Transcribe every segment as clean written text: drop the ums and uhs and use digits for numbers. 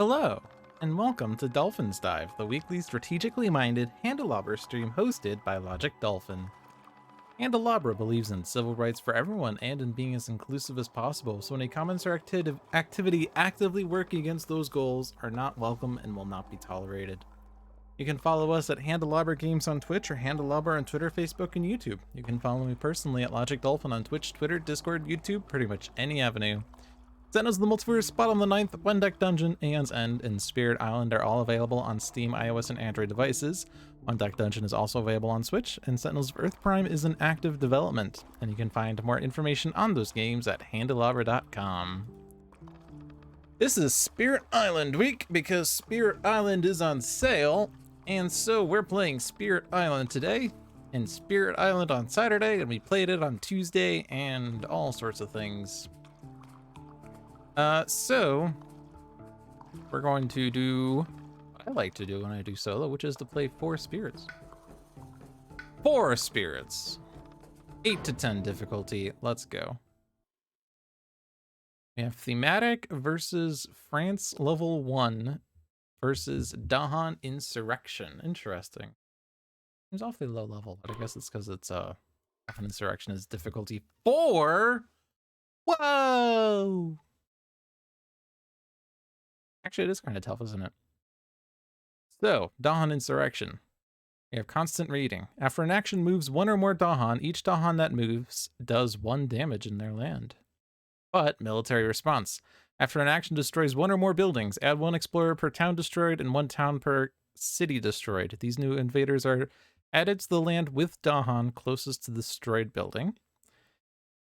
Hello, and welcome to Dolphin's Dive, the weekly strategically minded Handelabra stream hosted by Logic Dolphin. Handelabra believes in civil rights for everyone and in being as inclusive as possible, so any comments or activity actively working against those goals are not welcome and will not be tolerated. You can follow us at Handelabra Games on Twitch or Handelabra on Twitter, Facebook, and YouTube. You can follow me personally at Logic Dolphin on Twitch, Twitter, Discord, YouTube, pretty much any avenue. Xenos the Multiverse, Spot on the 9th, One Deck Dungeon, Aeon's End, and Spirit Island are all available on Steam, iOS, and Android devices. One Deck Dungeon is also available on Switch, and Sentinels of Earth Prime is in active development, and you can find more information on those games at handelabra.com. This is Spirit Island week because Spirit Island is on sale, and so we're playing Spirit Island today, and Spirit Island on Saturday, and we played it on Tuesday, and all sorts of things. So we're going to do what I like to do when I do solo, which is to play 4 spirits. 4 spirits. 8 to 10 difficulty. Let's go. We have thematic versus France level 1 versus Dahan Insurrection. Interesting. It's awfully low level, but I guess it's because it's Dahan Insurrection is difficulty 4. Whoa! Actually, it is kind of tough, isn't it? So, Dahan Insurrection. We have constant reading. After an action moves 1 or more Dahan, each Dahan that moves does 1 damage in their land. But, military response. After an action destroys 1 or more buildings, add 1 explorer per town destroyed and 1 town per city destroyed. These new invaders are added to the land with Dahan closest to the destroyed building.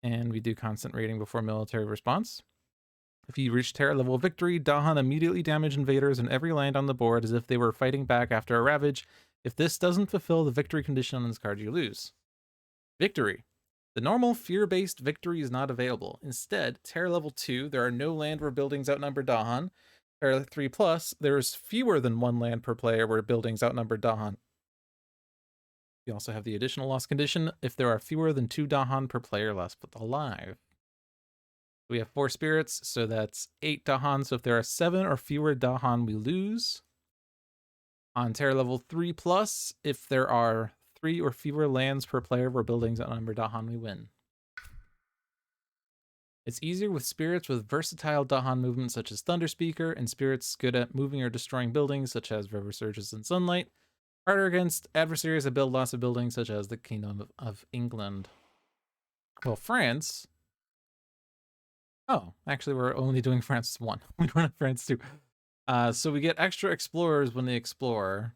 And we do constant reading before military response. If you reach terror level victory, Dahan immediately damage invaders in every land on the board as if they were fighting back after a ravage. If this doesn't fulfill the victory condition on this card, you lose. Victory. The normal fear-based victory is not available. Instead, terror level 2, there are no land where buildings outnumber Dahan. Terror 3+, there is fewer than 1 land per player where buildings outnumber Dahan. You also have the additional loss condition if there are fewer than 2 Dahan per player left alive. We have 4 spirits, so that's 8 Dahan. So if there are 7 or fewer Dahan, we lose. On terror level 3+, if there are 3 or fewer lands per player where buildings outnumber Dahan, we win. It's easier with spirits with versatile Dahan movements such as Thunder Speaker, and spirits good at moving or destroying buildings such as River Surges and Sunlight. Harder against adversaries that build lots of buildings such as the Kingdom of England. Well, France... Oh, actually, we're only doing France 1. We don't have France 2. So we get extra explorers when they explore.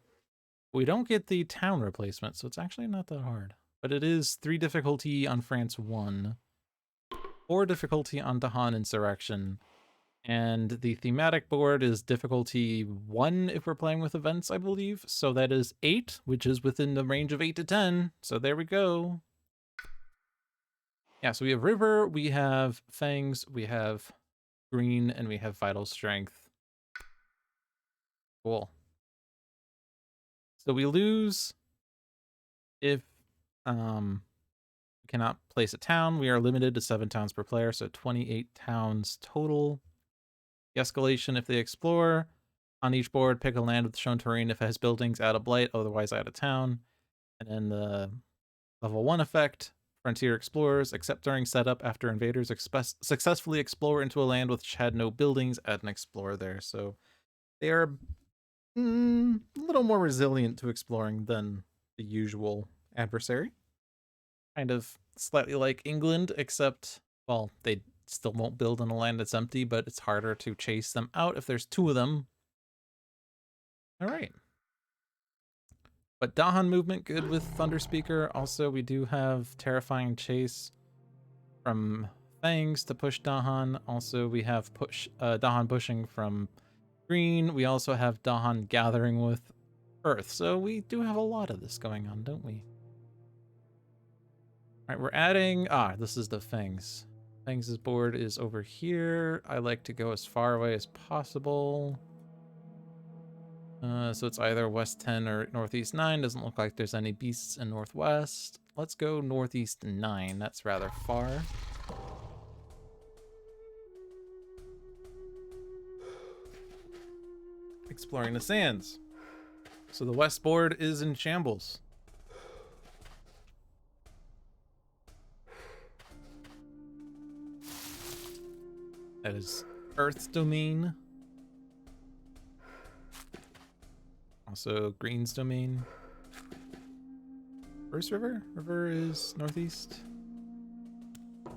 We don't get the town replacement, so it's actually not that hard. But it is 3 difficulty on France 1, 4 difficulty on Dahan Insurrection, and the thematic board is difficulty 1 if we're playing with events, I believe. So that is 8, which is within the range of 8 to 10. So there we go. Yeah, so we have River, we have Fangs, we have Green, and we have Vital Strength. Cool. So we lose if we cannot place a town. We are limited to 7 towns per player, so 28 towns total. The escalation if they explore. On each board, pick a land with shown terrain if it has buildings, add a blight, otherwise add a town. And then the level 1 effect. Frontier explorers, except during setup after invaders successfully explore into a land which had no buildings, add an explorer there. So they are a little more resilient to exploring than the usual adversary. Kind of slightly like England, except, well, they still won't build in a land that's empty, but it's harder to chase them out if there's 2 of them. All right. But Dahan movement good with Thunder Speaker. Also, we do have Terrifying Chase from Fangs to push Dahan. Also, we have Dahan pushing from Green. We also have Dahan gathering with Earth. So we do have a lot of this going on, don't we? All right, we're adding... this is the Fangs. Fangs' board is over here. I like to go as far away as possible. So it's either west 10 or northeast 9. Doesn't look like there's any beasts in northwest. Let's go northeast 9. That's rather far. exploring the sands. So the west board is in shambles. That is Earth's domain. Also Green's domain. Where's River? River is northeast.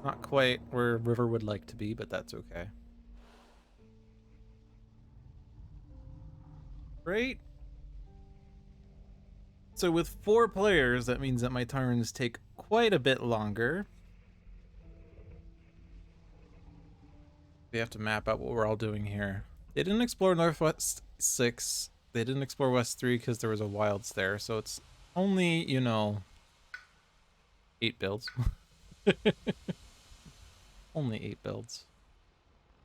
Not quite where River would like to be, but that's okay. Great. So with 4 players, that means that my turns take quite a bit longer. We have to map out what we're all doing here. They didn't explore Northwest 6. They didn't explore West 3 because there was a wilds there. So it's only, you know, 8 builds. Only 8 builds.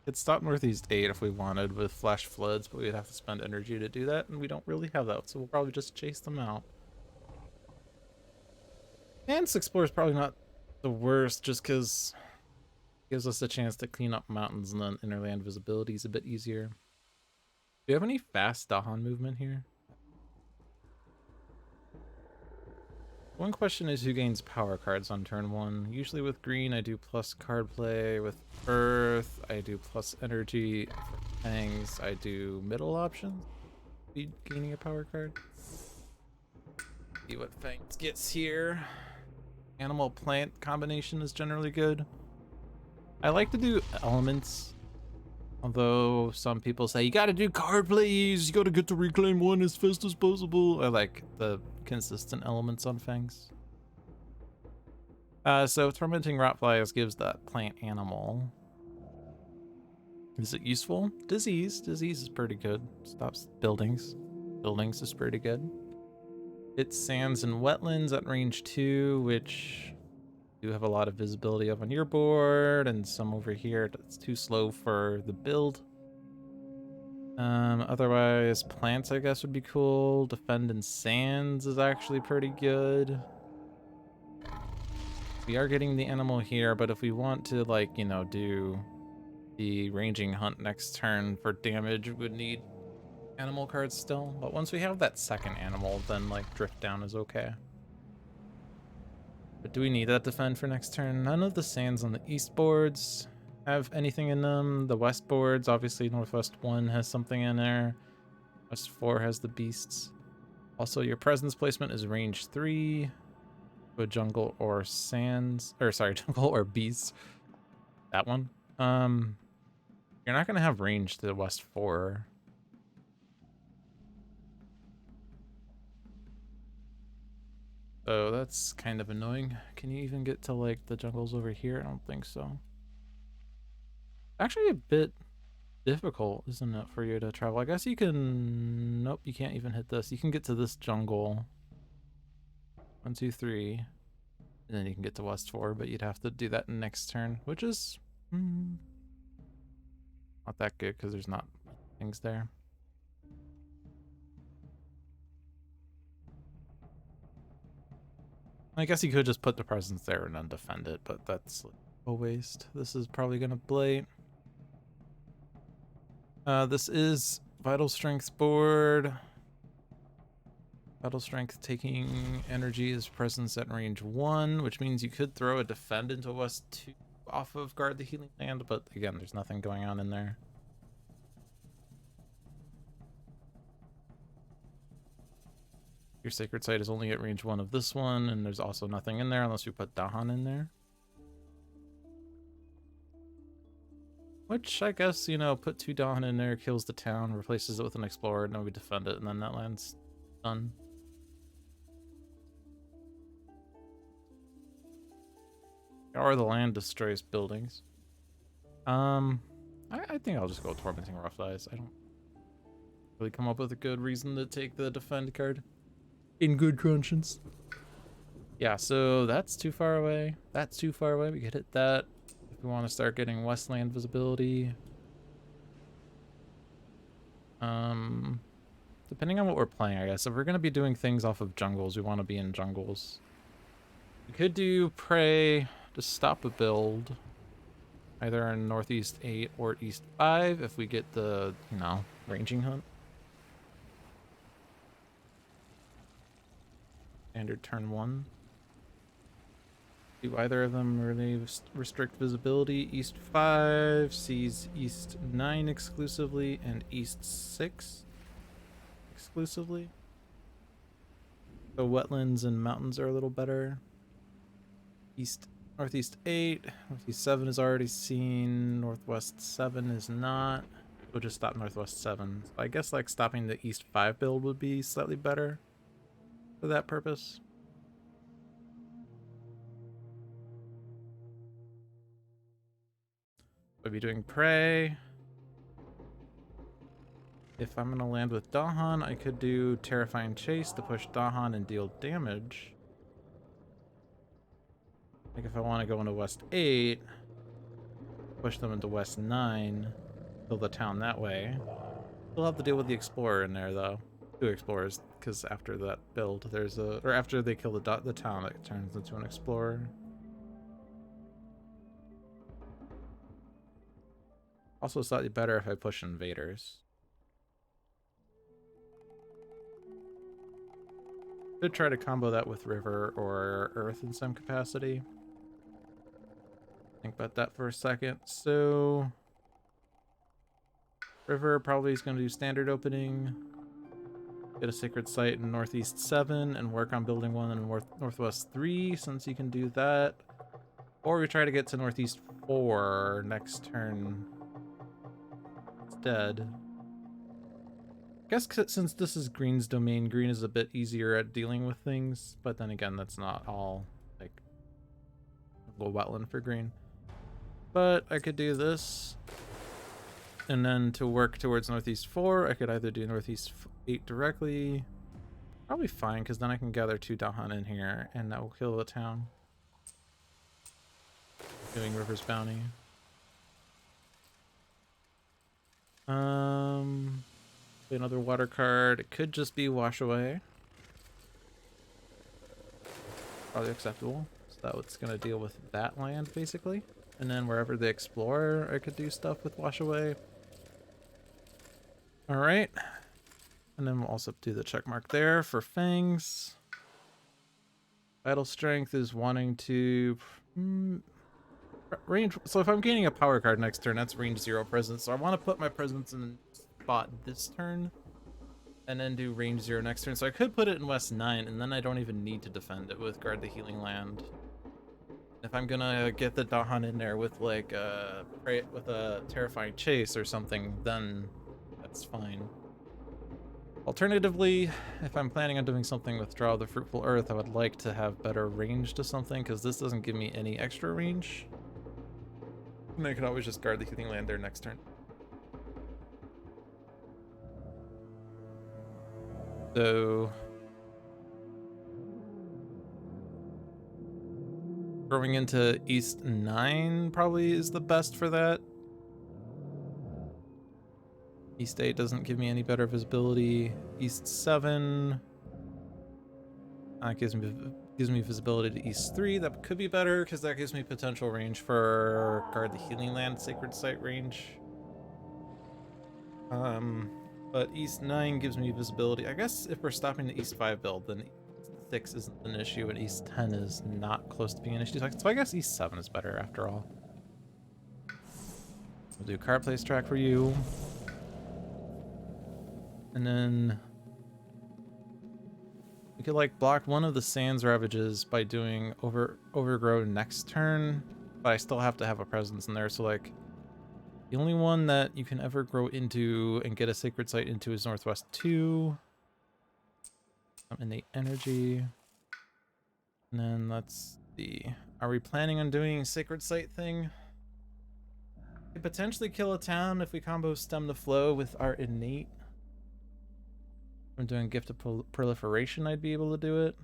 Could stop Northeast 8 if we wanted with flash floods, but we'd have to spend energy to do that, and we don't really have that, so we'll probably just chase them out. And Explore is probably not the worst, just because it gives us a chance to clean up mountains, and then innerland visibility is a bit easier. Do you have any fast Dahan movement here? One question is who gains power cards on turn 1. Usually with green I do plus card play, with earth I do plus energy, for fangs I do middle options. Be gaining a power card. See what fangs gets here. Animal plant combination is generally good. I like to do elements, although some people say you gotta do card plays, you gotta get to reclaim 1 as fast as possible. I like the consistent elements on fangs. So tormenting rotflies gives that plant animal. Is it useful? Disease is pretty good. Stops buildings. Buildings is pretty good. It's sands and wetlands at range 2, which you have a lot of visibility of on your board, and some over here that's too slow for the build. Otherwise, plants I guess would be cool. Defend in sands is actually pretty good. We are getting the animal here, but if we want to, like, you know, do the ranging hunt next turn for damage, we would need animal cards still. But once we have that second animal, then like drift down is okay. But do we need that defend for next turn? None of the sands on the east boards have anything in them. The west boards, obviously Northwest 1 has something in there. West 4 has the beasts. Also, your presence placement is range 3. A jungle or sands, or sorry, jungle or beasts. That one. You're not gonna have range to the West 4. So that's kind of annoying. Can you even get to like the jungles over here? I don't think so. Actually a bit difficult, isn't it, for you to travel? I guess you can, nope, you can't even hit this. You can get to this jungle. 1, 2, 3. And then you can get to West 4, but you'd have to do that next turn, which is not that good because there's not things there. I guess you could just put the presence there and then defend it, but that's a waste. This is probably gonna blade. This is Vital Strength board. Vital Strength taking energy is presence at range 1, which means you could throw a defend into West 2 off of Guard the Healing Land, but again, there's nothing going on in there. Your Sacred Site is only at range 1 of this one, and there's also nothing in there unless you put Dahan in there. Which, I guess, you know, put 2 Dahan in there, kills the town, replaces it with an Explorer, and then we defend it, and then that land's done. Or the land destroys buildings. I think I'll just go Tormenting Roughlies. I don't really come up with a good reason to take the defend card. In good conscience. Yeah, so that's too far away. That's too far away. We could hit that if we want to start getting Westland visibility. Depending on what we're playing, I guess. If we're going to be doing things off of jungles, we want to be in jungles. We could do Prey to stop a build, either in Northeast 8 or East 5 if we get the, you know, ranging hunt. Standard turn 1. Do either of them really restrict visibility? East 5 sees East 9 exclusively and East 6 exclusively. So wetlands and mountains are a little better. Northeast 8, Northeast 7 is already seen, Northwest 7 is not. We'll just stop Northwest 7. So I guess like stopping the East 5 build would be slightly better for that purpose. I'd be doing Prey. If I'm gonna land with Dahan, I could do Terrifying Chase to push Dahan and deal damage. Like if I want to go into West 8, push them into West 9, build the town that way. We'll have to deal with the Explorer in there though. 2 Explorers, because after that build, there's a, or after they kill the town, it turns into an Explorer. Also slightly better if I push Invaders. Could try to combo that with River or Earth in some capacity. Think about that for a second. So River probably is going to do standard opening, get a sacred site in Northeast 7, and work on building one in Northwest 3, since you can do that. Or we try to get to Northeast 4 next turn instead. I guess since this is Green's domain, Green is a bit easier at dealing with things, but then again, that's not all like a little wetland for Green. But I could do this, and then to work towards Northeast 4, I could either do Northeast 8 directly. Probably fine, because then I can gather 2 Dahan in here, and that will kill the town. Doing River's Bounty. Another water card. It could just be Wash Away. Probably acceptable. So that's going to deal with that land, basically. And then wherever they explore, I could do stuff with Wash Away. Alright. And then we'll also do the check mark there for Fangs. Battle Strength is wanting to... range. So if I'm gaining a power card next turn, that's range 0 presence. So I want to put my presence in spot this turn, and then do range 0 next turn. So I could put it in West 9, and then I don't even need to defend it with Guard the Healing Land. If I'm gonna get the Dahan in there with like with a Terrifying Chase or something, then that's fine. Alternatively, if I'm planning on doing something with Draw the Fruitful Earth, I would like to have better range to something, because this doesn't give me any extra range. And I can always just Guard the Healing Land there next turn. So growing into East 9 probably is the best for that. East 8 doesn't give me any better visibility. East 7 gives me visibility to East 3. That could be better, because that gives me potential range for Guard the Healing Land Sacred Site range. But East 9 gives me visibility. I guess if we're stopping the East 5 build, then East 6 isn't an issue, and East 10 is not close to being an issue. So I guess East 7 is better after all. We'll do card place track for you. And then we could like block one of the Sands Ravages by doing Overgrow next turn, but I still have to have a presence in there. So like the only one that you can ever grow into and get a sacred site into is Northwest 2. Innate Energy. And then let's see. Are we planning on doing a sacred site thing? Could potentially kill a town if we combo Stem the Flow with our innate. I'm doing Gift of Proliferation, I'd be able to do it.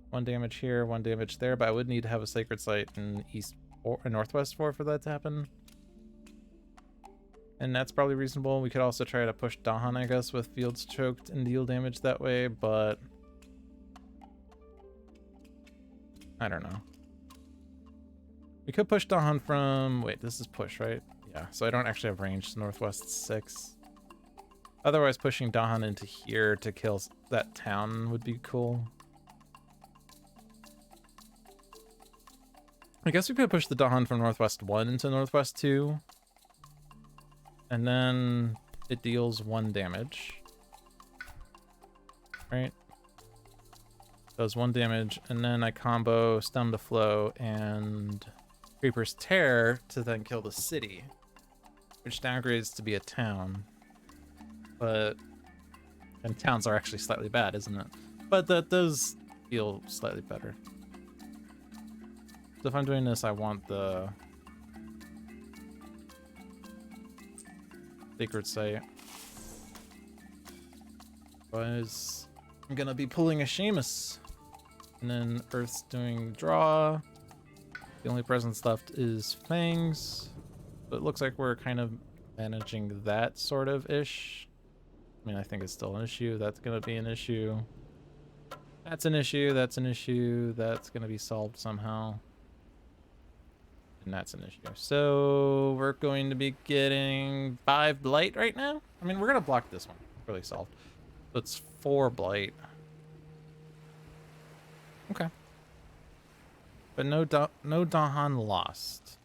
1 damage here, 1 damage there, but I would need to have a sacred site in East 4 and Northwest 4 for that to happen. And that's probably reasonable. We could also try to push Dahan, I guess, with Fields Choked and deal damage that way, but I don't know. We could push Dahan from... Wait, this is push, right? Yeah, so I don't actually have range to Northwest 6. Otherwise, pushing Dahan into here to kill that town would be cool. I guess we could push the Dahan from Northwest 1 into Northwest 2. And then it deals 1 damage. Right? Does 1 damage, and then I combo Stem to Flow and Creeper's Tear to then kill the city, which downgrades to be a town. But, and towns are actually slightly bad, isn't it? But that does feel slightly better. So if I'm doing this, I want the Sacred Site. Otherwise, I'm gonna be pulling a Seamus. And then Earth's doing draw. The only presence left is Fangs. But it looks like we're kind of managing that sort of ish. I mean, I think it's still an issue. That's gonna be an issue. That's an issue. That's an issue. That's gonna be solved somehow. And that's an issue. So we're going to be getting 5 Blight right now. I mean, we're gonna block this one. Really solved. So it's 4 Blight. Okay. But no Dahan lost.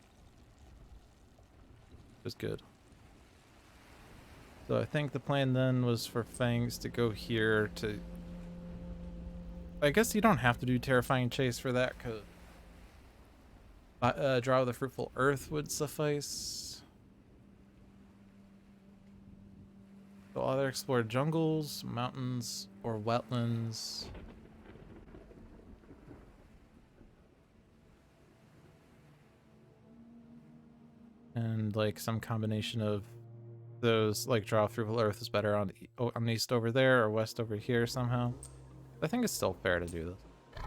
It was good. So I think the plan then was for Fangs to go here to... I guess you don't have to do Terrifying Chase for that, because Draw with a Fruitful Earth would suffice. So either explore jungles, mountains, or wetlands. And like some combination of those, like Draw with Fruitful Earth is better on east over there or west over here somehow. I think it's still fair to do this.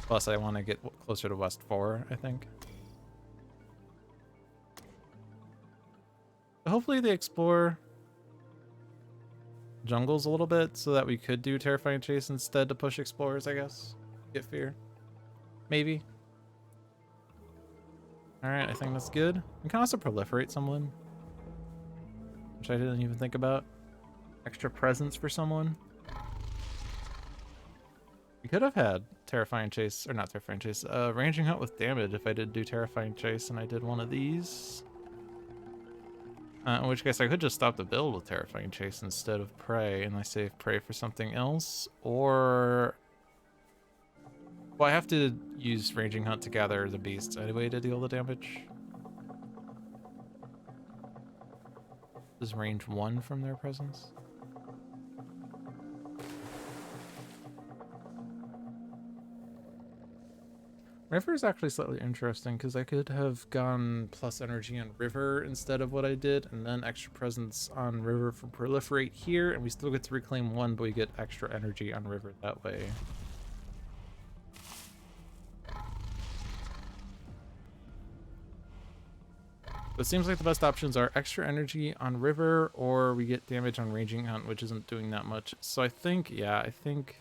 Plus, I want to get closer to West 4, I think. But hopefully they explore jungles a little bit so that we could do Terrifying Chase instead to push Explorers, I guess. Get Fear. Maybe. Alright, I think that's good. We can also proliferate someone, which I didn't even think about. Extra presence for someone. We could have had Terrifying Chase, or not Terrifying Chase, Ranging Hunt with damage if I did do Terrifying Chase and I did one of these. In which case I could just stop the build with Terrifying Chase instead of Prey, and I save Prey for something else, or... Well, I have to use Ranging Hunt to gather the beasts anyway to deal the damage. Does range 1 from their presence? River is actually slightly interesting because I could have gone plus energy on River instead of what I did, and then extra presence on River for Proliferate here, and we still get to reclaim 1, but we get extra energy on River that way. It seems like the best options are extra energy on River, or we get damage on Raging Hunt, which isn't doing that much. So I think, yeah, I think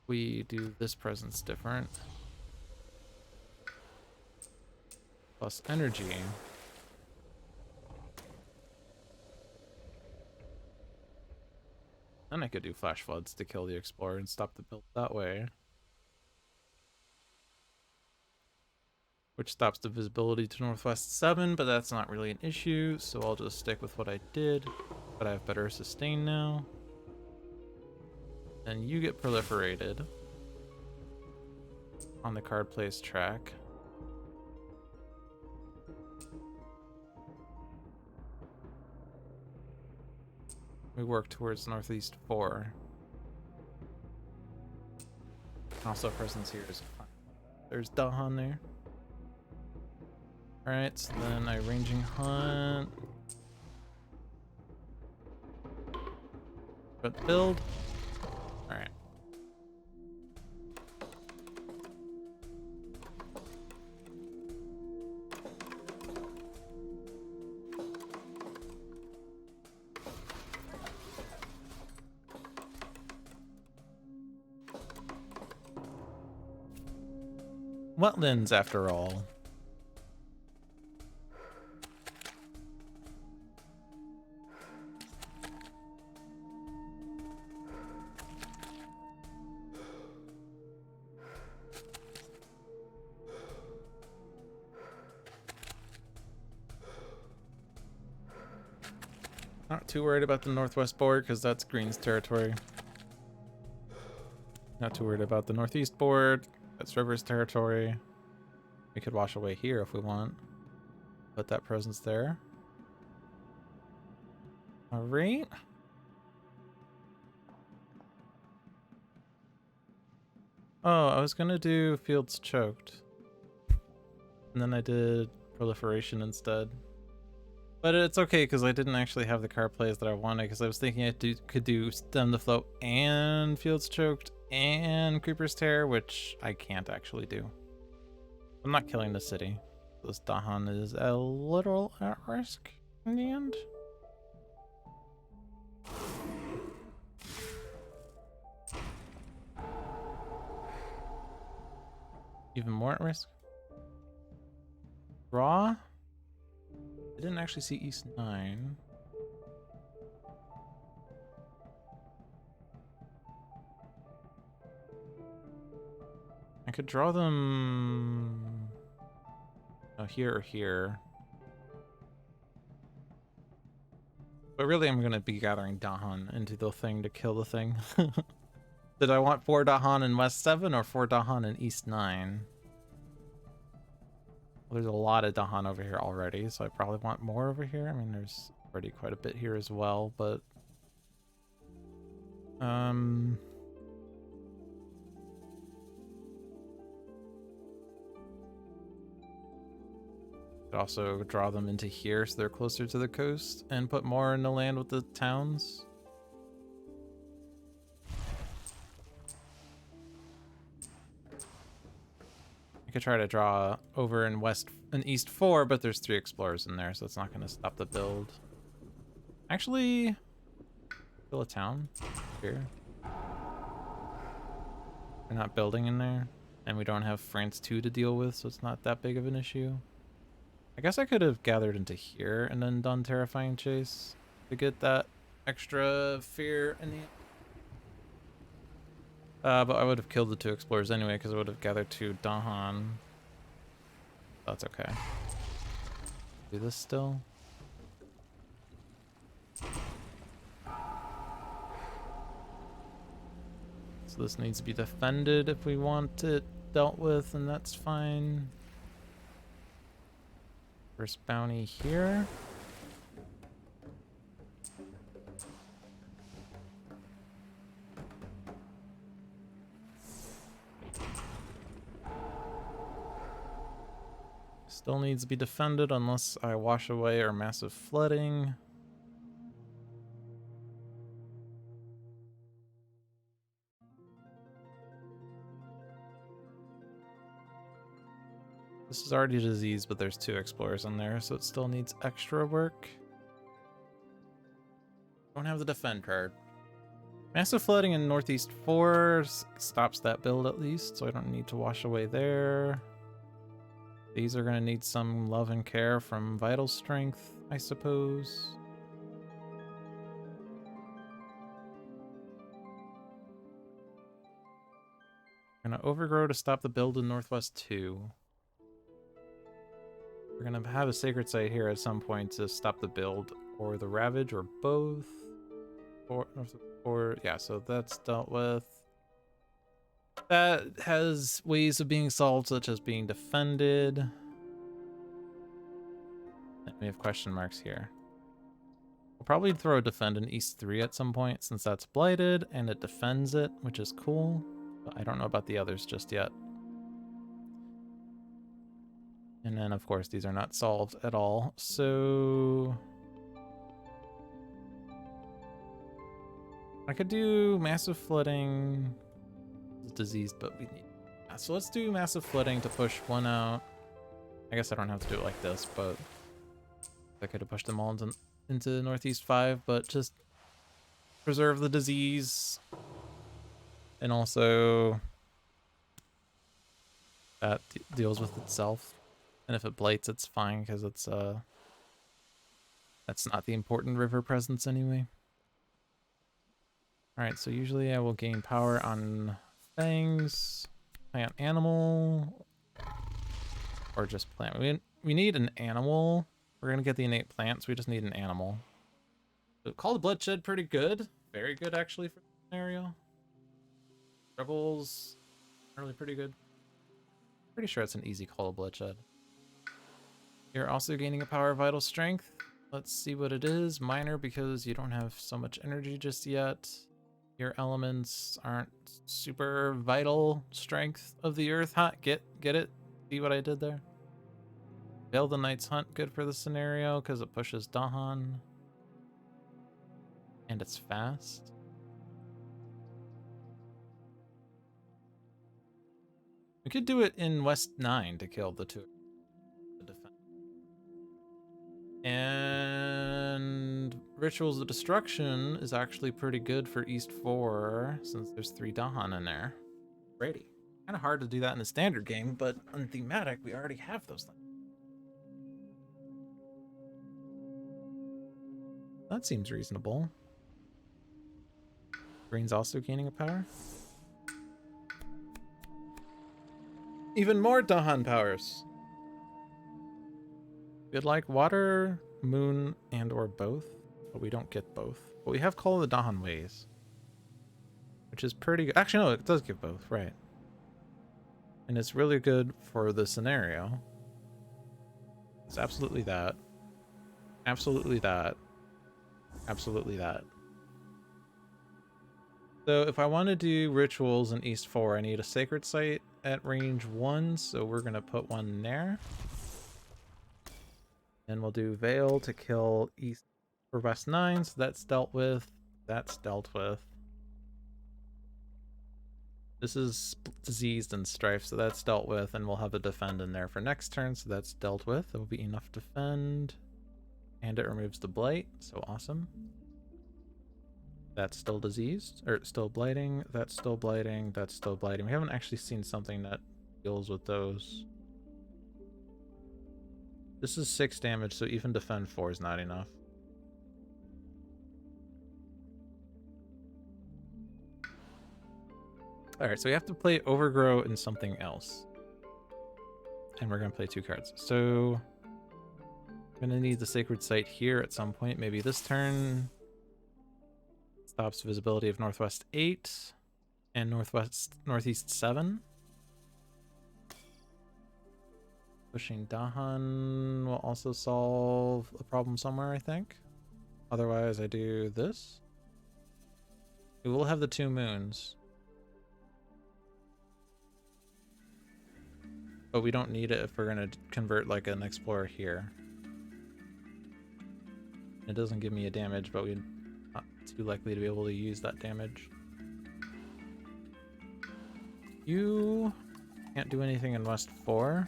we do this presence different. Plus energy. Then I could do Flash Floods to kill the Explorer and stop the build that way. Which stops the visibility to Northwest 7, but that's not really an issue, so I'll just stick with what I did. But I have better sustain now. And you get proliferated on the card plays track. We work towards Northeast 4. Also presence here is fine. There's Dahan there. Alright, so then I Ranging Hunt. But build. Alright. Wetlands, after all. Not too worried about the northwest board because that's Green's territory. Not too worried about the northeast board. That's River's territory. We could wash away here if we want. Put that presence there. All right. Oh, I was gonna do fields choked. And then I did proliferation instead. But it's okay because I didn't actually have the card plays that I wanted because I was thinking I could do stem the flow and fields choked and creeper's tear, which I can't actually do. I'm not killing the city. This Dahan is a little at risk in the end. Even more at risk. Draw? I didn't actually see East 9. I could draw them here or here. But really I'm going to be gathering Dahan into the thing to kill the thing. Did I want 4 Dahan in West 7 or 4 Dahan in East 9? Well, there's a lot of Dahan over here already, so I probably want more over here. I mean, there's already quite a bit here as well, but... Could also draw them into here so they're closer to the coast and put more in the land with the towns. I could try to draw over in East 4, but there's 3 explorers in there, so it's not going to stop the build. Actually, build a town here. We're not building in there, and we don't have France 2 to deal with, so it's not that big of an issue. I guess I could have gathered into here and then done Terrifying Chase to get that extra fear in the... but I would have killed the 2 explorers anyway because I would have gathered 2 Dahan. That's okay. Do this still. So this needs to be defended if we want it dealt with, and that's fine. First bounty here. Still needs to be defended unless I wash away our massive flooding. This is already diseased, but there's 2 explorers in there, so it still needs extra work. Don't have the defend card. Massive flooding in Northeast 4 stops that build at least, so I don't need to wash away there. These are going to need some love and care from Vital Strength, I suppose. We're going to overgrow to stop the build in Northwest 2. We're going to have a Sacred Site here at some point to stop the build, or the Ravage, or both. Or yeah, so that's dealt with. That has ways of being solved, such as being defended. And we have question marks here. We'll probably throw a defend in East 3 at some point, since that's blighted, and it defends it, which is cool. But I don't know about the others just yet. And then, of course, these are not solved at all, so... I could do massive flooding. It's diseased, but we need... So let's do massive flooding to push 1 out. I guess I don't have to do it like this, but... I could have pushed them all into Northeast 5, but just preserve the disease. And also... that deals with itself. And if it blights, it's fine, because it's, that's not the important river presence anyway. Alright, so usually I will gain power on things, plant animal, or just plant. We need an animal. We're going to get the innate plants, we just need an animal. So Call of Bloodshed, pretty good. Very good, actually, for the scenario. Rebels, really pretty good. Pretty sure it's an easy Call of Bloodshed. You're also gaining a power of vital strength. Let's see what it is. Minor, because you don't have so much energy just yet. Your elements aren't super vital strength of the earth. Huh? Get it? See what I did there? Veil the Night's Hunt, good for the scenario, because it pushes Dahan. And it's fast. We could do it in West 9 to kill the two. And Rituals of Destruction is actually pretty good for East 4, since there's 3 Dahan in there. Brady. Kind of hard to do that in a standard game, but on thematic, we already have those things. That seems reasonable. Green's also gaining a power. Even more Dahan powers. We'd like water, moon, and or both, but we don't get both. But we have Call of the Dahan Ways, which is pretty good. Actually, no, it does give both, right? And it's really good for the scenario. It's absolutely that. Absolutely that. Absolutely that. So if I want to do rituals in East 4, I need a sacred site at range 1, so we're going to put one there. And we'll do Veil to kill East or West 9, so that's dealt with. That's dealt with. This is diseased and strife, so that's dealt with, and we'll have a defend in there for next turn, so that's dealt with. It will be enough defend. And it removes the blight, so awesome. That's still diseased, or still blighting, that's still blighting, that's still blighting. We haven't actually seen something that deals with those. This is 6 damage, so even defend 4 is not enough. Alright, so we have to play Overgrow and something else. And we're going to play 2 cards. So I'm going to need the Sacred Site here at some point, maybe this turn. Stops visibility of Northwest 8 and Northeast 7. Pushing Dahan will also solve a problem somewhere, I think. Otherwise, I do this. We will have the 2 moons. But we don't need it if we're going to convert like an explorer here. It doesn't give me a damage, but we're not too likely to be able to use that damage. You can't do anything in West 4.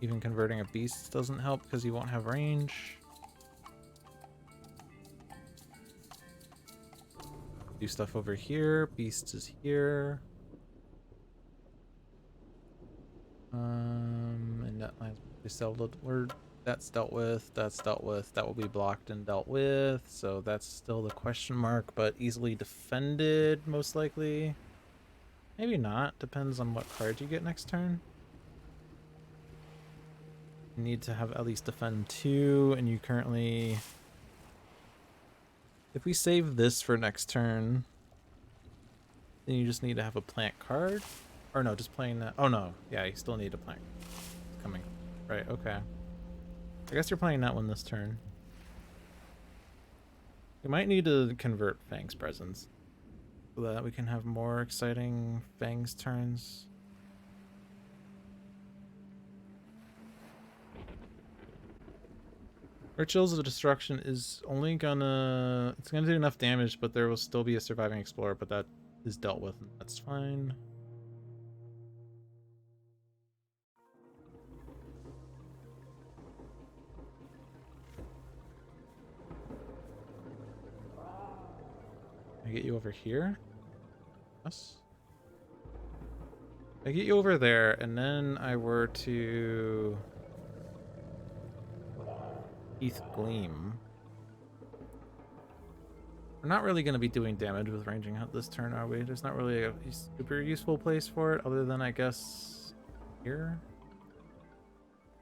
Even converting a beast doesn't help because you won't have range. Do stuff over here. Beast is here. And that might be settled. That's dealt with. That's dealt with. That will be blocked and dealt with. So that's still the question mark, but easily defended, most likely. Maybe not. Depends on what card you get next turn. You need to have at least defend 2, and you currently... If we save this for next turn, then you just need to have a plant card. Or no, just playing that. Oh no, yeah, you still need a plant. It's coming. Right, okay. I guess you're playing that one this turn. We might need to convert Fang's presence so that we can have more exciting Fang's turns. Rituals of Destruction is only gonna... It's gonna do enough damage, but there will still be a surviving explorer, but that is dealt with, and that's fine. I get you over here? Yes. I get you over there, and then I were to... Heath Gleam. We're not really going to be doing damage with Ranging Hunt this turn, are we? There's not really a super useful place for it, other than, I guess, here?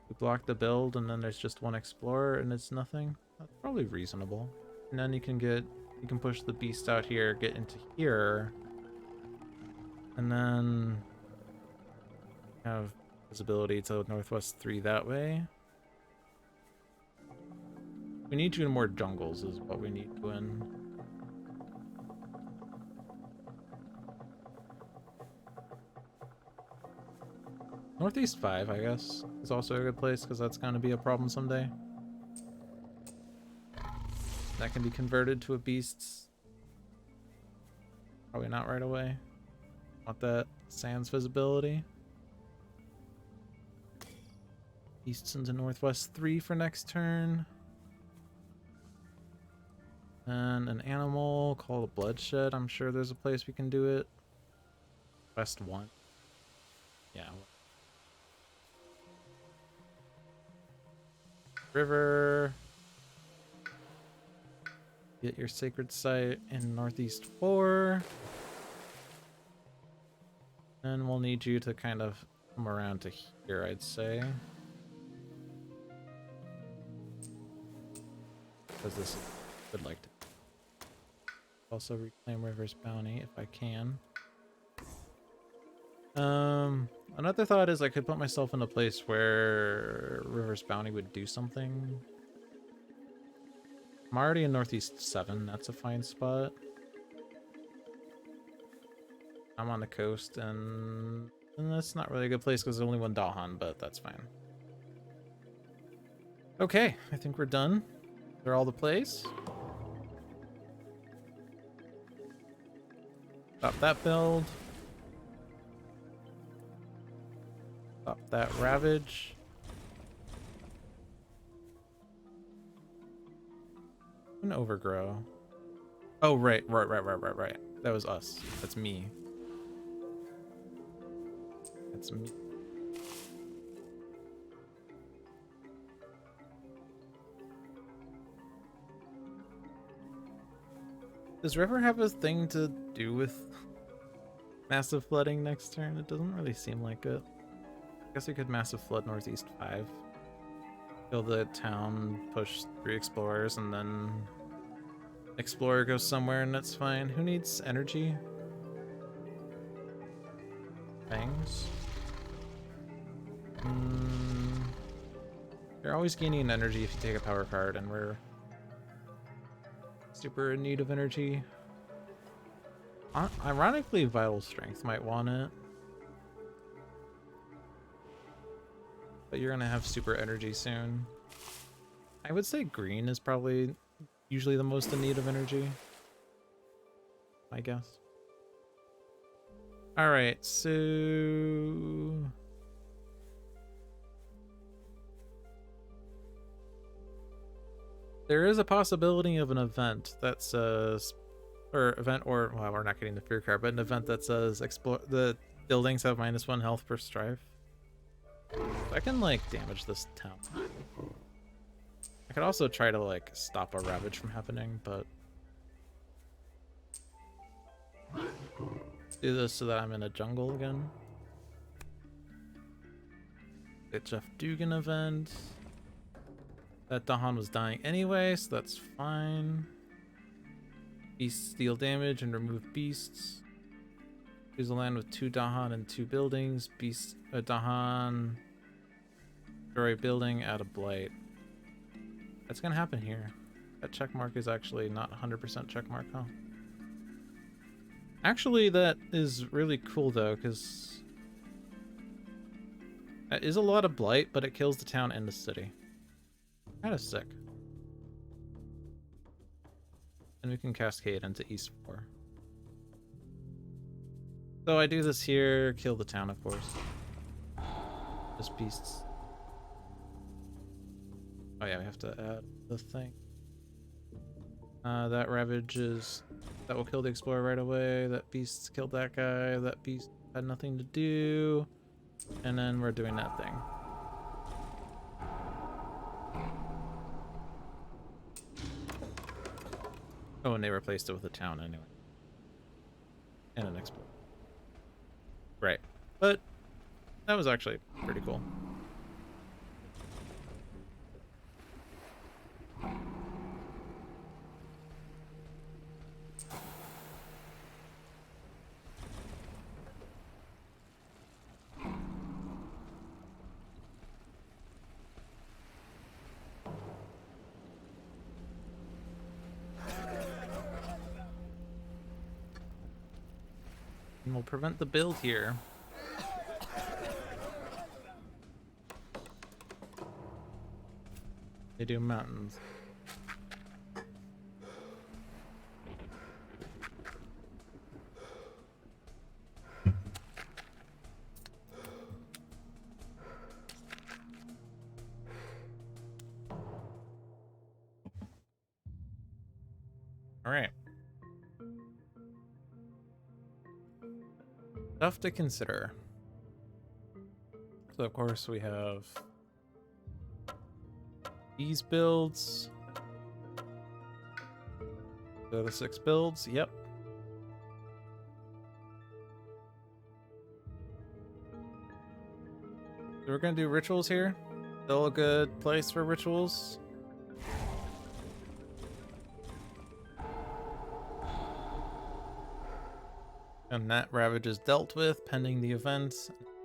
We block the build, and then there's just one Explorer, and it's nothing. That's probably reasonable. And then you can push the beast out here, get into here, and then have visibility to Northwest 3 that way. We need you in more jungles is what we need you in. Northeast 5, I guess, is also a good place because that's going to be a problem someday. That can be converted to a beast. Probably not right away. Want that sands visibility. Beasts into Northwest 3 for next turn. And an animal called a bloodshed. I'm sure there's a place we can do it. West 1. Yeah. River. Get your sacred site in Northeast 4. And we'll need you to kind of come around to here, I'd say. Because this would like to. Also reclaim River's Bounty if I can. Another thought is I could put myself in a place where River's Bounty would do something. I'm already in Northeast 7, that's a fine spot. I'm on the coast, and that's not really a good place because there's only one Dahan, but that's fine. Okay, I think we're done. They're all the plays. Stop that build. Stop that ravage. An overgrow. Oh, right. That was us. That's me. That's me. Does River have a thing to do with massive flooding next turn? It doesn't really seem like it. I guess we could massive flood Northeast 5. Kill the town, push 3 explorers, and then explorer goes somewhere and that's fine. Who needs energy? Fangs? You're always gaining energy if you take a power card, and we're super in need of energy. Ironically, Vital Strength might want it. But you're gonna have super energy soon. I would say green is probably usually the most in need of energy, I guess. Alright, so... there is a possibility of an event that says... well, we're not getting the fear card, but an event that says the buildings have -1 health per strife. I can, like, damage this town. I could also try to, like, stop a ravage from happening, but... do this so that I'm in a jungle again. The Jeff Dugan event. That Dahan was dying anyway, so that's fine. Beasts deal damage and remove beasts. Choose a land with 2 Dahan and 2 buildings. Beast Dahan. Destroy a building, add a blight. That's gonna happen here. That check mark is actually not 100% check mark, huh? Actually, that is really cool though, because that is a lot of blight, but it kills the town and the city. Kinda sick. And we can cascade into East 4. So I do this here, kill the town, of course. Just beasts. Oh yeah, we have to add the thing. That ravage is... that will kill the explorer right away. That beast killed that guy. That beast had nothing to do. And then we're doing that thing. Oh, and they replaced it with a town anyway. And an explorer. Right. But that was actually pretty cool. And we'll prevent the build here. They do mountains. All right. Stuff to consider. So of course we have these builds. Go to 6 builds. Yep. So we're gonna do rituals here. Still a good place for rituals. And that ravage is dealt with pending the event.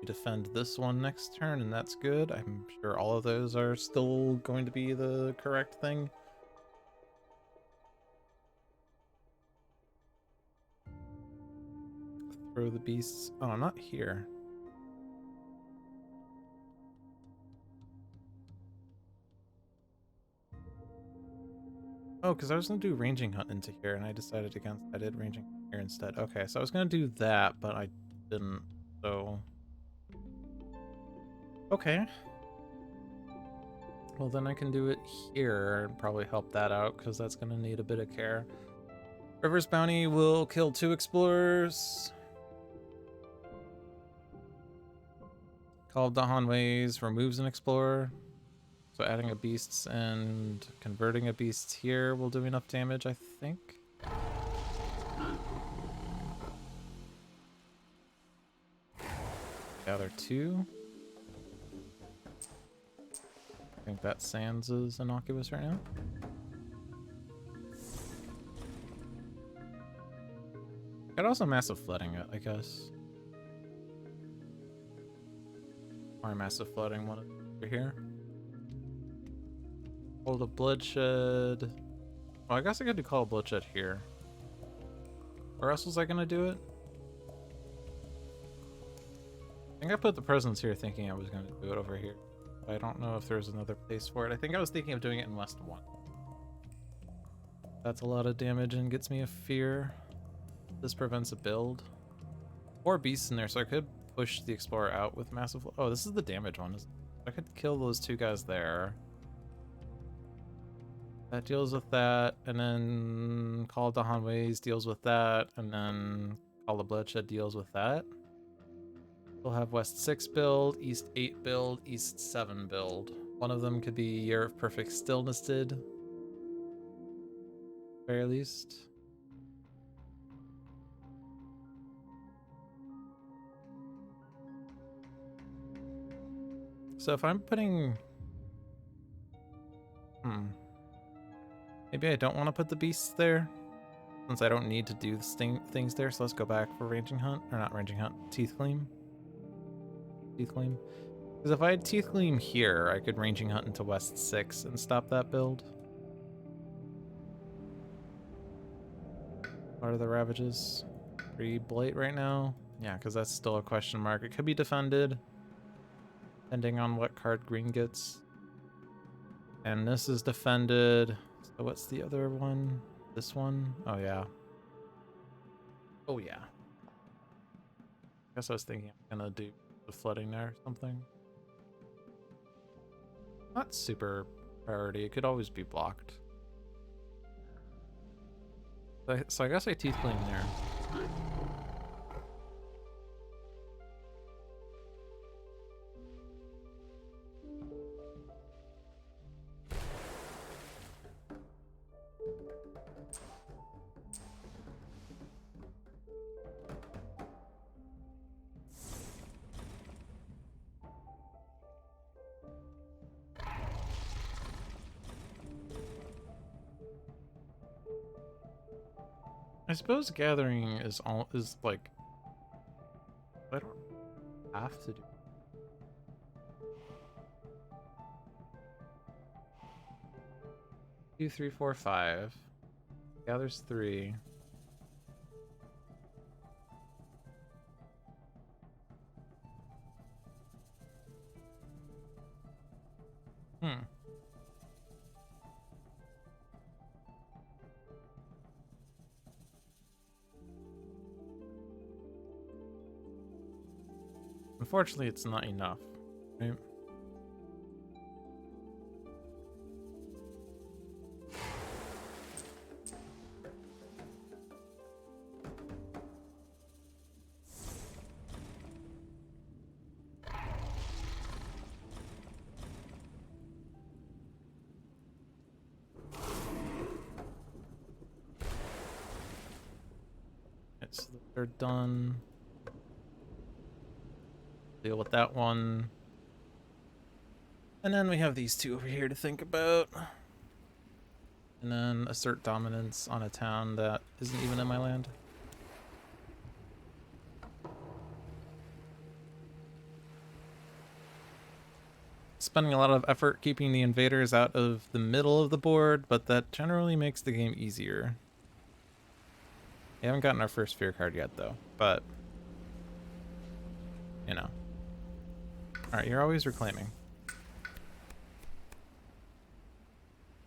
We defend this one next turn, and that's good. I'm sure all of those are still going to be the correct thing. Throw the beasts. Oh, not here. Oh, because I was going to do ranging hunt into here, and I decided against. I did ranging here instead. Okay, so I was going to do that, but I didn't. So okay. Well, then I can do it here and probably help that out because that's going to need a bit of care. River's Bounty will kill 2 explorers. Call of Dahan Ways removes an explorer. So adding a beasts and converting a beast here will do enough damage, I think. Gather 2. I think that Sans is innocuous right now. Could also massive flooding it, I guess. Or massive flooding one over here. Call the bloodshed. Well, I guess I could do call bloodshed here. Where else was I gonna do it? I think I put the presence here thinking I was gonna do it over here. I don't know if there's another place for it. I think I was thinking of doing it in West 1. That's a lot of damage and gets me a fear. This prevents a build. 4 beasts in there, so I could push the explorer out with massive. Oh, this is the damage one. I could kill those 2 guys there. That deals with that, and then Call of Dahan Ways deals with that, and then Call of Bloodshed deals with that. We'll have West 6 build, East 8 build, East 7 build. One of them could be Year of Perfect Stillness did. Very least. So if I'm putting... Maybe I don't want to put the beasts there, since I don't need to do things there, so let's go back for Ranging Hunt. Or not Ranging Hunt, Teeth Gleam. Teeth Gleam. Because if I had Teeth Gleam here, I could Ranging Hunt into West 6 and stop that build. What are the Ravages? 3 Blight right now? Yeah, because that's still a question mark. It could be defended, depending on what card green gets. And this is defended. So what's the other one? This one? Oh, yeah. Oh, yeah. I guess I was thinking I'm gonna do the flooding there or something. Not super priority. It could always be blocked. So I guess I Teeth Gleam there. I suppose gathering is like I don't have to do. 2, 3, 4, 5. Gathers 3. Unfortunately, it's not enough, right? So they're done. Deal with that one. And then we have these two over here to think about. And then assert dominance on a town that isn't even in my land. Spending a lot of effort keeping the invaders out of the middle of the board, but that generally makes the game easier. We haven't gotten our first fear card yet, though, but you know. Alright, you're always reclaiming.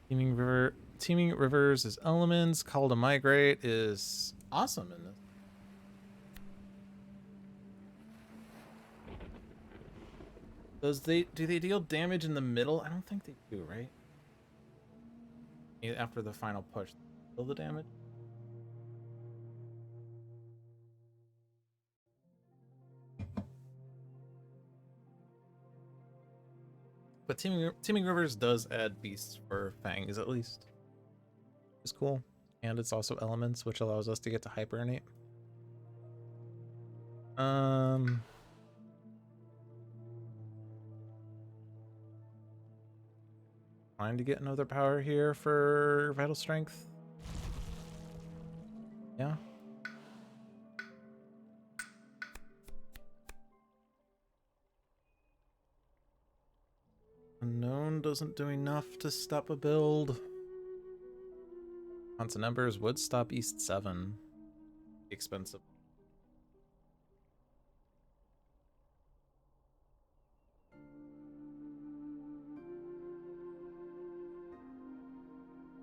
Teeming rivers is elements. Call to migrate is awesome in this. Do they deal damage in the middle? I don't think they do, right? After the final push, deal the damage. But Teeming Rivers does add beasts for fangs, at least. It's cool. And it's also elements, which allows us to get to hibernate. Trying to get another power here for Vital Strength. Yeah. Unknown doesn't do enough to stop a build. Constant Embers would stop East 7. Expensive.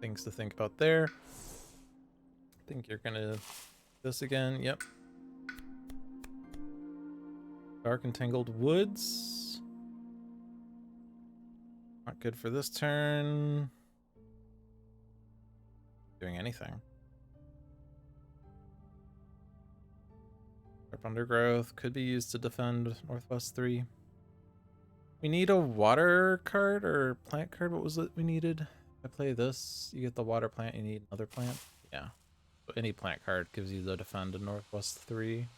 Things to think about there. I think you're gonna this again. Yep. Dark and Tangled Woods. Not good for this turn. Doing anything. Sharp Undergrowth could be used to defend Northwest 3. We need a water card or plant card. What was it we needed? If I play this, you get the water plant, you need another plant. Yeah. So any plant card gives you the defend in Northwest 3.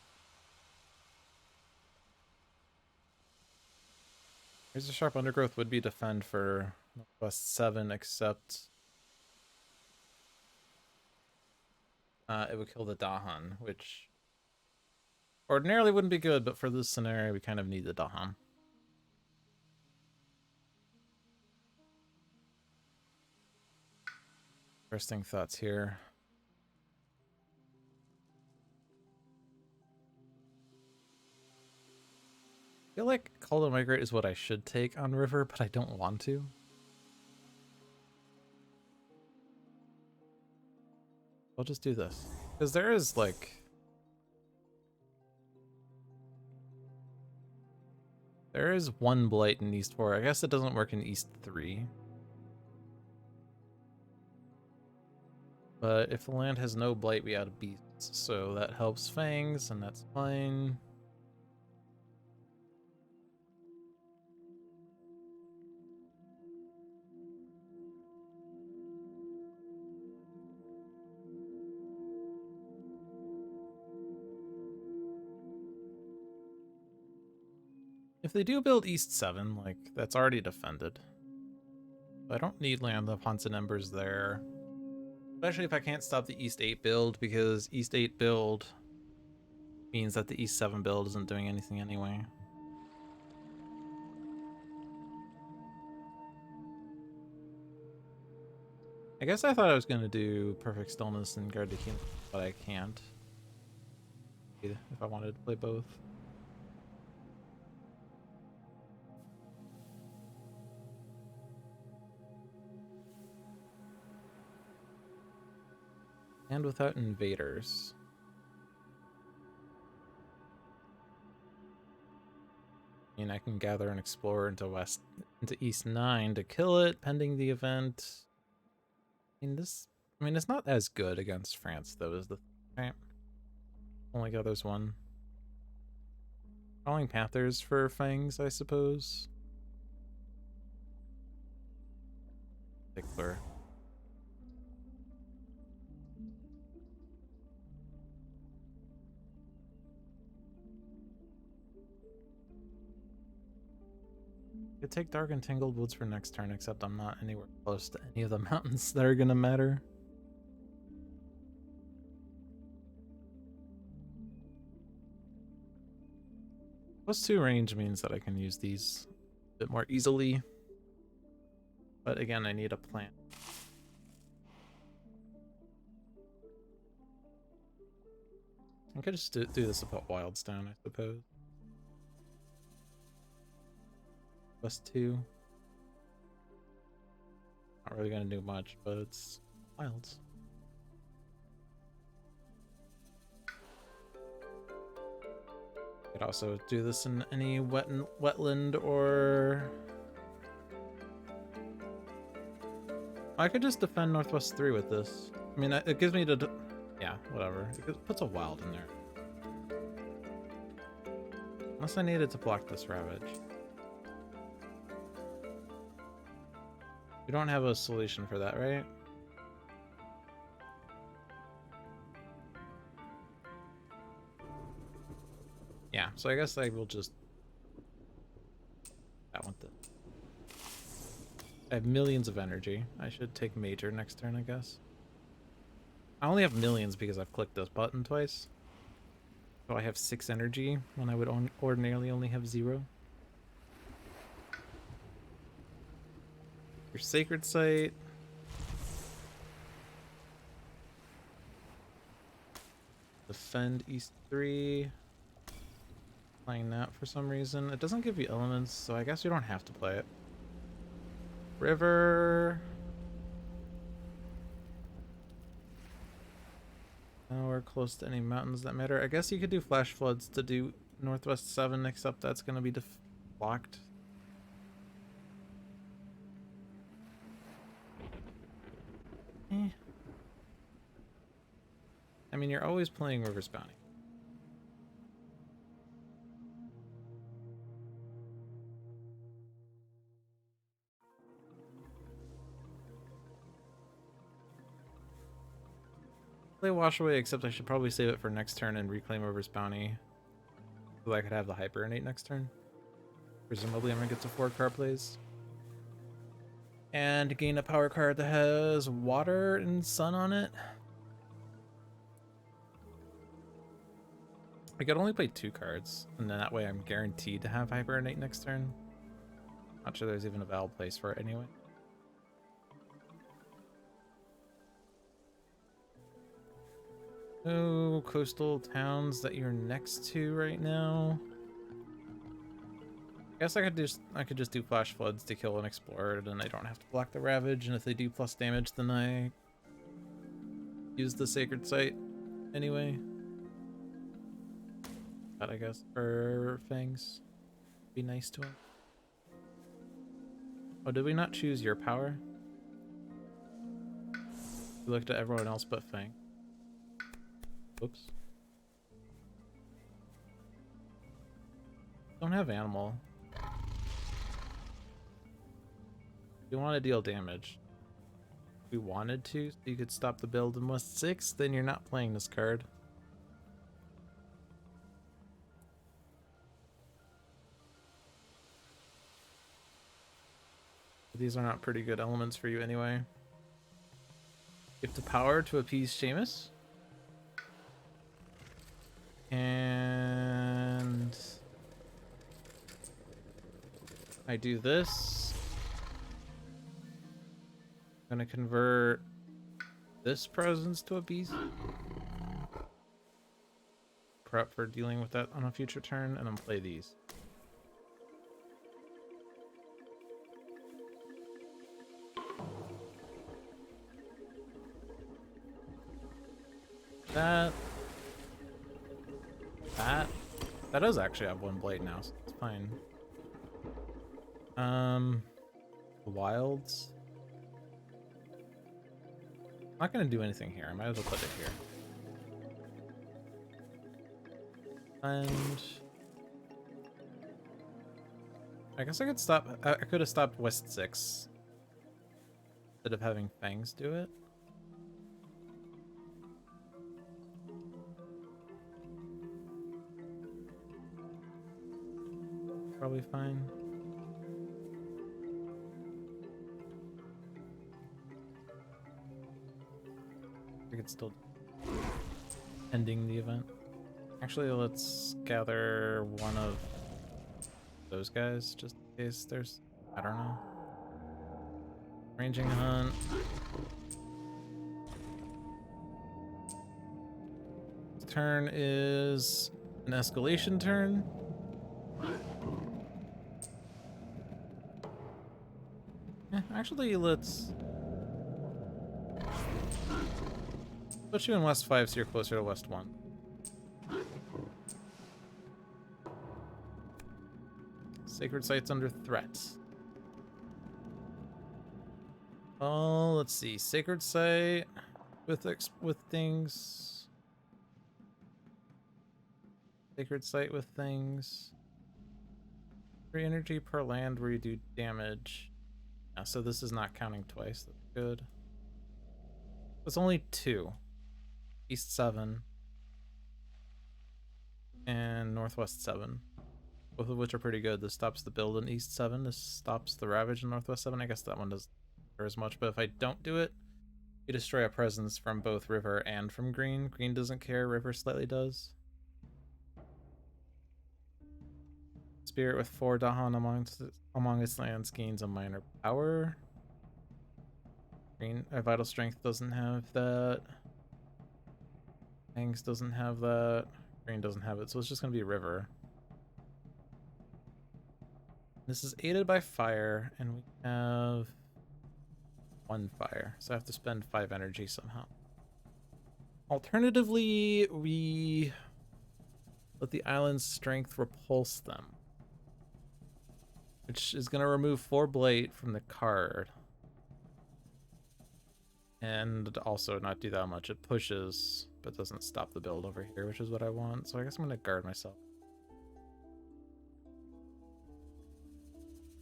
Here's a Sharp Undergrowth would be defend for Northwest 7, except it would kill the Dahan, which ordinarily wouldn't be good, but for this scenario, we kind of need the Dahan. Interesting thoughts here. I feel like Call to Migrate is what I should take on River, but I don't want to. I'll just do this. Because there is, like... there is one Blight in East 4. I guess it doesn't work in East 3. But if the land has no Blight, we add Beasts. So that helps Fangs, and that's fine. If they do build East 7, like, that's already defended. I don't need land of Haunts and Embers there. Especially if I can't stop the East 8 build, because East 8 build means that the East 7 build isn't doing anything anyway. I guess I thought I was going to do Perfect Stillness and Guard the Healing, but I can't. If I wanted to play both. And without invaders. mean, I can gather an explorer into East 9 to kill it, pending the event. I mean, it's not as good against France, though, is the thing, right? Only gathers one. Calling Panthers for Fangs, I suppose. Tickler. Could take Dark and Tangled Woods for next turn, except I'm not anywhere close to any of the mountains that are gonna matter. +2 range means that I can use these a bit more easily. But again, I need a plan. I could just do this about Wildstone, I suppose. +2. Not really gonna do much, but it's wilds. Could also do this in any wetland or... I could just defend Northwest 3 with this. I mean, it gives me the... Yeah, whatever. It puts a wild in there. Unless I needed to block this Ravage. We don't have a solution for that, right? Yeah, so I guess I will just... That one. I have millions of energy. I should take Major next turn, I guess. I only have millions because I've clicked this button twice. So I have 6 energy when I would ordinarily only have 0. Your Sacred Site. Defend East 3. Playing that for some reason. It doesn't give you elements, so I guess you don't have to play it. River. Nowhere close to any mountains that matter. I guess you could do Flash Floods to do Northwest 7, except that's going to be blocked. I mean, you're always playing River's Bounty. Play Wash Away, except I should probably save it for next turn and reclaim River's Bounty. So I could have the Hyperinate next turn. Presumably I'm going to get to 4 card plays. And gain a power card that has Water and Sun on it. I could only play 2 cards, and then that way I'm guaranteed to have Hyperinate next turn. Not sure there's even a valid place for it anyway. No coastal towns that you're next to right now. I guess I could just do Flash Floods to kill an Explorer, and I don't have to block the Ravage, and if they do plus damage, then I use the Sacred Site anyway. But I guess for Fangs, be nice to him. Oh, did we not choose your power? We looked at everyone else but Fang. Oops. Don't have animal. We want to deal damage. If we wanted to, so you could stop the build in West 6, then you're not playing this card. These are not pretty good elements for you anyway. Gift of Power to appease Seamus. And I do this. I'm gonna convert this presence to a beast. Prep for dealing with that on a future turn, and then play these. That does actually have 1 blade now, so it's fine. The wilds. I'm not gonna do anything here. I might as well put it here. And I guess I could stop. I could have stopped West 6 instead of having Fangs do it. Probably fine. I could still ending the event. Actually, let's gather one of those guys just in case there's, I don't know. Ranging hunt. Turn is an escalation turn. Actually, let's put you in West 5 so you're closer to West 1. Sacred Site's under threat. Oh, let's see. Sacred Site with things. Sacred Site with things. 3 energy per land where you do damage. Yeah, so this is not counting twice. That's good. It's only 2. East 7. And Northwest 7. Both of which are pretty good. This stops the build in East 7. This stops the Ravage in Northwest 7. I guess that one doesn't matter as much, but if I don't do it, you destroy a presence from both River and from Green. Green doesn't care, River slightly does. Spirit with 4 Dahan among its lands gains a minor power. Green, Vital Strength doesn't have that. Fangs doesn't have that. Green doesn't have it, so it's just going to be River. This is aided by fire, and we have 1 fire, so I have to spend 5 energy somehow. Alternatively, we let the island's strength repulse them, which is going to remove 4 Blight from the card. And also not do that much. It pushes, but doesn't stop the build over here, which is what I want. So I guess I'm going to guard myself.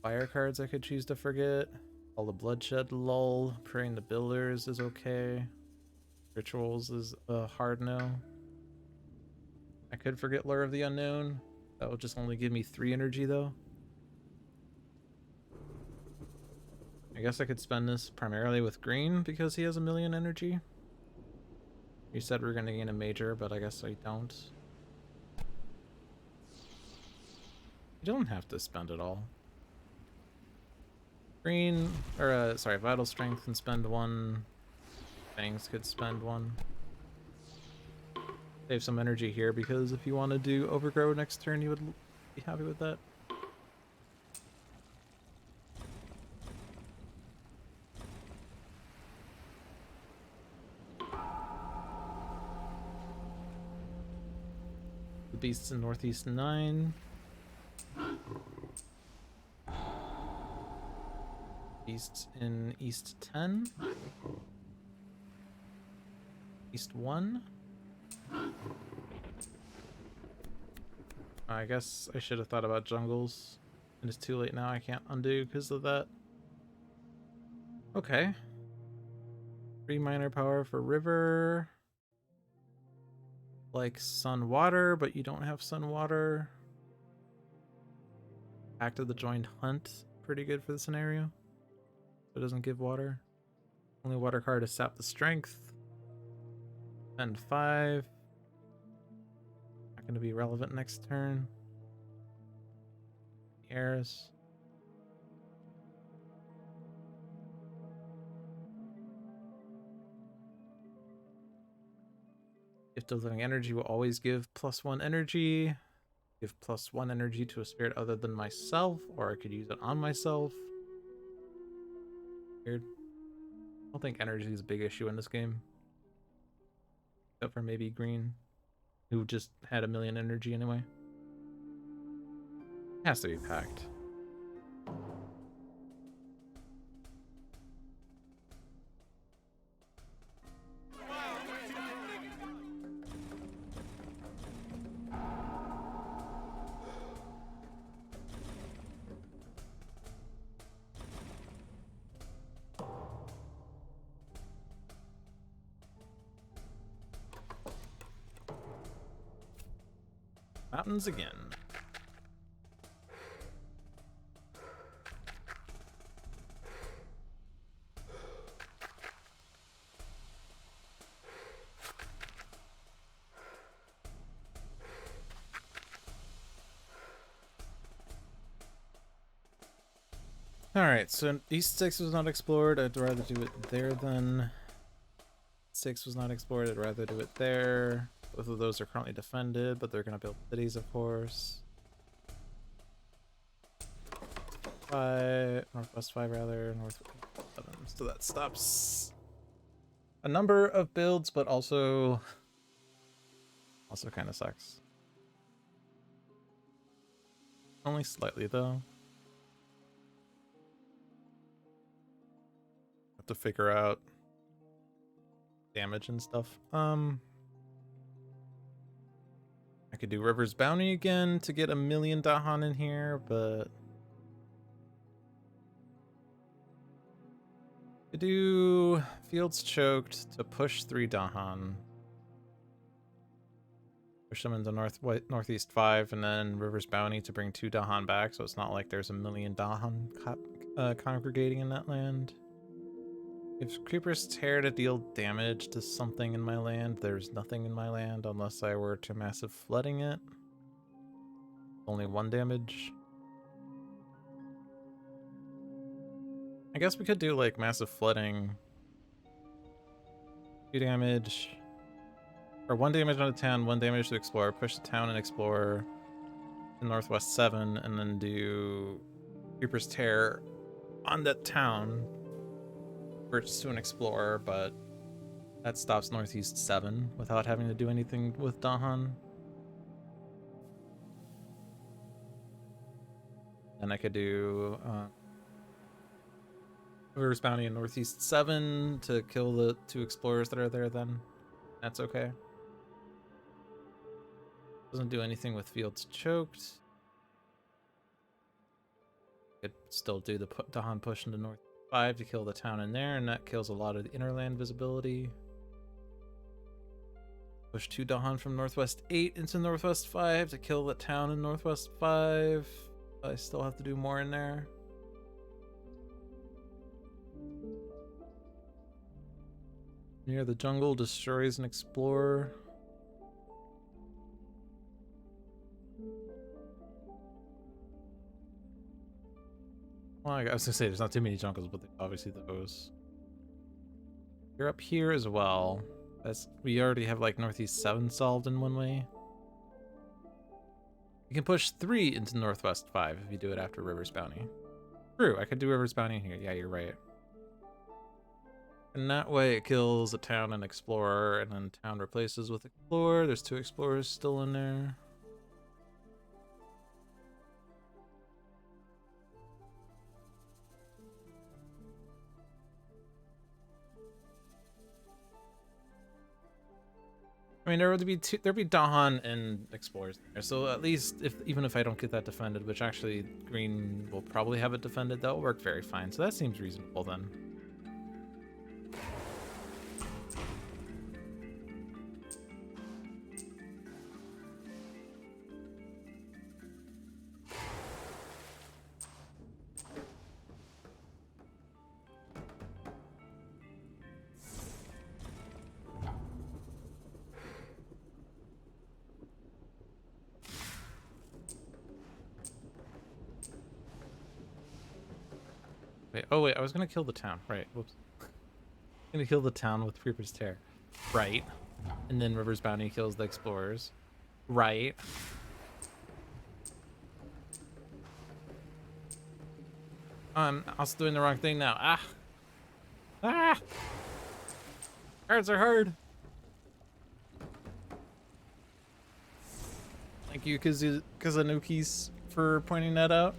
Fire cards I could choose to forget. All the bloodshed lull. Praying the builders is okay. Rituals is a hard no. I could forget Lure of the Unknown. That will just only give me 3 energy though. I guess I could spend this primarily with Green because he has 1,000,000 energy. You said we're gonna gain a major, but I guess I don't. You don't have to spend it all. Green, or sorry, Vital Strength can spend 1. Fangs could spend 1. Save some energy here because if you want to do Overgrow next turn, you would be happy with that. The beasts in Northeast 9. Beasts in East 10. East 1. I guess I should have thought about jungles. And it's too late now. I can't undo because of that. Okay. 3 minor power for River. Like Sun Water, but you don't have Sun Water. Act of the Joined Hunt. Pretty good for the scenario. So it doesn't give water. Only water card is Sap the Strength. And 5. Not going to be relevant next turn. Heirs. Gift of Living Energy will always give +1 energy. Give +1 energy to a spirit other than myself, or I could use it on myself. Weird. I don't think energy is a big issue in this game. Except for maybe Green, who just had 1,000,000 energy anyway. Has to be packed. mountains again. Alright, so East 6 was not explored. I'd rather do it there than 6 was not explored. I'd rather do it there. Both of those are currently defended, but they're going to build cities, of course. 5, Northwest 5 rather, Northwest 7. So that stops a number of builds, but also kind of sucks. Only slightly, though. Have to figure out damage and stuff. I could do River's Bounty again to get 1,000,000 Dahan in here, but I could do Fields Choked to push 3 Dahan. Push them into Northeast 5, and then River's Bounty to bring 2 Dahan back, so it's not like there's 1,000,000 Dahan congregating in that land. If Creepers Tear to deal damage to something in my land, there's nothing in my land unless I were to massive flooding it. Only 1 damage. I guess we could do like massive flooding. 2 damage. Or 1 damage on a town, 1 damage to Explorer. Push the town and Explorer to Northwest 7, and then do Creeper's Tear on that town. Purchase to an Explorer, but that stops Northeast 7 without having to do anything with Dahan. Then I could do River's Bounty in Northeast 7 to kill the 2 Explorers that are there then. That's okay. Doesn't do anything with Fields Choked. Could still do the Dahan push into North 5 to kill the town in there, and that kills a lot of the innerland visibility. Push 2 Dahan from Northwest 8 into Northwest 5 to kill the town in Northwest 5. I still have to do more in there. Near the jungle, destroys an explorer. Well, I was gonna say there's not too many jungles, but obviously those. You're up here as well. We already have like Northeast 7 solved in one way. You can push 3 into Northwest 5 if you do it after River's Bounty. True, I could do River's Bounty here. Yeah, you're right. And that way it kills a town and Explorer, and then town replaces with Explorer. There's 2 Explorers still in there. I mean, there'd be Dahan and Explorers there, so at least even if I don't get that defended, which actually Green will probably have it defended, that'll work very fine. So that seems reasonable then. Wait, oh wait, I was gonna kill the town. Right, whoops. Gonna kill the town with Creeper's Tear. Right. And then River's Bounty kills the Explorers. Right. I'm also doing the wrong thing now. Ah! Ah! Cards are hard! Thank you, Kazanukis, for pointing that out.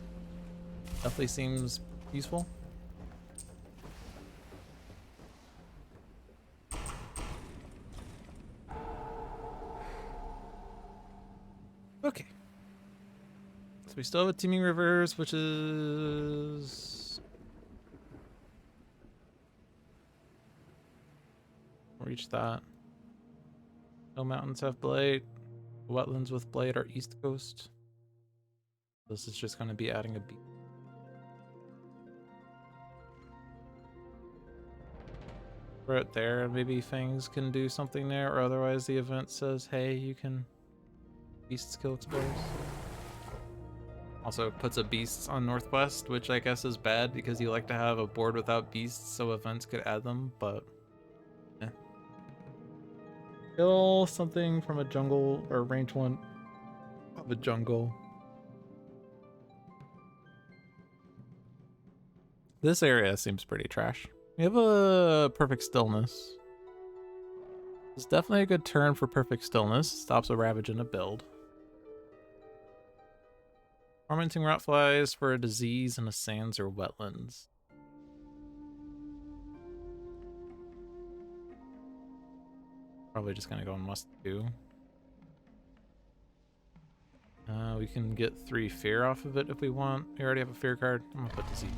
Definitely seems useful. Okay. So we still have a Teeming Rivers, which is... Reach that. No mountains have blight. Wetlands with Blade are East Coast. This is just going to be adding a beat. Right there, maybe Fangs can do something there, or otherwise the event says, hey, you can beasts kill explorers. Also puts a beasts on Northwest, which I guess is bad because you like to have a board without beasts so events could add them, but yeah. Kill something from a jungle or range 1 of a jungle. This area seems pretty trash. We have a Perfect Stillness. It's definitely a good turn for Perfect Stillness. Stops a Ravage in a build. Tormenting Rotflies for a disease in a sands or wetlands. Probably just gonna go on must do. We can get 3 fear off of it if we want. We already have a fear card. I'm gonna put disease.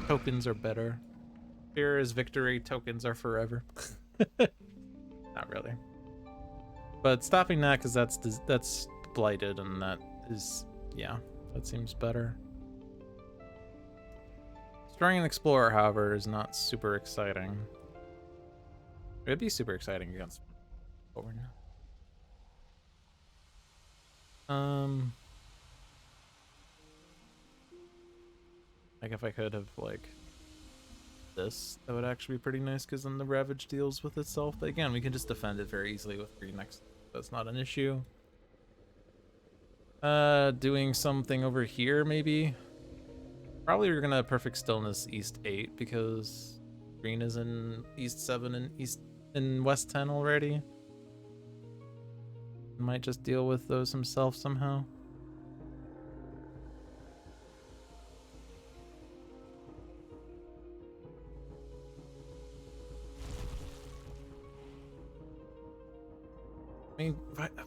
Tokens are better. Fear is victory, tokens are forever. Not really. But stopping that, because that's blighted, and that is, yeah, that seems better. Destroying an explorer, however, is not super exciting. It'd be super exciting against what we're now. Like if I could have like this, that would actually be pretty nice, because then the Ravage deals with itself. But again, we can just defend it very easily with 3 next. That's not an issue. Doing something over here, maybe. Probably we're gonna Perfect Stillness East 8 because green is in East 7 and West 10 already. Might just deal with those himself somehow. I mean,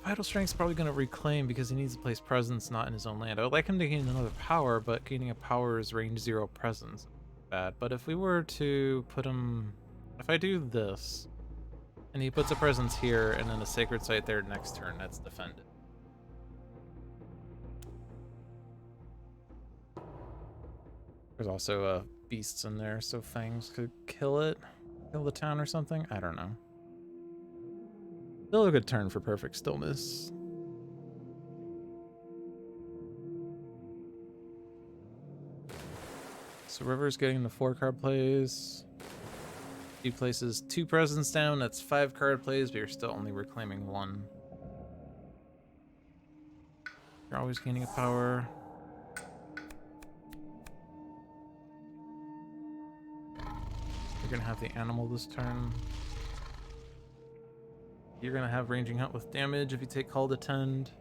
Vital Strength's probably going to reclaim because he needs to place presence not in his own land. I would like him to gain another power, but gaining a power is range 0 presence. Bad. But if we were to put him... If I do this, and he puts a presence here, and then a Sacred Site there next turn, that's defended. There's also beasts in there, so Fangs could kill it. Kill the town or something? I don't know. Still a good turn for Perfect Stillness. So River's getting the 4 card plays. He places 2 presents down, that's 5 card plays, but you're still only reclaiming 1. You're always gaining a power. You're gonna have the animal this turn. You're gonna have Ranging Hunt with damage if you take Call to Tend,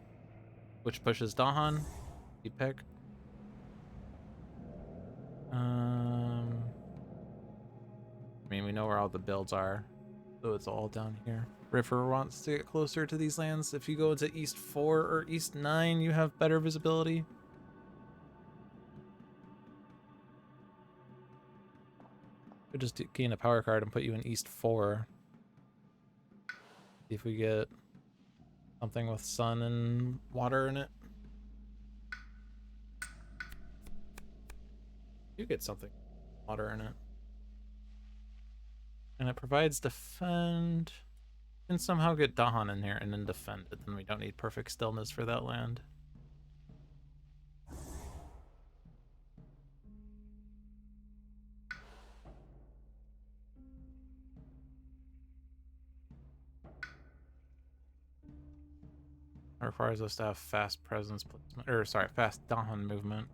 which pushes Dahan. You pick. I mean, we know where all the builds are, so it's all down here. River wants to get closer to these lands. If you go to East 4 or East 9, you have better visibility. Could just gain a power card and put you in East 4. See if we get something with sun and water in it. You get something with water in it. And it provides defend. And somehow get Dahan in here and then defend it. Then we don't need Perfect Stillness for that land. It requires us to have fast presence placement, or sorry, fast Dahan movement.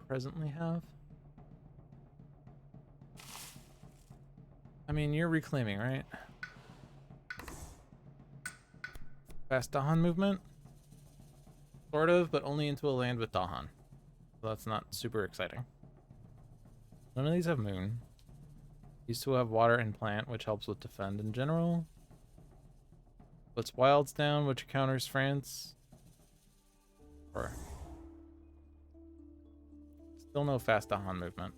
Presently have. I mean, you're reclaiming, right? Fast Dahan movement? Sort of, but only into a land with Dahan. So that's not super exciting. None of these have moon. These two have water and plant, which helps with defend in general. Puts wilds down, which counters France. Or still no fast Dahan movement.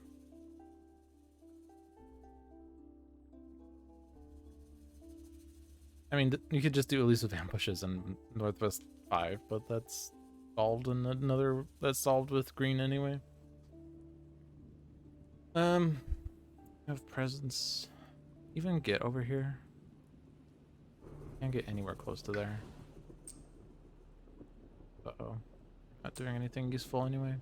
I mean, you could just do elusive ambushes in Northwest 5, but that's solved in another. That's solved with green anyway. Have presence. Even get over here. Can't get anywhere close to there. Uh-oh. Not doing anything useful anyway.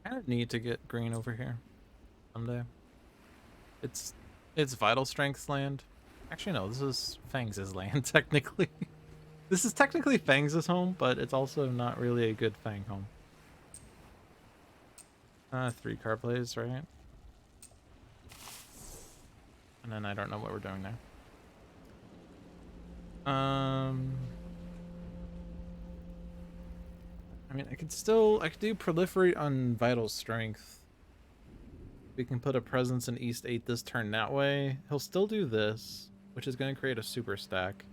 I kind of need to get green over here someday. It's vital strength land. Actually, no, this is Fangs' land, technically. This is technically Fangs' home, but it's also not really a good Fang home. 3 card plays, right? And then I don't know what we're doing there. I mean, I could do proliferate on vital strength. We can put a presence in East 8 this turn that way. He'll still do this, which is going to create a super stack.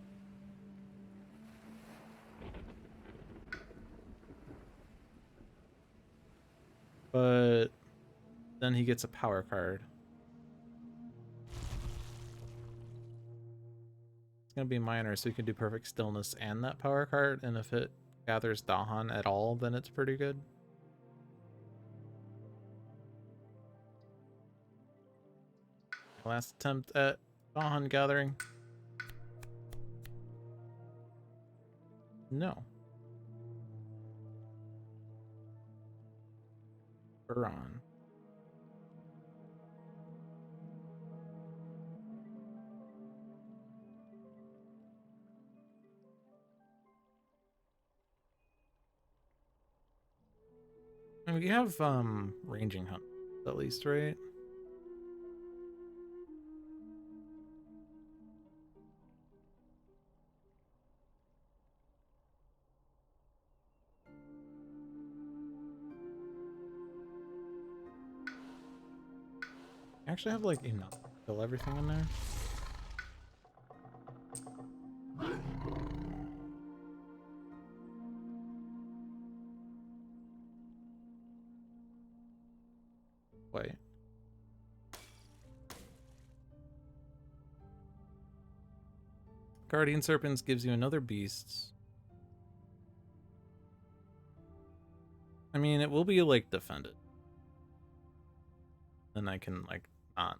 But then he gets a power card. It's going to be minor, so you can do perfect stillness and that power card, and if it gathers Dahan at all, then it's pretty good. Last attempt at Dahan gathering. No. Buron. And we have ranging hunt at least, right? I actually have like enough to kill everything in there. Wait. Guardian Serpents gives you another beast. I mean, it will be like defended. Then I can like not.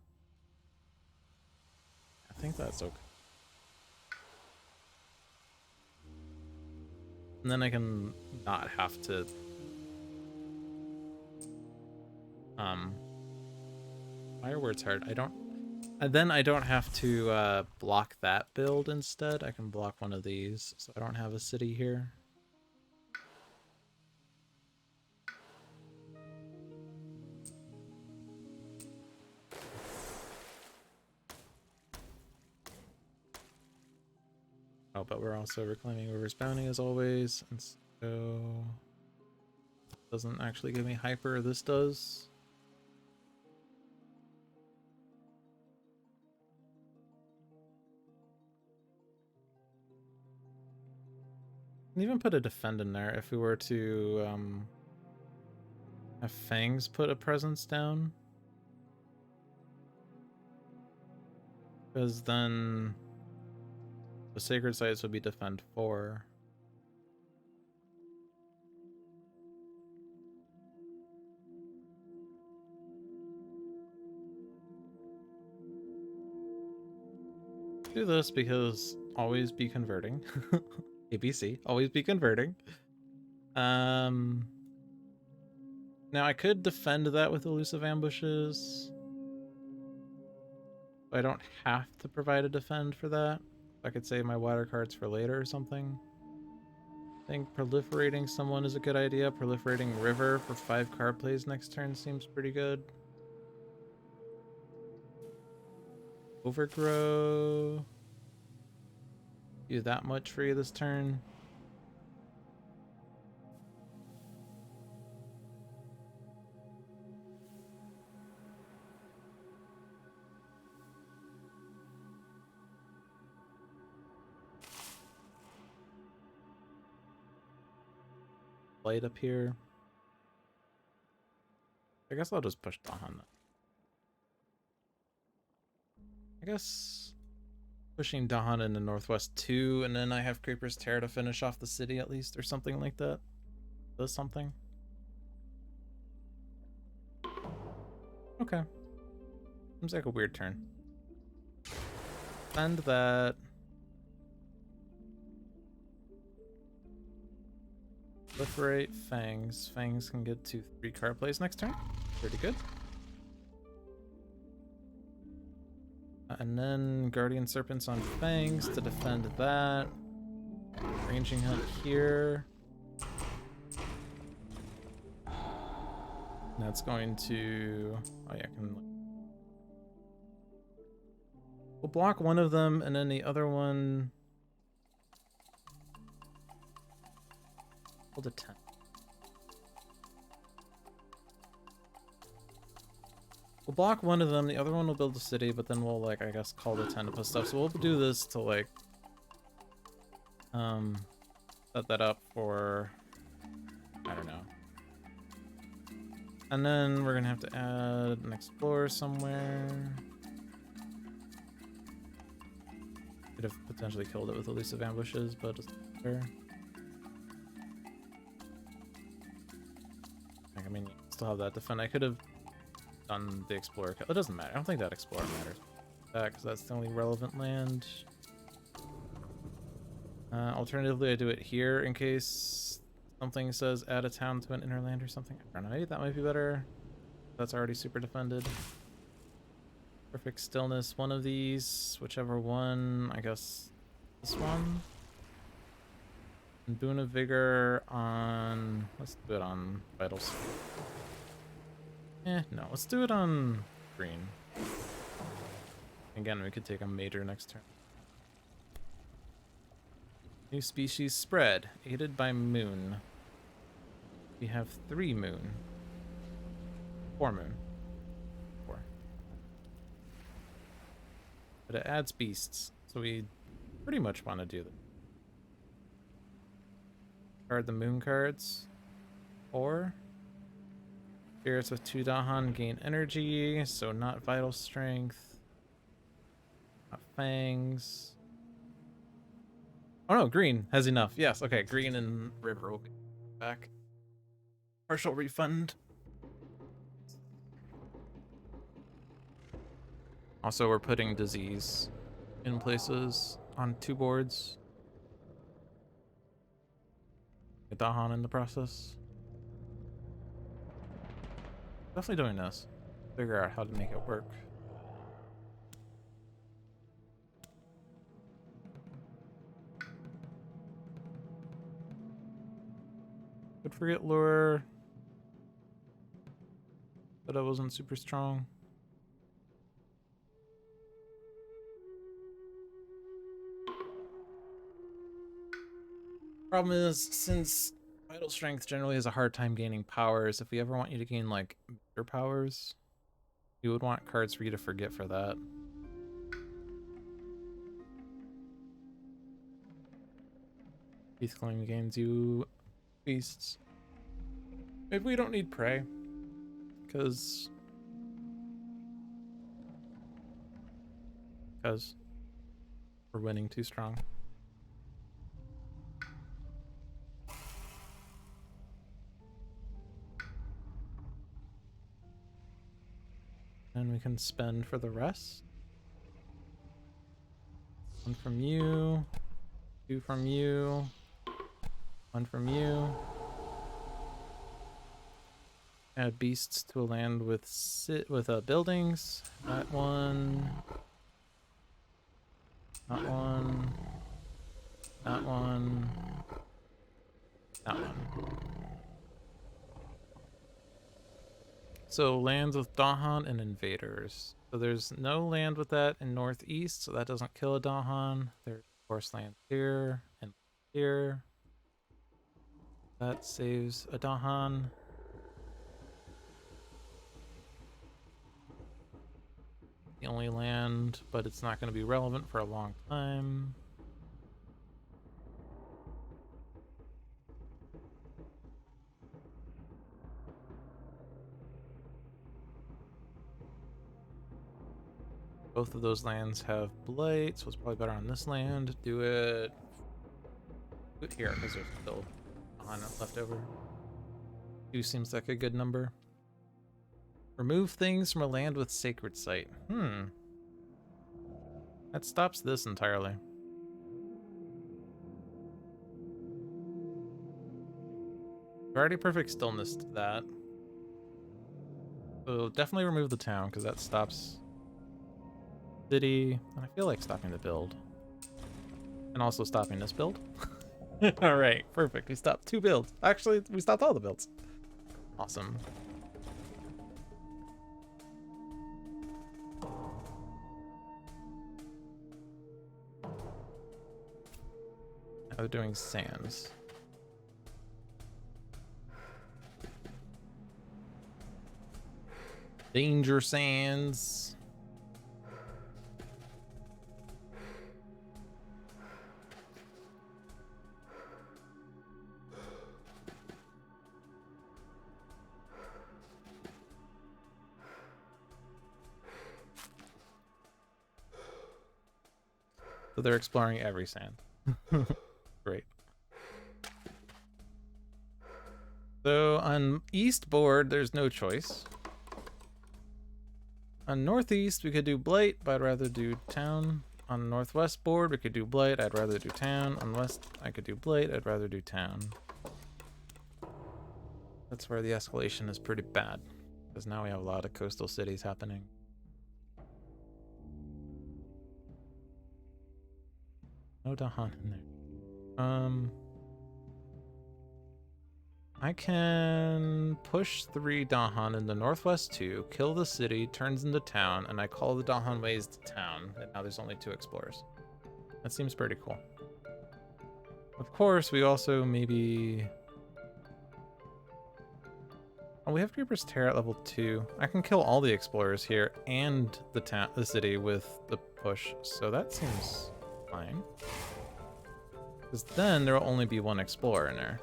I think that's okay. And then I can not have to Fireword's hard. Then I don't have to block that build instead. I can block one of these, so I don't have a city here. Oh, but we're also reclaiming River's Bounty as always, and so doesn't actually give me hyper. This does. And even put a defend in there if we were to have Fangs put a presence down, because then the sacred sites would be defend 4. Do this because always be converting. ABC, always be converting. Now I could defend that with elusive ambushes. I don't have to provide a defend for that. I could save my water cards for later or something. I think proliferating someone is a good idea. Proliferating River for 5 card plays next turn seems pretty good. Overgrow. Do that much for you this turn. Light up here. I guess I'll just push Dahan. I guess pushing Dahan into Northwest 2, and then I have Creeper's Terror to finish off the city at least, or something like that. Does something. Okay. Seems like a weird turn. Send that. Proliferate Fangs. Fangs can get to 3 card plays next turn. Pretty good. And then Guardian Serpents on Fangs to defend that. Ranging Hunt here. That's going to... Oh yeah, we'll block one of them, and then the other one... Hold a 10. We'll block one of them, the other one will build a city, but then we'll, like, I guess call the 10 to put stuff. So we'll do this to, like, set that up for, I don't know. And then we're gonna have to add an explorer somewhere. Could have potentially killed it with elusive ambushes, but it's better. I mean, you still have that defend. I could have done the explorer. It doesn't matter. I don't think that explorer matters. Because that's the only relevant land. Alternatively, I do it here in case something says add a town to an inner land or something. I don't know. That might be better. That's already super defended. Perfect Stillness. One of these. Whichever one. I guess this one. And Boon of Vigor on... Let's do it on Vital Strength. No. Let's do it on green. Again, we could take a major next turn. New species spread. Aided by Moon. We have 3 Moon. 4 Moon. 4. But it adds beasts. So we pretty much want to do that. Card the Moon cards. Or spirits with 2 Dahan gain energy, so not Vital Strength. Not Fangs. Oh no, green has enough. Yes, okay, green and river will be back. Partial refund. Also, we're putting disease in places on 2 boards. Get Dahan in the process. Definitely doing this. Figure out how to make it work. Could forget lure, but I wasn't super strong. Problem is, since Vital Strength generally has a hard time gaining powers, if we ever want you to gain, like, bigger powers, you would want cards for you to forget for that. Beast Claim gains you beasts. Maybe we don't need Prey, because we're winning too strong. And we can spend for the rest. 1 from you, 2 from you, 1 from you. Add beasts to a land with buildings. That one. That one. That one. That one. So lands with Dahan and invaders. So there's no land with that in northeast, so that doesn't kill a Dahan. There's of course land here and here. That saves a Dahan. The only land, but it's not going to be relevant for a long time. Both of those lands have blight, so it's probably better on this land. Do it here, because there's still on it left over. 2 seems like a good number. Remove things from a land with sacred site. That stops this entirely. Already perfect stillness to that. So definitely remove the town, because that stops city. And I feel like stopping the build. And also stopping this build. Alright, perfect. We stopped 2 builds. Actually, we stopped all the builds. Awesome. Now they're doing sands. Danger sands. So they're exploring every sand. Great. So on east board, there's no choice. On northeast, we could do blight, but I'd rather do town. On northwest board, we could do blight, I'd rather do town. On west, I could do blight, I'd rather do town. That's where the escalation is pretty bad, because now we have a lot of coastal cities happening. No Dahan in there. I can push 3 Dahan in the northwest 2, kill the city, turns into town, and I call the Dahan ways to town, and now there's only 2 explorers. That seems pretty cool. Of course, we also maybe... Oh, we have Creeper's Terror at level 2. I can kill all the explorers here and the city with the push, so that seems fine. Because then there will only be 1 explorer in there.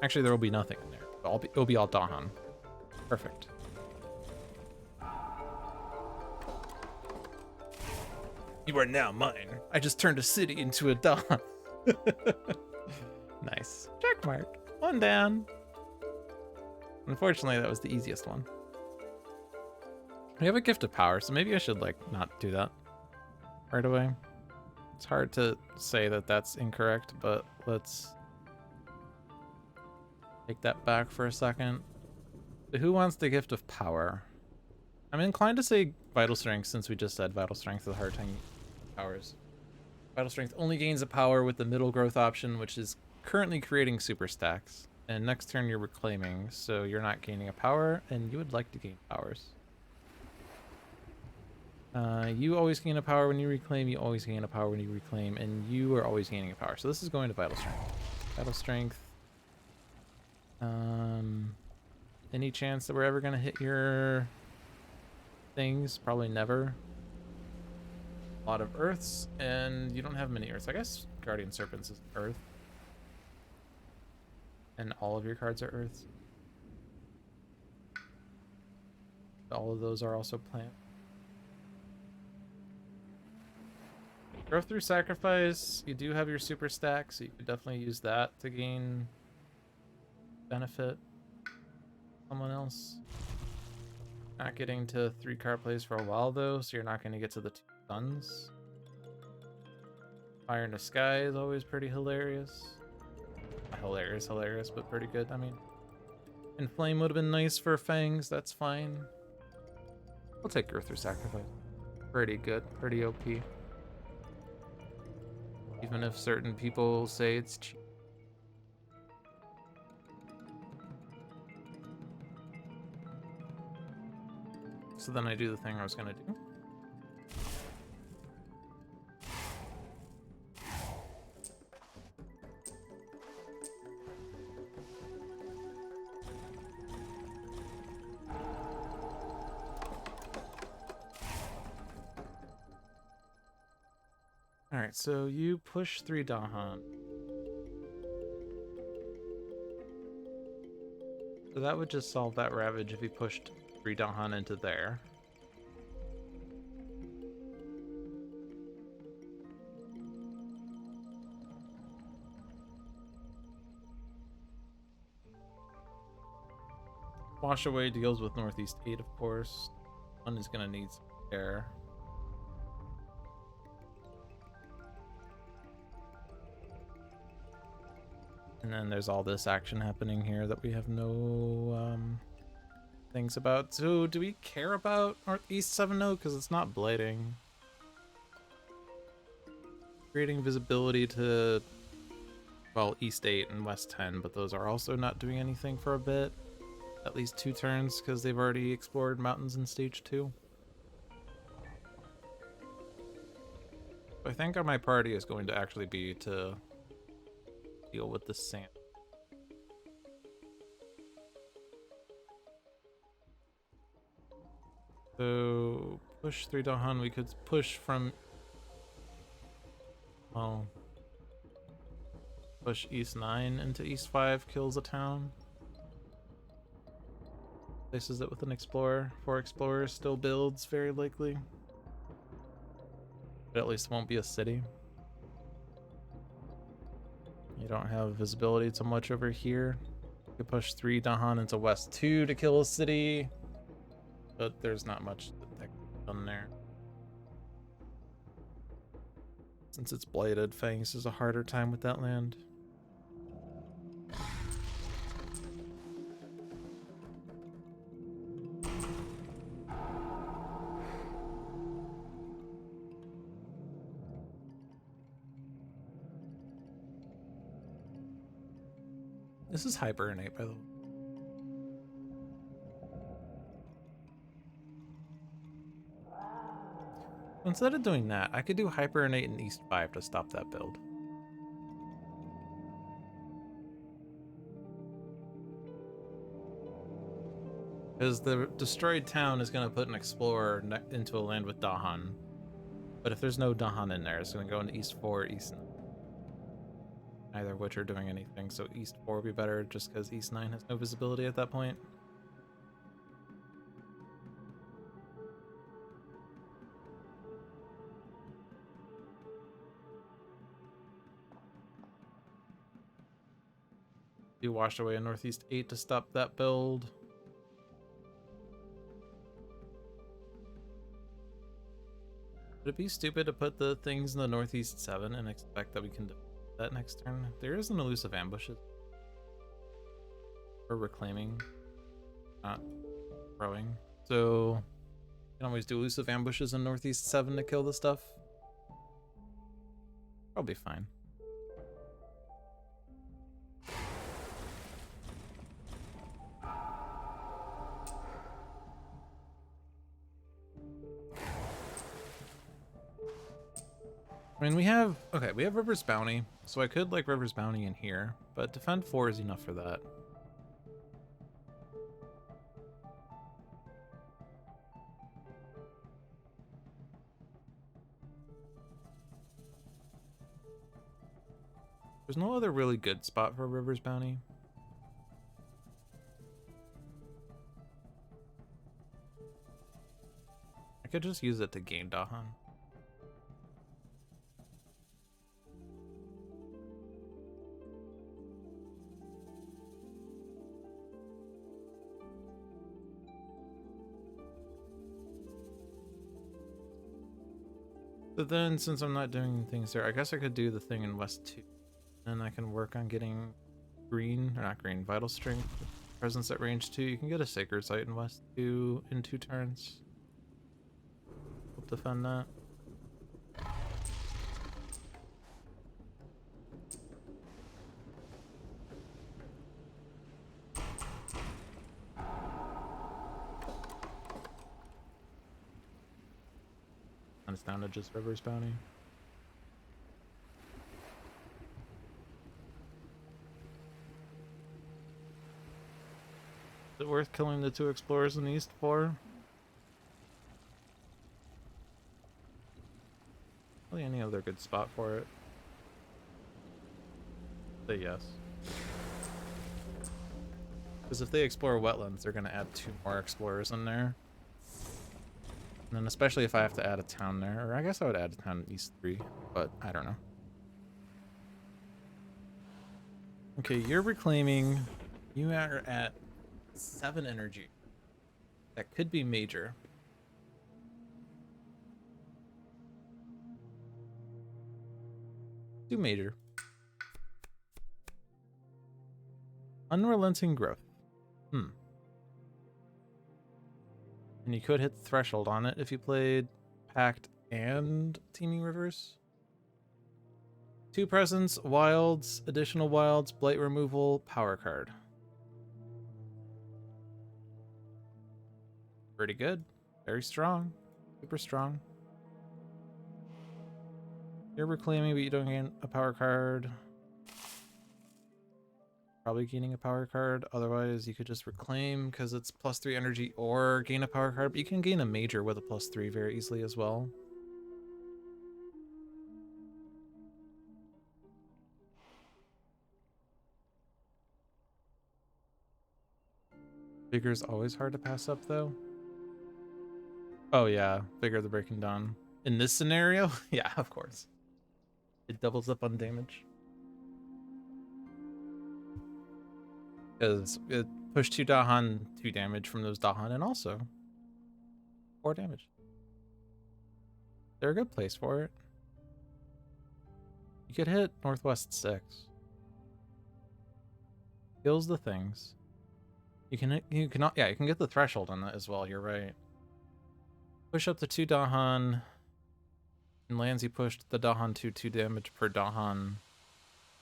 Actually, there will be nothing in there. It'll be all Dahan. Perfect. You are now mine. I just turned a city into a Dahan. Nice. Check mark. 1 down. Unfortunately, that was the easiest one. We have a gift of power, so maybe I should, like, not do that right away. It's hard to say that that's incorrect, but let's take that back for a second. So who wants the gift of power? I'm inclined to say vital strength, since we just said vital strength is hard time powers. Vital strength only gains a power with the middle growth option, which is currently creating super stacks. And next turn you're reclaiming, so you're not gaining a power, and you would like to gain powers. You always gain a power when you reclaim, you always gain a power when you reclaim, and you are always gaining a power. So this is going to vital strength. Vital strength. Any chance that we're ever gonna hit your things? Probably never. A lot of earths, and you don't have many earths. I guess Guardian Serpents is earth. And all of your cards are earths. All of those are also plant. Growth through sacrifice, you do have your super stack, so you could definitely use that to gain benefit. Someone else. Not getting to 3 card plays for a while though, so you're not going to get to the 2 suns. Fire in the Sky is always pretty hilarious. Not hilarious, but pretty good. I mean, Inflame would have been nice for Fangs, that's fine. We'll take Growth through sacrifice. Pretty good, pretty OP. Even if certain people say it's cheap. So then I do the thing I was gonna do. Alright, so you push 3 Dahan. So that would just solve that Ravage if you pushed 3 Dahan into there. Wash away deals with Northeast 8, of course. One is gonna need some air. And then there's all this action happening here that we have no things about. So do we care about Northeast 7 though? Because it's not blighting. Creating visibility to, well, East 8 and West 10, but those are also not doing anything for a bit. At least 2 turns, because they've already explored mountains in stage 2. I think my party is going to actually be to deal with the sand. So push 3 Dahan. We could push from, oh, push East 9 into East 5, kills a town. Places it with an explorer. 4 explorers still builds, very likely. But at least it won't be a city. You don't have visibility so much over here. You could push 3 Dahan into West 2 to kill a city. But there's not much that can be done there. Since it's blighted, Fangs is a harder time with that land. This is hibernate, by the way. Instead of doing that, I could do hibernate in East 5 to stop that build. Because the destroyed town is going to put an explorer into a land with Dahan. But if there's no Dahan in there, it's going to go into East 4, East 9. Neither of which are doing anything, so East 4 would be better just because East 9 has no visibility at that point. You washed away a Northeast 8 to stop that build. Would it be stupid to put the things in the Northeast 7 and expect that we can do that next turn? There is an elusive ambushes. Or reclaiming, not throwing. So you can always do elusive ambushes in Northeast 7 to kill the stuff. Probably fine. I mean, we have River's Bounty, so I could like River's Bounty in here, but defend 4 is enough for that. There's no other really good spot for River's Bounty. I could just use it to gain Dahan. But then, since I'm not doing things there, I guess I could do the thing in West 2. And I can work on getting green, or not green, Vital Strength. Presence at range 2. You can get a Sacred Site in West 2 in 2 turns. We'll defend that. And it's down to just River's Bounty. Is it worth killing the 2 explorers in East 4? Really any other good spot for it? Say yes. Because if they explore wetlands, they're going to add 2 more explorers in there. And then especially if I have to add a town there. Or I guess I would add a town in East 3, but I don't know. Okay, you're reclaiming. You are at 7 energy. That could be major. Do major. Unrelenting growth. And you could hit the threshold on it if you played Pact and Teeming Rivers. 2 presence, wilds, additional wilds, blight removal, power card. Pretty good. Very strong. Super strong. You're reclaiming, but you don't gain a power card. Probably gaining a power card. Otherwise, you could just reclaim because it's +3 energy or gain a power card. But you can gain a major with a +3 very easily as well. Vigor's always hard to pass up, though. Oh, yeah. Vigor the Breaking Dawn. In this scenario? Yeah, of course. It doubles up on damage. Because it pushed 2 Dahan, 2 damage from those Dahan, and also 4 damage. They're a good place for it. You could hit Northwest 6. Kills the things. You can get the threshold on that as well, you're right. Push up to 2 Dahan. And lands you pushed the Dahan 2 damage per Dahan.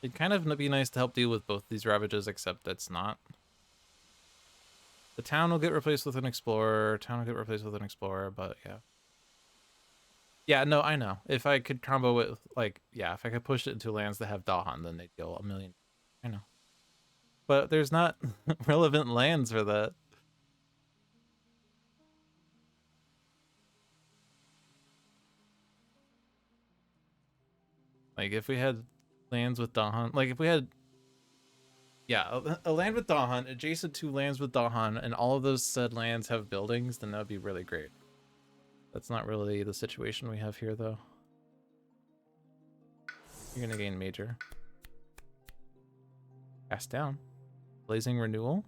It'd kind of be nice to help deal with both these ravages, except it's not. The town will get replaced with an explorer. Town will get replaced with an explorer, but yeah. Yeah, no, I know. If I could combo it, like, yeah, if I could push it into lands that have Dahan, then they'd deal 1 million. I know. But there's not relevant lands for that. Like, if we had lands with Dahan, like, if we had, yeah, a land with Dahan, adjacent to lands with Dahan, and all of those said lands have buildings, then that would be really great. That's not really the situation we have here, though. You're gonna gain major. Cast down. Blazing Renewal.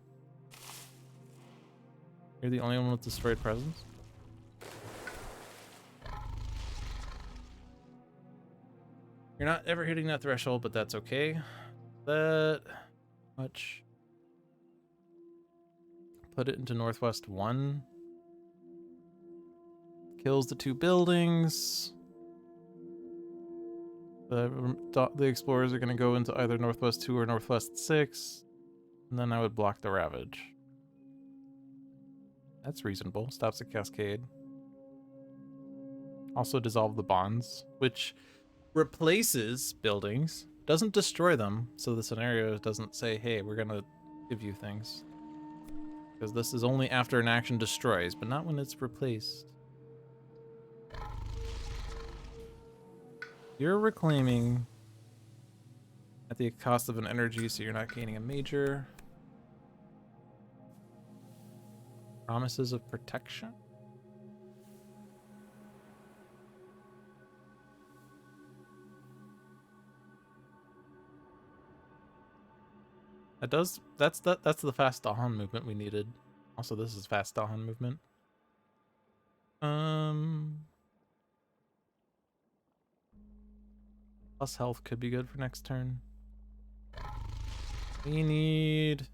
You're the only one with destroyed presence. You're not ever hitting that threshold, but that's okay. That much. Put it into Northwest 1. Kills the 2 buildings. The explorers are going to go into either Northwest 2 or Northwest 6. And then I would block the Ravage. That's reasonable. Stops the Cascade. Also dissolve the bonds, which replaces buildings. Doesn't destroy them, so the scenario doesn't say, hey, we're going to give you things. Because this is only after an action destroys, but not when it's replaced. You're reclaiming at the cost of an energy, so you're not gaining a major. Promises of protection? That's the fast Dahan movement we needed. Also, this is fast Dahan movement. Plus health could be good for next turn. We need,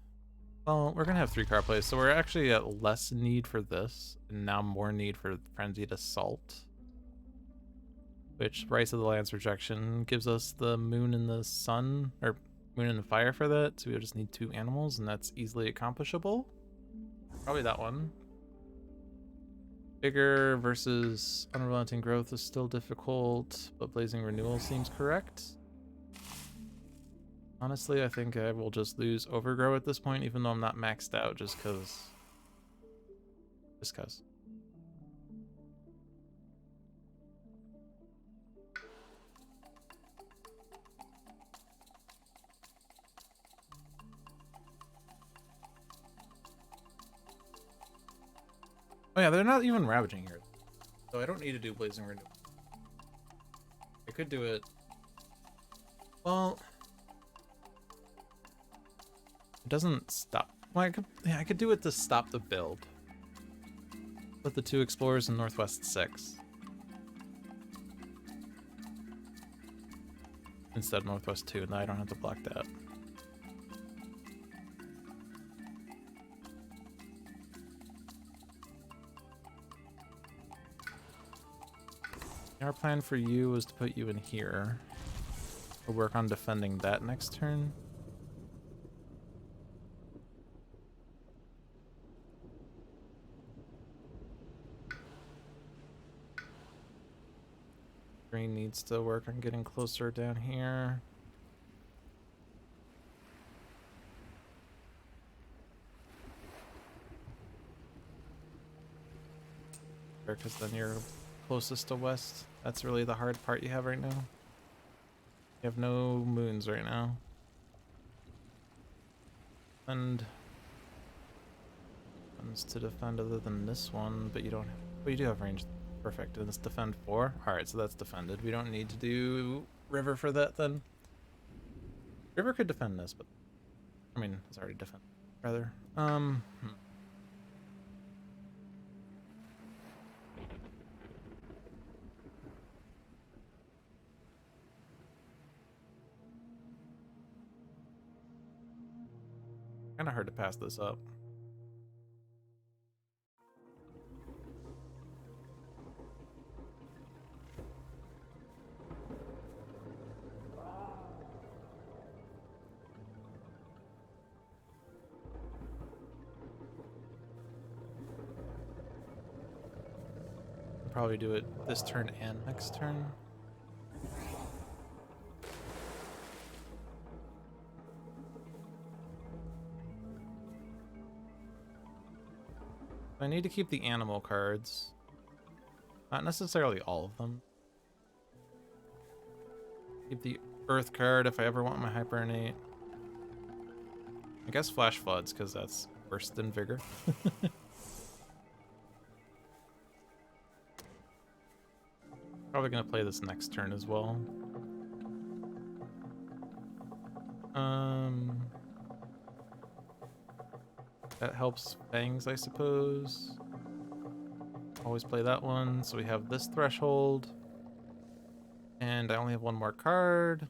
well, we're gonna have 3 card plays, so we're actually at less need for this, and now more need for Frenzied Assault. Which, Rise of the Lands Rejection gives us the Moon and the Sun, or Moon and the Fire for that, so we just need 2 animals, and that's easily accomplishable. Probably that one. Vigor versus Unrelenting Growth is still difficult, but Blazing Renewal seems correct. Honestly, I think I will just lose Overgrow at this point, even though I'm not maxed out, just cause. Oh yeah, they're not even ravaging here. So I don't need to do Blazing Renewal. I could do it. Well, it doesn't stop. Well, I could do it to stop the build. Put the 2 explorers in Northwest 6. Instead of Northwest 2, now I don't have to block that. Our plan for you was to put you in here. We'll work on defending that next turn. Green needs to work on getting closer down here. Because then you're closest to west. That's really the hard part you have right now. You have no moons right now. And ones to defend other than this one, but you don't. Well, you do have range. Perfect. And it's defend 4. All right, so that's defended. We don't need to do river for that then. River could defend this, but I mean, it's already defended. Rather, kind of hard to pass this up. Probably do it this turn and next turn. I need to keep the animal cards. Not necessarily all of them. Keep the earth card if I ever want my hyper innate. I guess flash floods because that's worse than vigor. Probably gonna play this next turn as well. That helps Fangs, I suppose. Always play that one. So we have this threshold. And I only have one more card.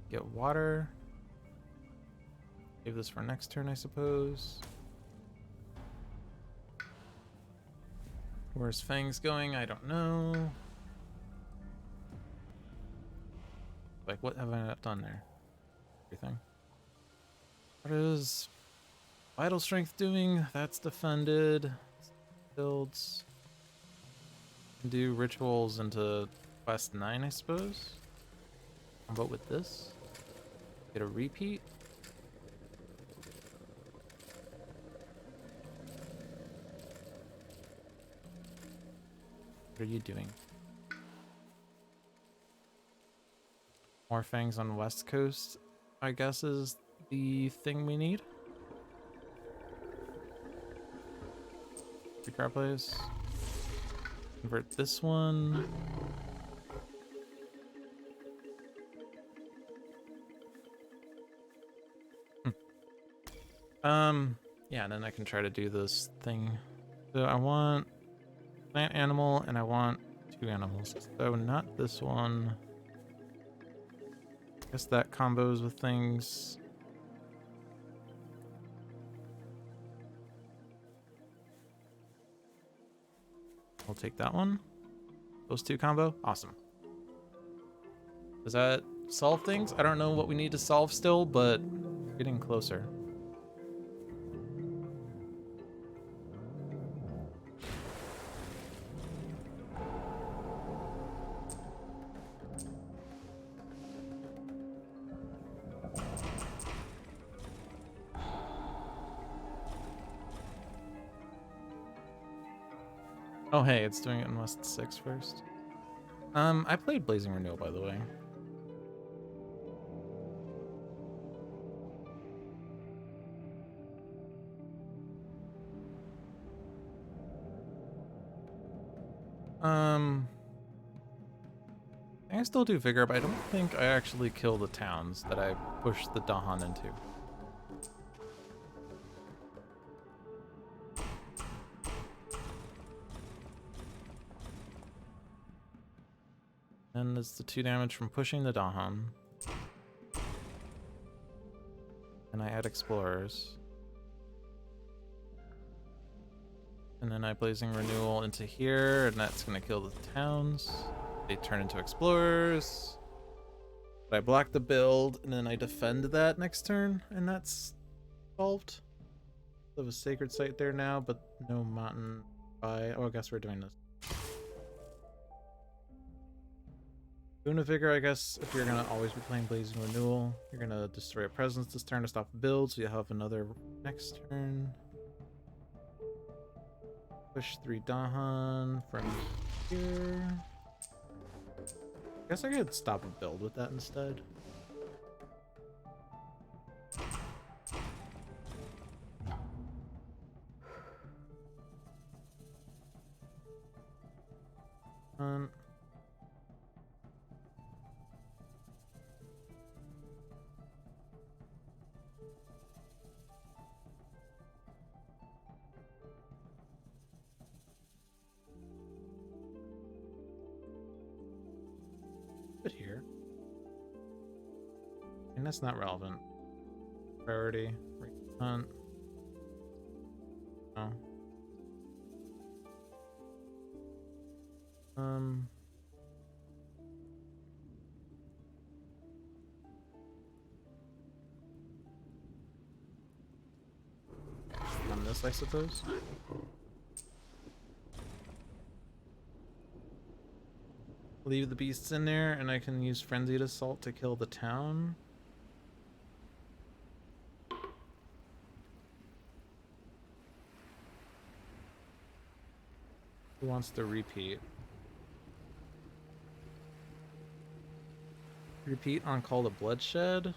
Get water. Save this for next turn, I suppose. Where's Fangs going? I don't know. Like, what have I done there? Everything. What is Vital Strength doing? That's defended. Builds. Do rituals into Quest 9, I suppose. How about with this? Get a repeat. What are you doing? More Fangs on West Coast, I guess, is the thing we need. 3 card plays. Convert this one. Yeah, and then I can try to do this thing. So I want plant animal and I want 2 animals. So not this one. I guess that combos with things. We'll take that one. Those 2 combo. Awesome. Does that solve things? I don't know what we need to solve still, but getting closer. Oh, hey, it's doing it in West 6 first. I played Blazing Renewal, by the way. I still do Vigor, but I don't think I actually kill the towns that I push the Dahan into. And it's the 2 damage from pushing the Dahan. And I add explorers. And then I Blazing Renewal into here, and that's gonna kill the towns. They turn into explorers. But I block the build, and then I defend that next turn, and that's solved. We have a sacred site there now, but no mountain by. Oh, I guess we're doing this. Boon of Vigor, I guess, if you're gonna always be playing Blazing Renewal, you're gonna destroy a presence this turn to stop a build, so you have another next turn. Push 3 Dahan from here. I guess I could stop a build with that instead. Put here. And that's not relevant. Priority. Hunt. No. On this, I suppose. Leave the beasts in there, and I can use Frenzied Assault to kill the town. Who wants to repeat? Repeat on Call to Bloodshed?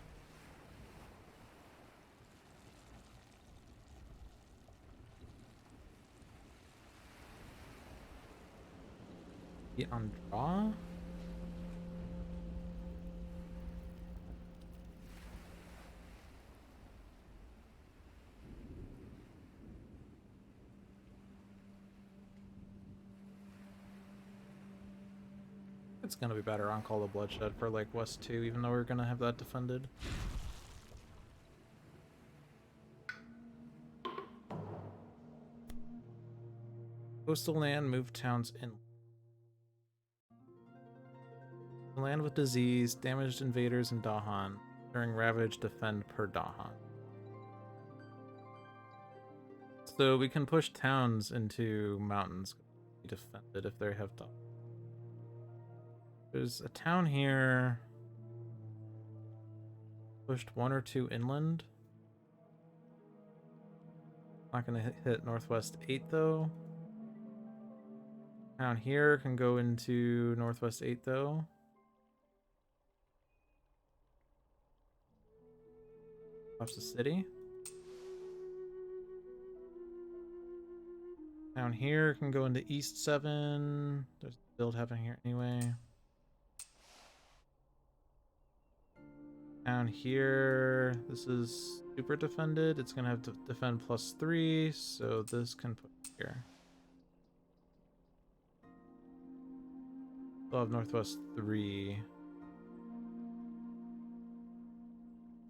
On draw? It's gonna be better on Call to Bloodshed for like West 2, even though we're gonna have that defended. Coastal land, move towns in. Land with disease, damaged invaders in Dahan. During Ravage, defend per Dahan. So we can push towns into mountains. Be defended if they have Dahan. There's a town here. Pushed 1 or 2 inland. Not gonna hit Northwest 8 though. Town here can go into Northwest 8 though. Off the city. Down here can go into East 7. There's a build happening here anyway. Down here, this is super defended. It's gonna have to defend +3, so this can put here. We'll have Northwest 3.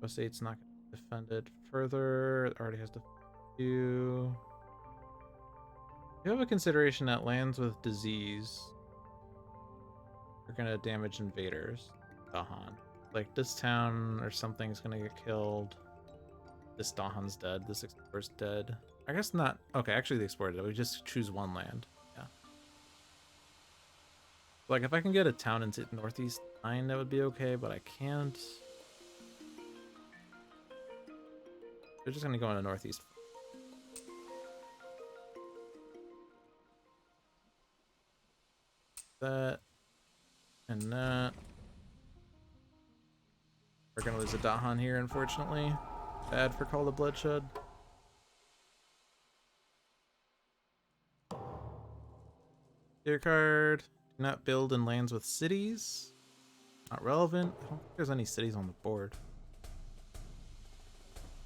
West 8's not gonna defend it further. It already has to do. You have a consideration that lands with disease are gonna damage invaders. Dahan. Like this town or something's gonna get killed. This Dahan's dead. This explorer's dead. I guess not. Okay, actually the explorer dead. We just choose 1 land. Yeah. Like if I can get a town into Northeast 9, that would be okay, but I can't. They're just gonna go into Northeast. That and that. We're gonna lose a Dahan here, unfortunately. Bad for Call to Bloodshed. Dear card. Do not build in lands with cities. Not relevant. I don't think there's any cities on the board.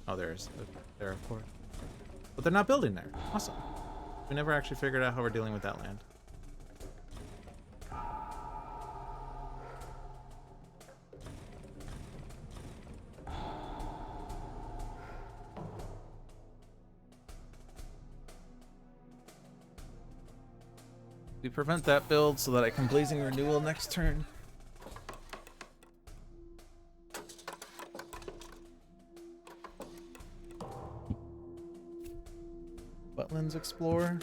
Oh, there's. There, of course. But they're not building there. Awesome. We never actually figured out how we're dealing with that land. We prevent that build so that I can Blazing Renewal next turn. Wetlands Explore.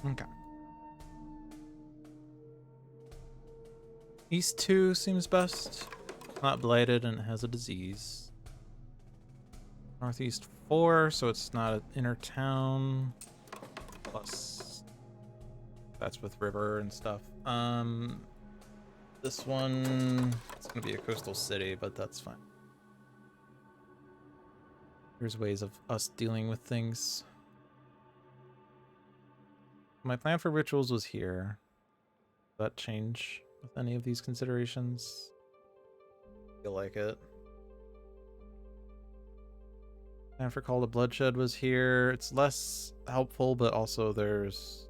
Okay. East 2 seems best. Not blighted and it has a disease. Northeast 4, so it's not an inner town. Plus, that's with river and stuff. This one, it's gonna be a coastal city, but that's fine. There's ways of us dealing with things. My plan for rituals was here. Does that change with any of these considerations? I feel like it. Plan for Call to Bloodshed was here. It's less helpful, but also there's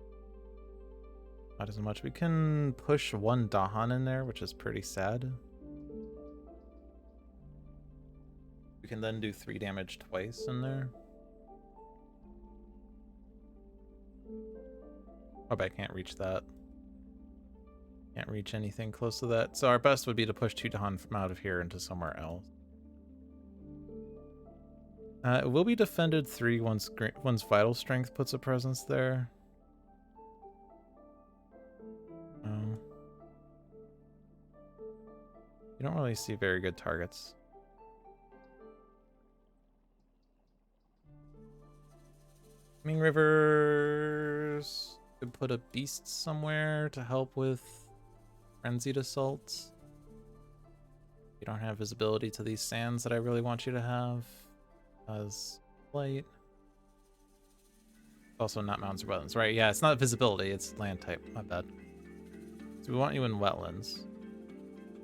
not as much. We can push one Dahan in there, which is pretty sad. We can then do 3 damage twice in there. Oh, but I can't reach that. Can't reach anything close to that. So our best would be to push 2 Dahan from out of here into somewhere else. It will be defended 3 once Vital Strength puts a presence there. You don't really see very good targets. Flaming Rivers could put a beast somewhere to help with Frenzied Assault. You don't have visibility to these sands that I really want you to have. As light. Also not mountains or wetlands, right? Yeah, it's not visibility, it's land type. My bad. So we want you in wetlands.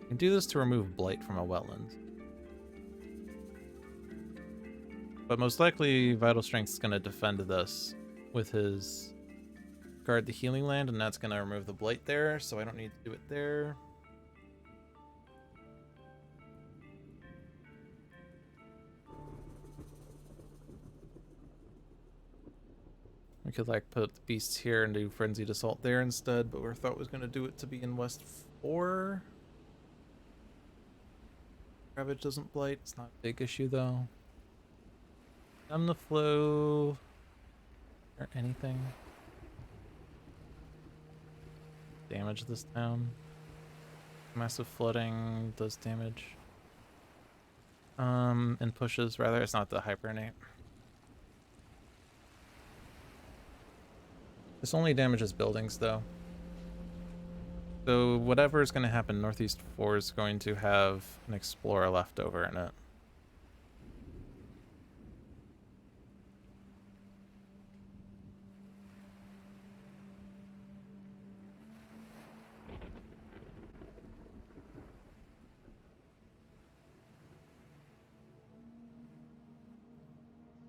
You can do this to remove blight from a wetland. But most likely Vital Strength's gonna defend this with his guard the healing land, and that's gonna remove the blight there, so I don't need to do it there. We could like put the beasts here and do Frenzied Assault there instead, but we thought was gonna do it to be in West 4. Ravage doesn't blight, it's not a big issue though. Numb the flow or anything. Damage this town. Massive flooding does damage. And pushes rather, it's not the hypernate. This only damages buildings though. So whatever is going to happen, Northeast 4 is going to have an Explorer left over in it.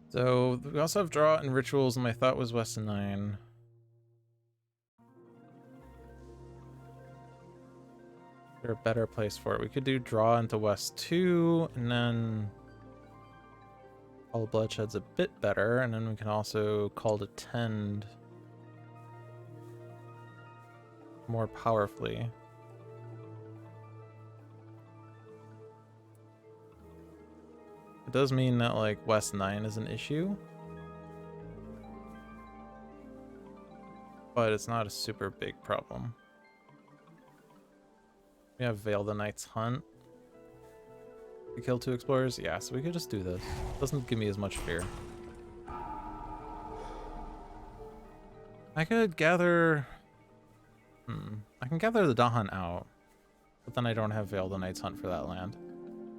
So we also have draw and rituals, and my thought was West 9. Is there a better place for it? We could do draw into West 2, and then Call of Bloodshed's a bit better, and then we can also Call to Tend more powerfully. It does mean that like West 9 is an issue, but it's not a super big problem. We have Veil the Knight's Hunt. We kill 2 explorers? Yeah, so we could just do this. Doesn't give me as much fear. I could gather... I can gather the Dahan out, but then I don't have Veil the Knight's Hunt for that land.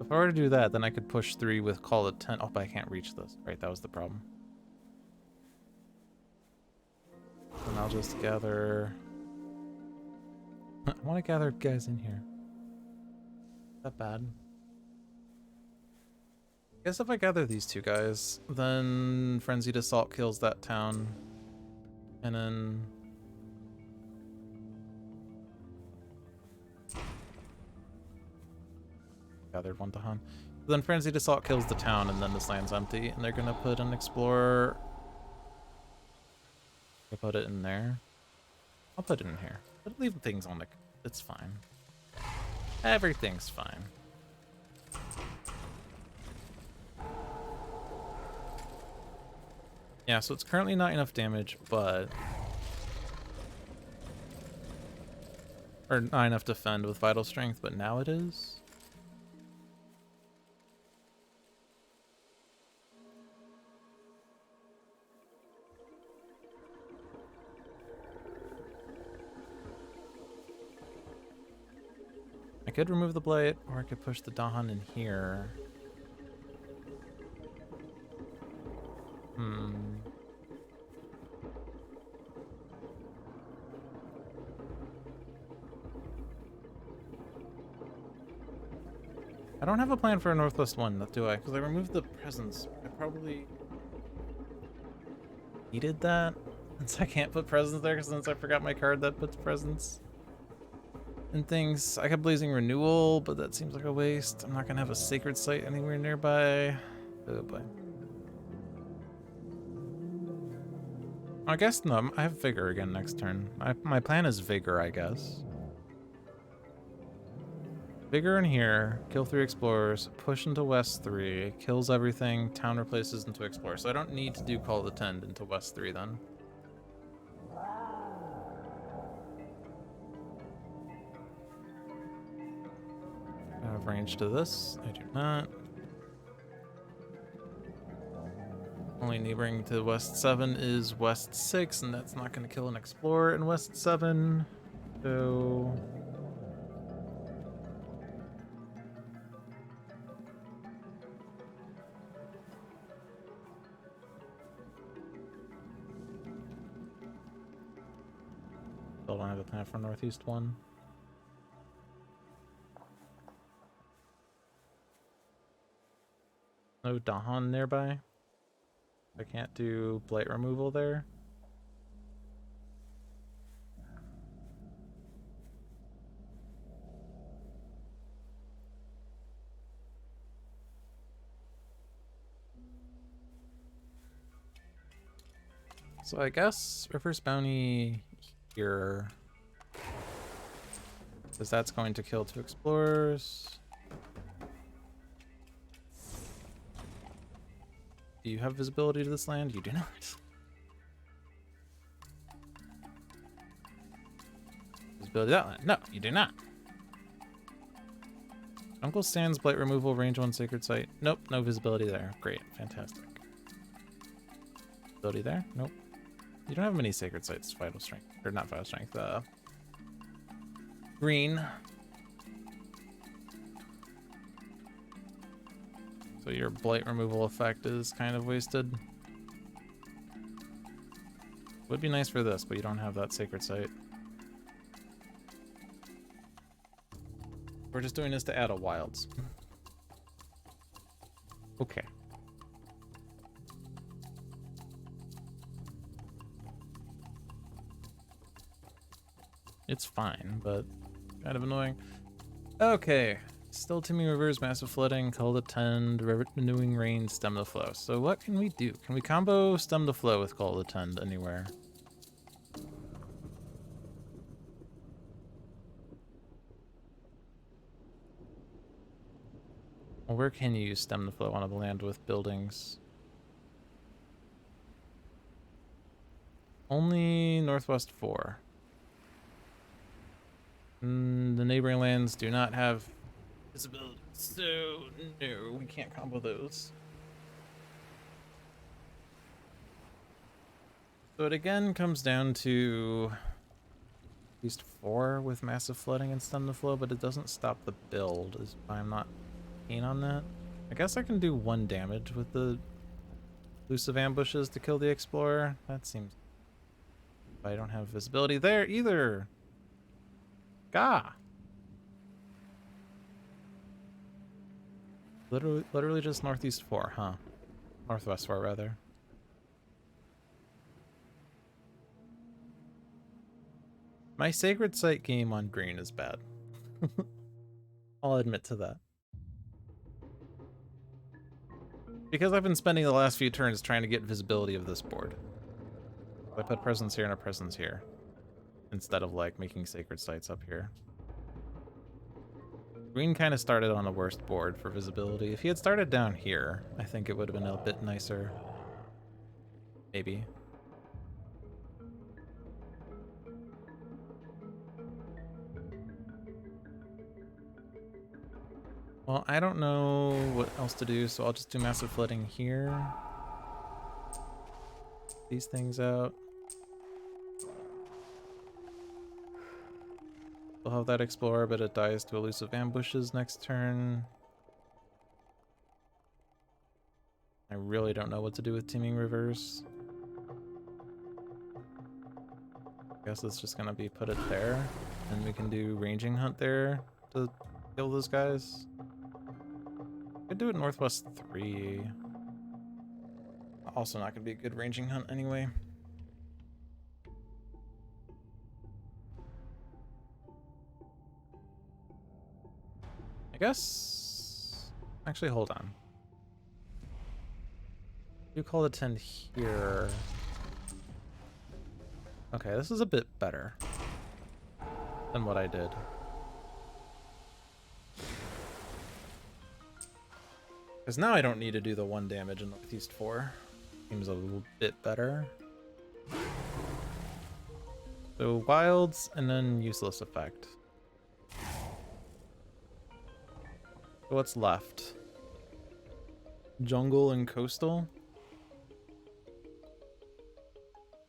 If I were to do that, then I could push 3 with Call to 10. Oh, but I can't reach this. Right, that was the problem. And I'll just gather... I want to gather guys in here. Is that bad? Guess if I gather these two guys, then Frenzied Assault kills that town. And then... gathered one Dahan. Then Frenzied Assault kills the town, and then this land's empty, and they're gonna put an Explorer... I put it in there. I'll put it in here. But leave things on the... It's fine. Everything's fine. Yeah, so it's currently not enough damage, but... or not enough to defend with Vital Strength, but now it is. I could remove the Blight, or I could push the Dahan in here. I don't have a plan for a Northwest one, do I? Because I removed the presence. I probably needed that. Since I can't put presence there, since I forgot my card that puts presence and things. I got Blazing Renewal, but that seems like a waste. I'm not going to have a Sacred Site anywhere nearby. Oh boy. I guess no, I have Vigor again next turn. My plan is Vigor, I guess. Vigor in here, kill 3 Explorers, push into West 3, kills everything, town replaces into Explorer. So I don't need to do Call of the Tend into West 3 then. I have range to this, I do not. Only neighboring to West 7 is West 6, and that's not going to kill an Explorer in West 7. So... still don't have a plan for Northeast 1. No Dahan nearby. I can't do Blight removal there. So I guess Reverse Bounty here, because that's going to kill 2 Explorers. Do you have visibility to this land? You do not. Visibility to that land? No, you do not. Uncle Stan's Blight removal, range 1 Sacred Site. Nope, no visibility there. Great, fantastic. Visibility there? Nope. You don't have many Sacred Sites, Vital Strength. Or not Vital Strength, green. So your Blight removal effect is kind of wasted. Would be nice for this, but you don't have that Sacred Site. We're just doing this to add a Wilds. Okay. It's fine, but kind of annoying. Okay. Still to me reverse massive flooding, call the tend, renewing rain, stem the flow. So what can we do? Can we combo stem the flow with call the tend anywhere? Well, where can you use stem the flow on a land with buildings? Only Northwest 4. The neighboring lands do not have visibility, so no, we can't combo those. So it again comes down to at least 4 with massive flooding and stem the flow, but it doesn't stop the build. I'm not keen on that. I guess I can do 1 damage with the elusive ambushes to kill the Explorer. That seems... I don't have visibility there either. Gah! Literally just northeast 4, huh? Northwest 4, rather. My sacred site game on green is bad. I'll admit to that. Because I've been spending the last few turns trying to get visibility of this board. I put presence here and a presence here, instead of like making sacred sites up here. Green kind of started on the worst board for visibility. If he had started down here, I think it would have been a bit nicer. Maybe. Well, I don't know what else to do, so I'll just do massive flooding here. These things out. We'll have that explorer, but it dies to elusive ambushes next turn. I really don't know what to do with teeming rivers. I guess it's just gonna be put it there, and we can do ranging hunt there to kill those guys. Could do it northwest 3. Also not gonna be a good ranging hunt anyway. I guess... Actually, hold on. You call the 10 here. Okay, this is a bit better than what I did. Because now I don't need to do the 1 damage in Northeast 4. Seems a little bit better. So wilds and then useless effect. So what's left? Jungle and coastal?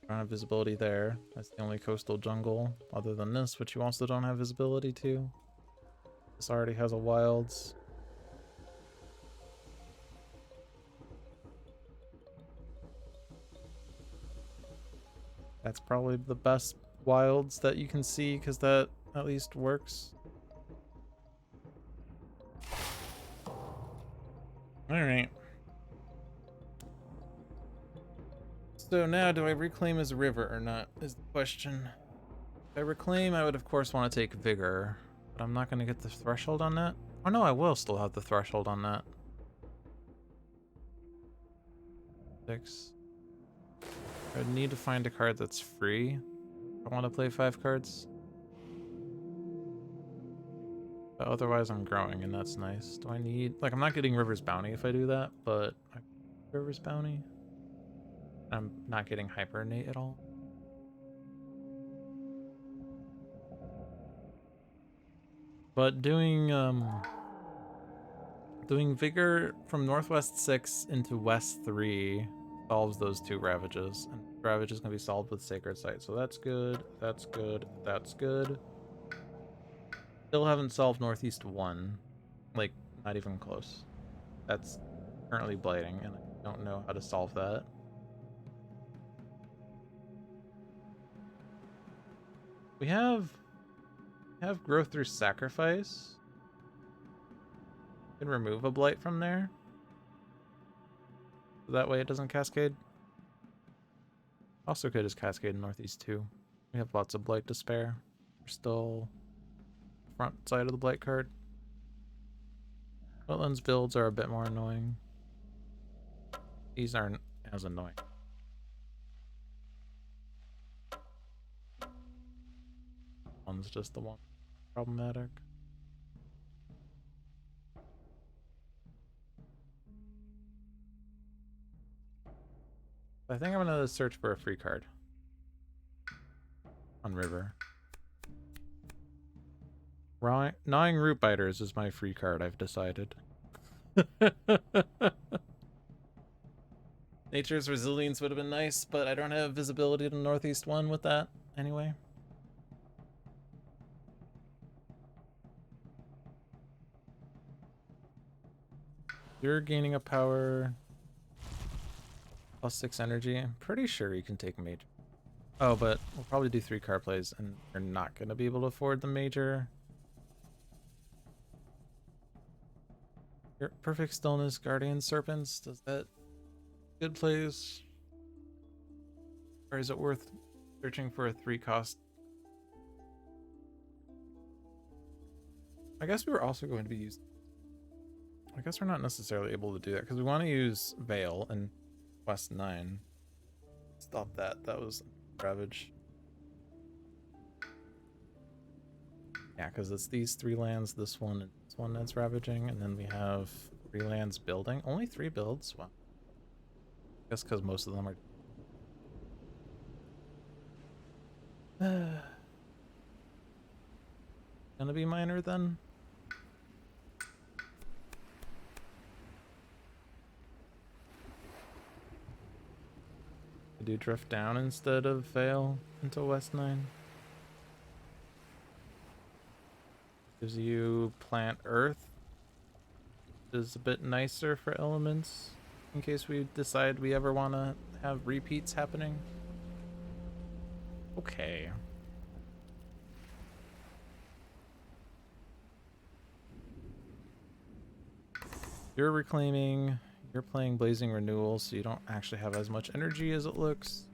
I don't have visibility there. That's the only coastal jungle other than this, which you also don't have visibility to. This already has a wilds. That's probably the best wilds that you can see, because that at least works. Alright. So now, do I reclaim as a river or not, is the question. If I reclaim, I would of course want to take Vigor, but I'm not going to get the threshold on that. Oh no, I will still have the threshold on that. 6. I would need to find a card that's free. I want to play 5 cards. But otherwise I'm growing, and that's nice. Do I need... Like, I'm not getting River's Bounty if I do that, but... River's Bounty? I'm not getting Hibernate at all. But doing Vigor from Northwest 6 into West 3 solves those 2 Ravages. And Ravage is going to be solved with Sacred Sight, so that's good, that's good, that's good. Still haven't solved Northeast 1. Like, not even close. That's currently blighting, and I don't know how to solve that. We have growth through sacrifice. Can remove a blight from there. So that way it doesn't cascade. Also could just cascade in Northeast 2. We have lots of blight to spare. We're still front side of the blight card. Wetlands builds are a bit more annoying. These aren't as annoying. One's just the one problematic. I think I'm gonna search for a free card on River. Gnawing Root Biters is my free card, I've decided. Nature's Resilience would have been nice, but I don't have visibility to Northeast 1 with that anyway. You're gaining a power +6 energy. I'm pretty sure you can take major. Oh, but we'll probably do 3 card plays, and you're not going to be able to afford the major. Perfect Stillness, Guardian Serpents. Does that good plays? Or is it worth searching for a 3-cost? I guess we were also going to be using... I guess we're not necessarily able to do that because we want to use Veil and West 9. Stop that. That was Ravage. Yeah, because it's these 3 lands, this one, and this one that's ravaging, and then we have 3 lands building. Only 3 builds? Wow. I guess because most of them are... Gonna be minor then? Do Drift Down instead of Veil into West 9. Gives you Plant Earth. Is a bit nicer for elements in case we decide we ever want to have repeats happening. Okay. You're reclaiming. You're playing Blazing Renewal, so you don't actually have as much energy as it looks.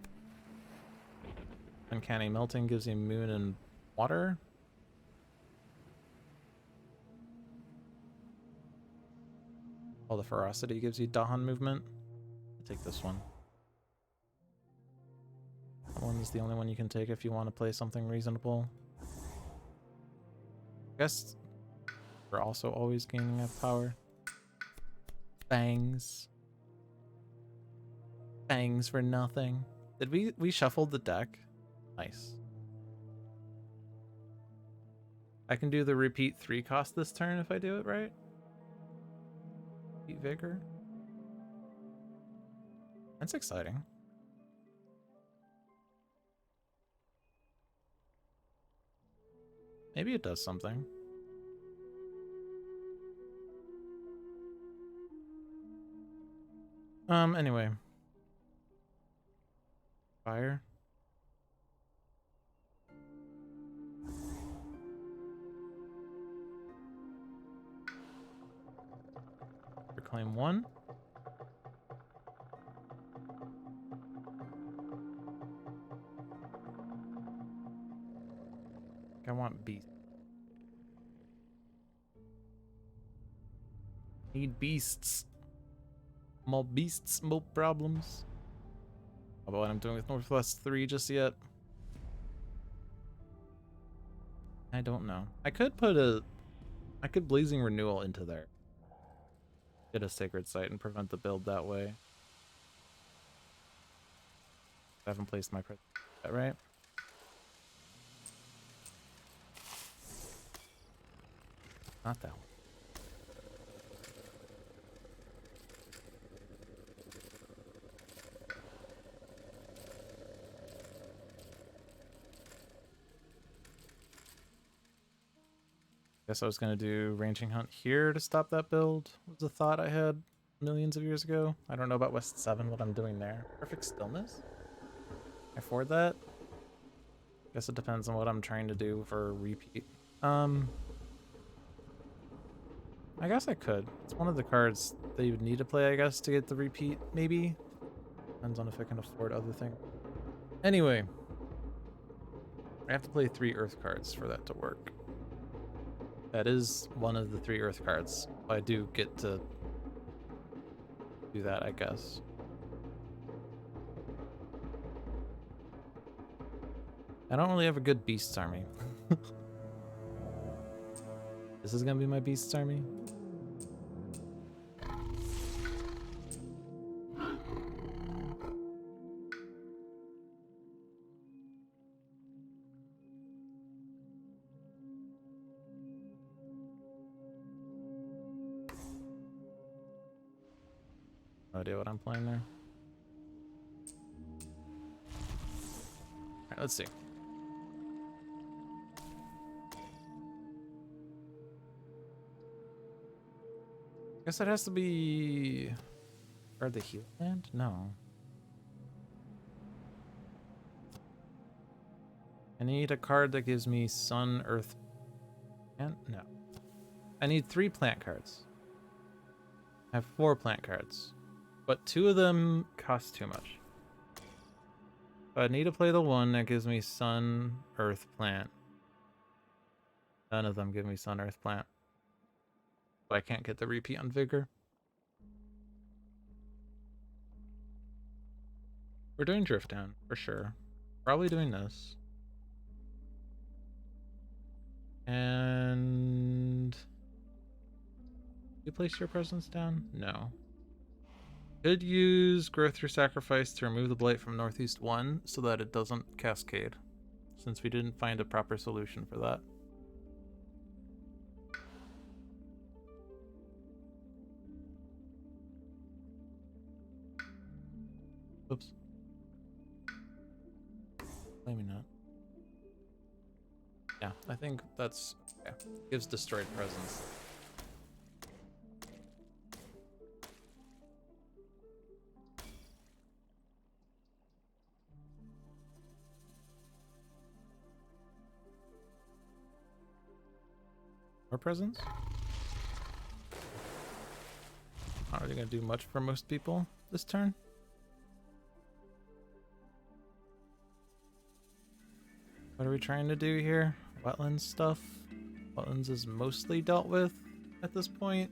Uncanny Melting gives you Moon and Water. All the Ferocity gives you Dahan movement. I'll take this one. That one's the only one you can take if you want to play something reasonable. I guess we're also always gaining up power. Bangs. Bangs for nothing. Did we shuffled the deck? Nice. I can do the repeat 3-cost this turn if I do it right. Repeat Vigor. That's exciting. Maybe it does something. Anyway. Fire. Reclaim 1. I want beast. Need beasts. More beasts, more problems. How about what I'm doing with Northwest 3 just yet? I don't know. I could Blazing Renewal into there. Get a Sacred Site and prevent the build that way. I haven't placed my present yet, right? Not that one. Guess I was gonna do Ranging Hunt here to stop that build. Was a thought I had millions of years ago. I don't know about West 7, what I'm doing there. Perfect Stillness? Can I afford that? Guess it depends on what I'm trying to do for repeat. I guess I could. It's one of the cards that you would need to play, I guess, to get the repeat, maybe. Depends on if I can afford other things. Anyway. I have to play 3 Earth cards for that to work. That is one of the 3 Earth cards. I do get to do that, I guess. I don't really have a good Beasts army. This is gonna be my Beasts army? No idea what I'm playing there. Alright, let's see. Guess it has to be... Or the heal land? No. I need a card that gives me Sun, Earth, and no. I need 3 plant cards. I have 4 plant cards, but 2 of them cost too much. But I need to play the one that gives me Sun, Earth, Plant. None of them give me Sun, Earth, Plant. So I can't get the repeat on Vigor. We're doing Drift Down, for sure. Probably doing this. And... you place your presence down? No. Could use Growth Through Sacrifice to remove the Blight from Northeast 1 so that it doesn't cascade, since we didn't find a proper solution for that. Oops. Maybe not. Yeah, I think that's... yeah. Gives Destroyed Presence. More presence? Not really gonna do much for most people this turn. What are we trying to do here? Wetlands stuff? Wetlands is mostly dealt with at this point.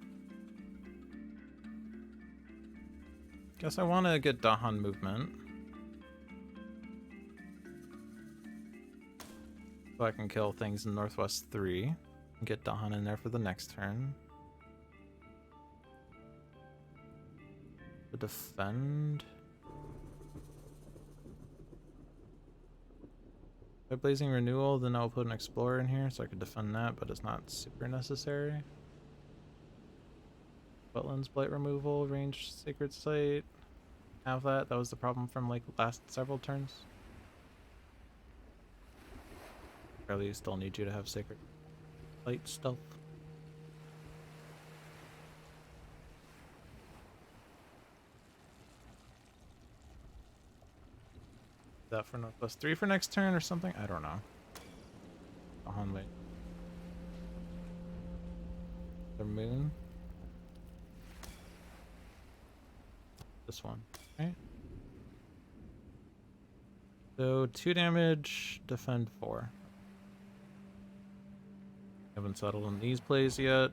Guess I want to get Dahan movement. So I can kill things in Northwest 3. And get Dahan in there for the next turn. To defend. By Blazing Renewal, then I'll put an Explorer in here so I can defend that, but it's not super necessary. Wetlands, Blight Removal, Range Sacred Site. Have that. That was the problem from like last several turns. Probably still need you to have Sacred Light Stealth. That for Northwest 3 for next turn or something? I don't know. On wait. The moon. This one, right? So 2 damage, defend 4. Haven't settled on these plays yet.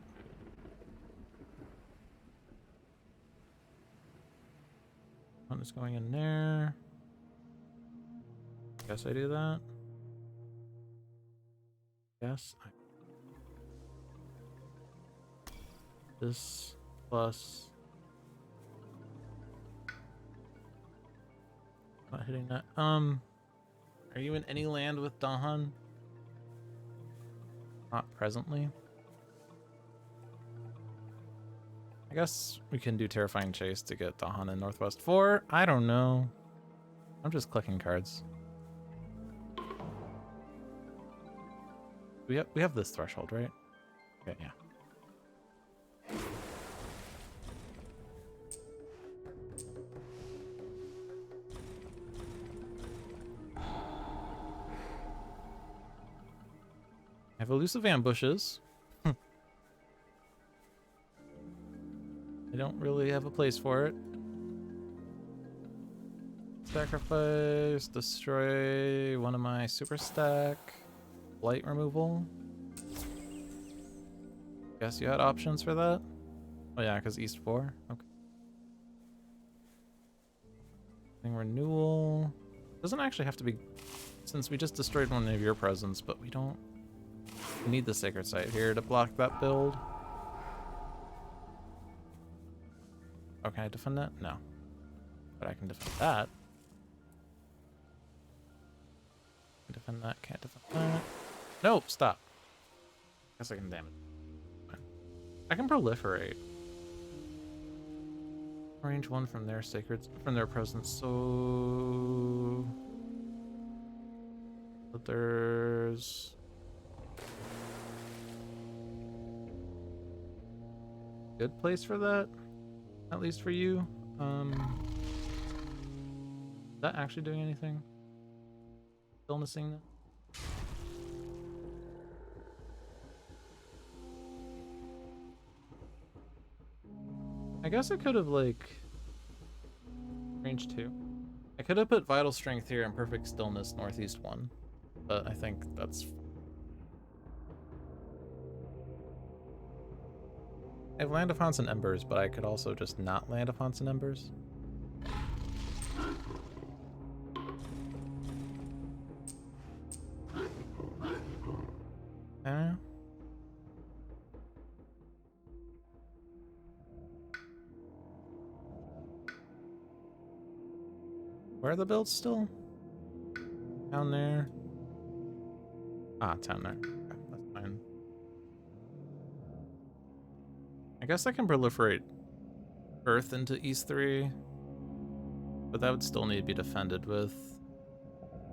One is going in there. Guess I do that. Yes. This plus. Not hitting that. Are you in any land with Dahan? Not presently. I guess we can do Terrifying Chase to get Dahan in Northwest 4. I don't know. I'm just clicking cards. We have this threshold, right? Okay, yeah. I have elusive ambushes. I don't really have a place for it. Sacrifice, destroy one of my super stack. Blight removal. Guess you had options for that? Oh yeah, because East 4. Okay. Renewal. Doesn't actually have to be, since we just destroyed one of your presents, but we don't. We need the Sacred Site here to block that build. Oh, can I defend that? No. But I can defend that. Can defend that, can't defend that. No, stop. Guess I can damage. I can proliferate. Range 1 from their presence, so but there's good place for that, at least for you. Is that actually doing anything? Still missing that? I guess I could have, like, range 2. I could have put Vital Strength here and Perfect Stillness Northeast 1, but I think that's... I have Land of Haunts and Embers, but I could also just not Land of Haunts and Embers. Where are the builds still? Down there. Ah, down there. Okay, that's fine. I guess I can proliferate Earth into East 3, but that would still need to be defended with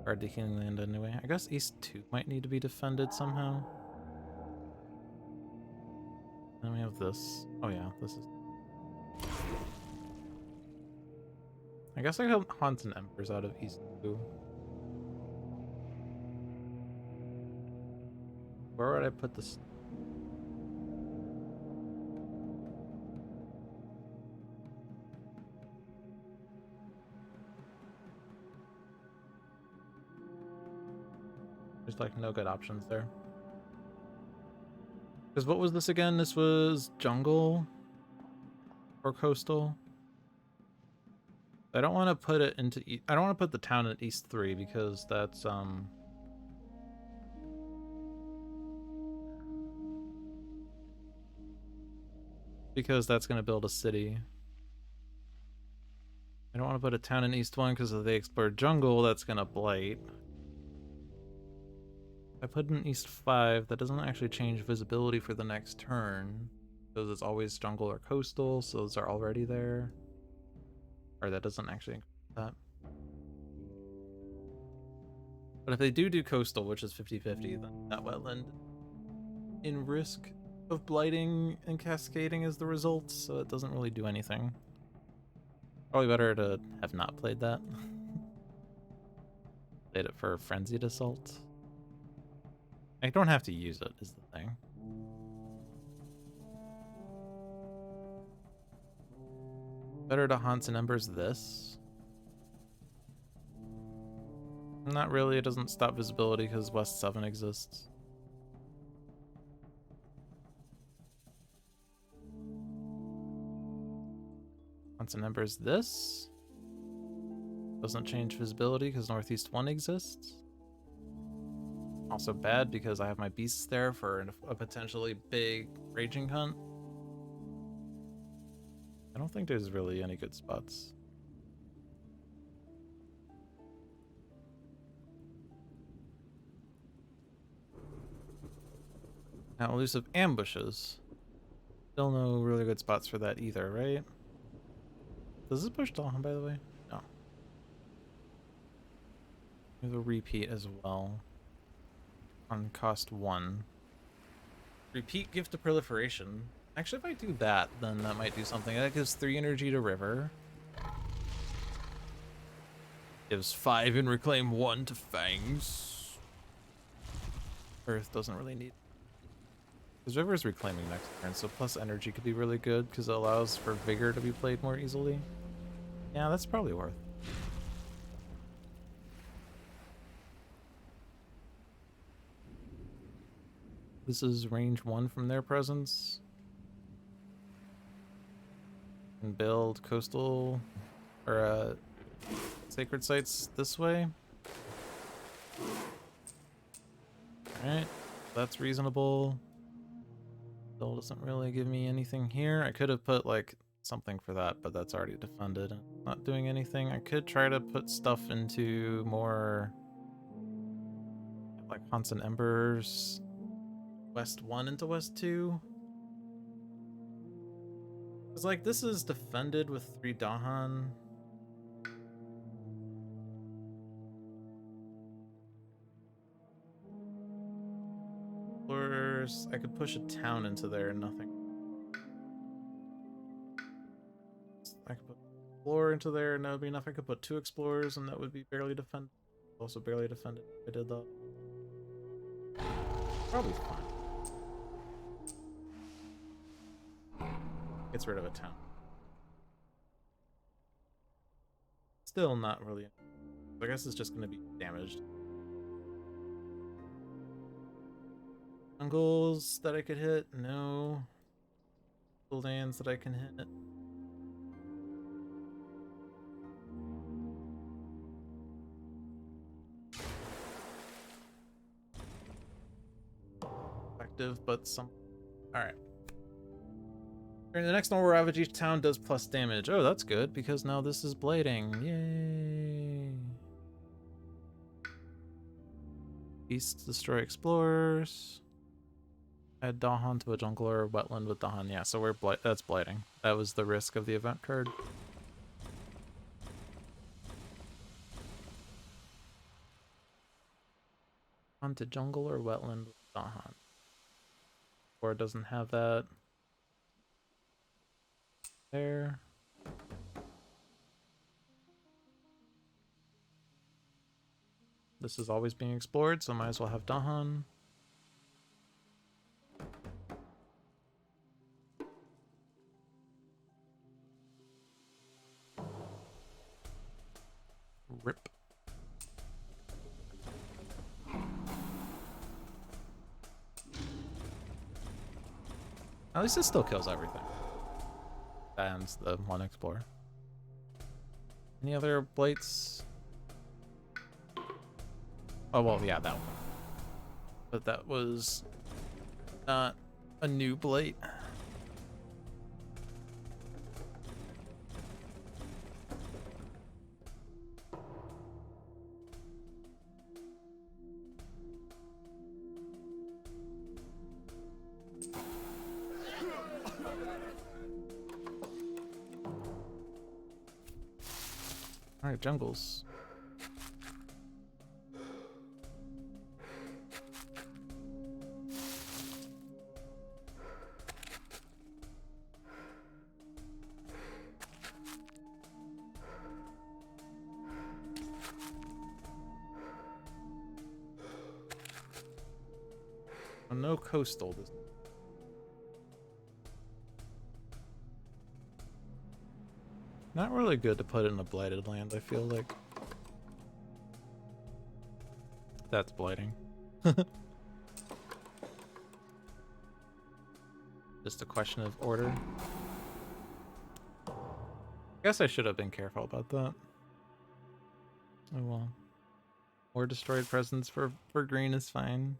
our Decaying Land anyway. I guess East 2 might need to be defended somehow. Then we have this. Oh yeah, this is... I guess I have Haunts and Embers out of East 2. Where would I put this? There's like no good options there. Because what was this again? This was jungle or coastal. I don't want to put it into... I don't want to put the town at East 3 because that's going to build a city. I don't want to put a town in East 1 because if they explore jungle, that's going to blight. If I put in East 5, that doesn't actually change visibility for the next turn because it's always jungle or coastal, so those are already there. Or that doesn't actually include that. But if they do coastal, which is 50-50, then that wetland in risk of blighting and cascading is the result, so it doesn't really do anything. Probably better to have not played that. Played it for Frenzied Assault. I don't have to use it, is the thing. Better to Haunts and Embers this. Not really, it doesn't stop visibility because West 7 exists. Haunts and Embers this. Doesn't change visibility because Northeast 1 exists. Also bad because I have my beasts there for a potentially big Raging Hunt. I don't think there's really any good spots. Now, elusive ambushes. Still no really good spots for that either, right? Does this push Dolphin, by the way? No. We have a repeat as well. On cost 1. Repeat Gift of Proliferation. Actually, if I do that, then that might do something. That gives 3 energy to River. Gives 5 and Reclaim 1 to Fangs. Earth doesn't really need... Because River's reclaiming next turn, so plus energy could be really good because it allows for Vigor to be played more easily. Yeah, that's probably worth. This is range 1 from their presence. And build coastal or sacred sites this way. Alright, that's reasonable. Still doesn't really give me anything here. I could have put like something for that, but that's already defended. Not doing anything. I could try to put stuff into more like Haunts and Embers. West 1 into West 2. It's like this is defended with 3 Dahan. Explorers. I could push a town into there and nothing. I could put Explorer into there and that would be enough. I could put 2 Explorers and that would be barely defended. Also barely defended if I did that. Probably fine. Gets rid of a town. still not really. I guess it's just gonna be damaged. Jungles that I could hit? No. Lands that I can hit. Effective, but some. Alright. During the next normal ravage, each town does plus damage. Oh, that's good, because now this is blading. Yay. East destroy explorers. Add Dahan to a jungle or wetland with Dahan. Yeah, so that's blighting. That was the risk of the event card. Onto jungle or wetland with Dahan. Or it doesn't have that. There. This is always being explored, so might as well have Dahan. Rip. At least it still kills everything. And the one explorer. Any other blights? Oh, well, yeah, that one. But that was not a new blight. Alright, jungles. Oh, no coastal. Not really good to put in a blighted land, I feel like. That's blighting. Just a question of order. I guess I should have been careful about that. Oh well. More destroyed presence for green is fine.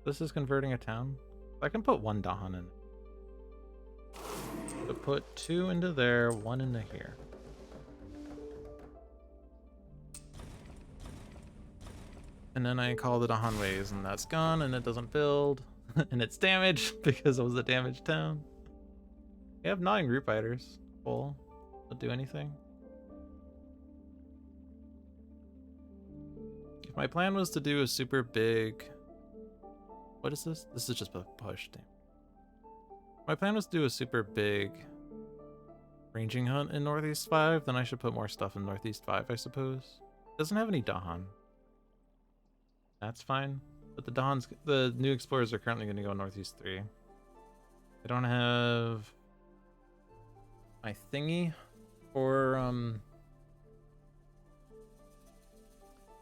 This is converting a town. I can put one Dahan in. So put 2 into there, 1 into here. And then I call the Dahan ways, and that's gone, and it doesn't build. And it's damaged because it was a damaged town. We have 9 root biters. Full. Don't do anything. If my plan was to do a super big... What is this? This is just a push. Damn. My plan was to do a super big ranging hunt in Northeast 5, then I should put more stuff in Northeast 5, I suppose. Doesn't have any Dahan. That's fine. But the new explorers are currently going to go Northeast 3. I don't have my thingy for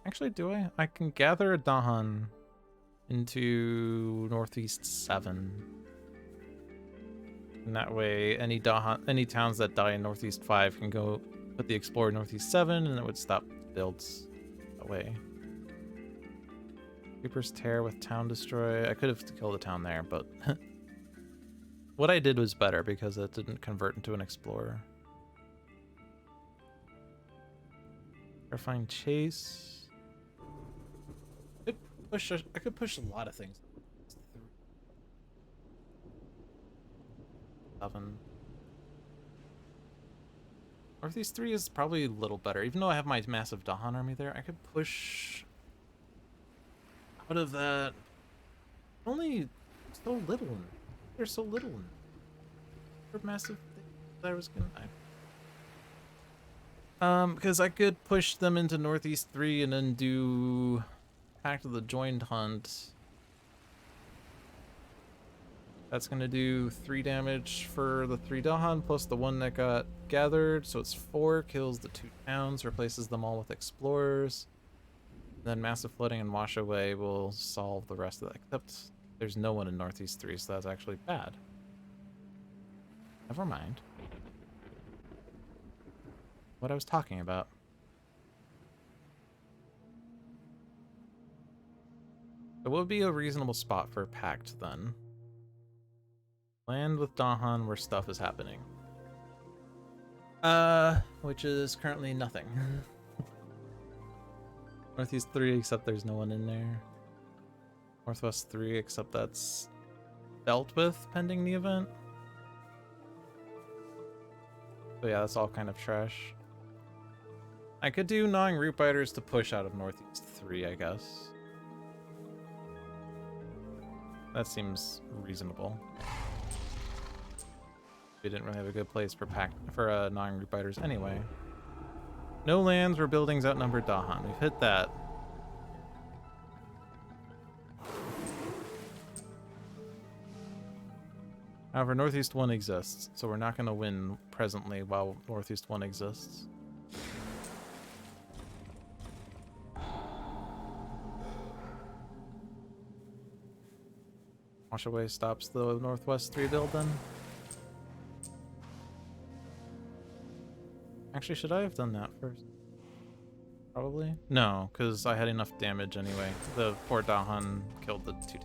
actually, do I? I can gather a Dahan into Northeast 7. And that way, any towns that die in Northeast 5 can go put the Explorer Northeast 7, and it would stop builds that way. Reaper's Tear with Town Destroy. I could have killed a town there, but what I did was better because it didn't convert into an Explorer. Terrifying Chase. I could push a lot of things. 7. Northeast 3 is probably a little better. Even though I have my massive Dahan army there, I could push out of that. Only so little. There's so little. For massive things that I was gonna. Because I could push them into Northeast 3 and then do Pact of the Joined Hunt. That's going to do 3 damage for the 3 Dahan plus the 1 that got gathered. So it's 4, kills the 2 towns, replaces them all with explorers. Then massive flooding and wash away will solve the rest of that. Except there's no one in Northeast 3, so that's actually bad. Never mind. What I was talking about. It would be a reasonable spot for Pact then. Land with Dahan where stuff is happening. Which is currently nothing. Northeast 3, except there's no one in there. Northwest 3, except that's dealt with pending the event. So yeah, that's all kind of trash. I could do gnawing root biters to push out of Northeast 3, I guess. That seems reasonable. We didn't really have a good place for gnawing root biters anyway. No lands where buildings outnumber Dahan. We've hit that. However, Northeast 1 exists, so we're not going to win presently while Northeast 1 exists. Wash away stops the Northwest 3 build then. Actually, should I have done that first? Probably? No, because I had enough damage anyway. The poor Dahan killed the 2.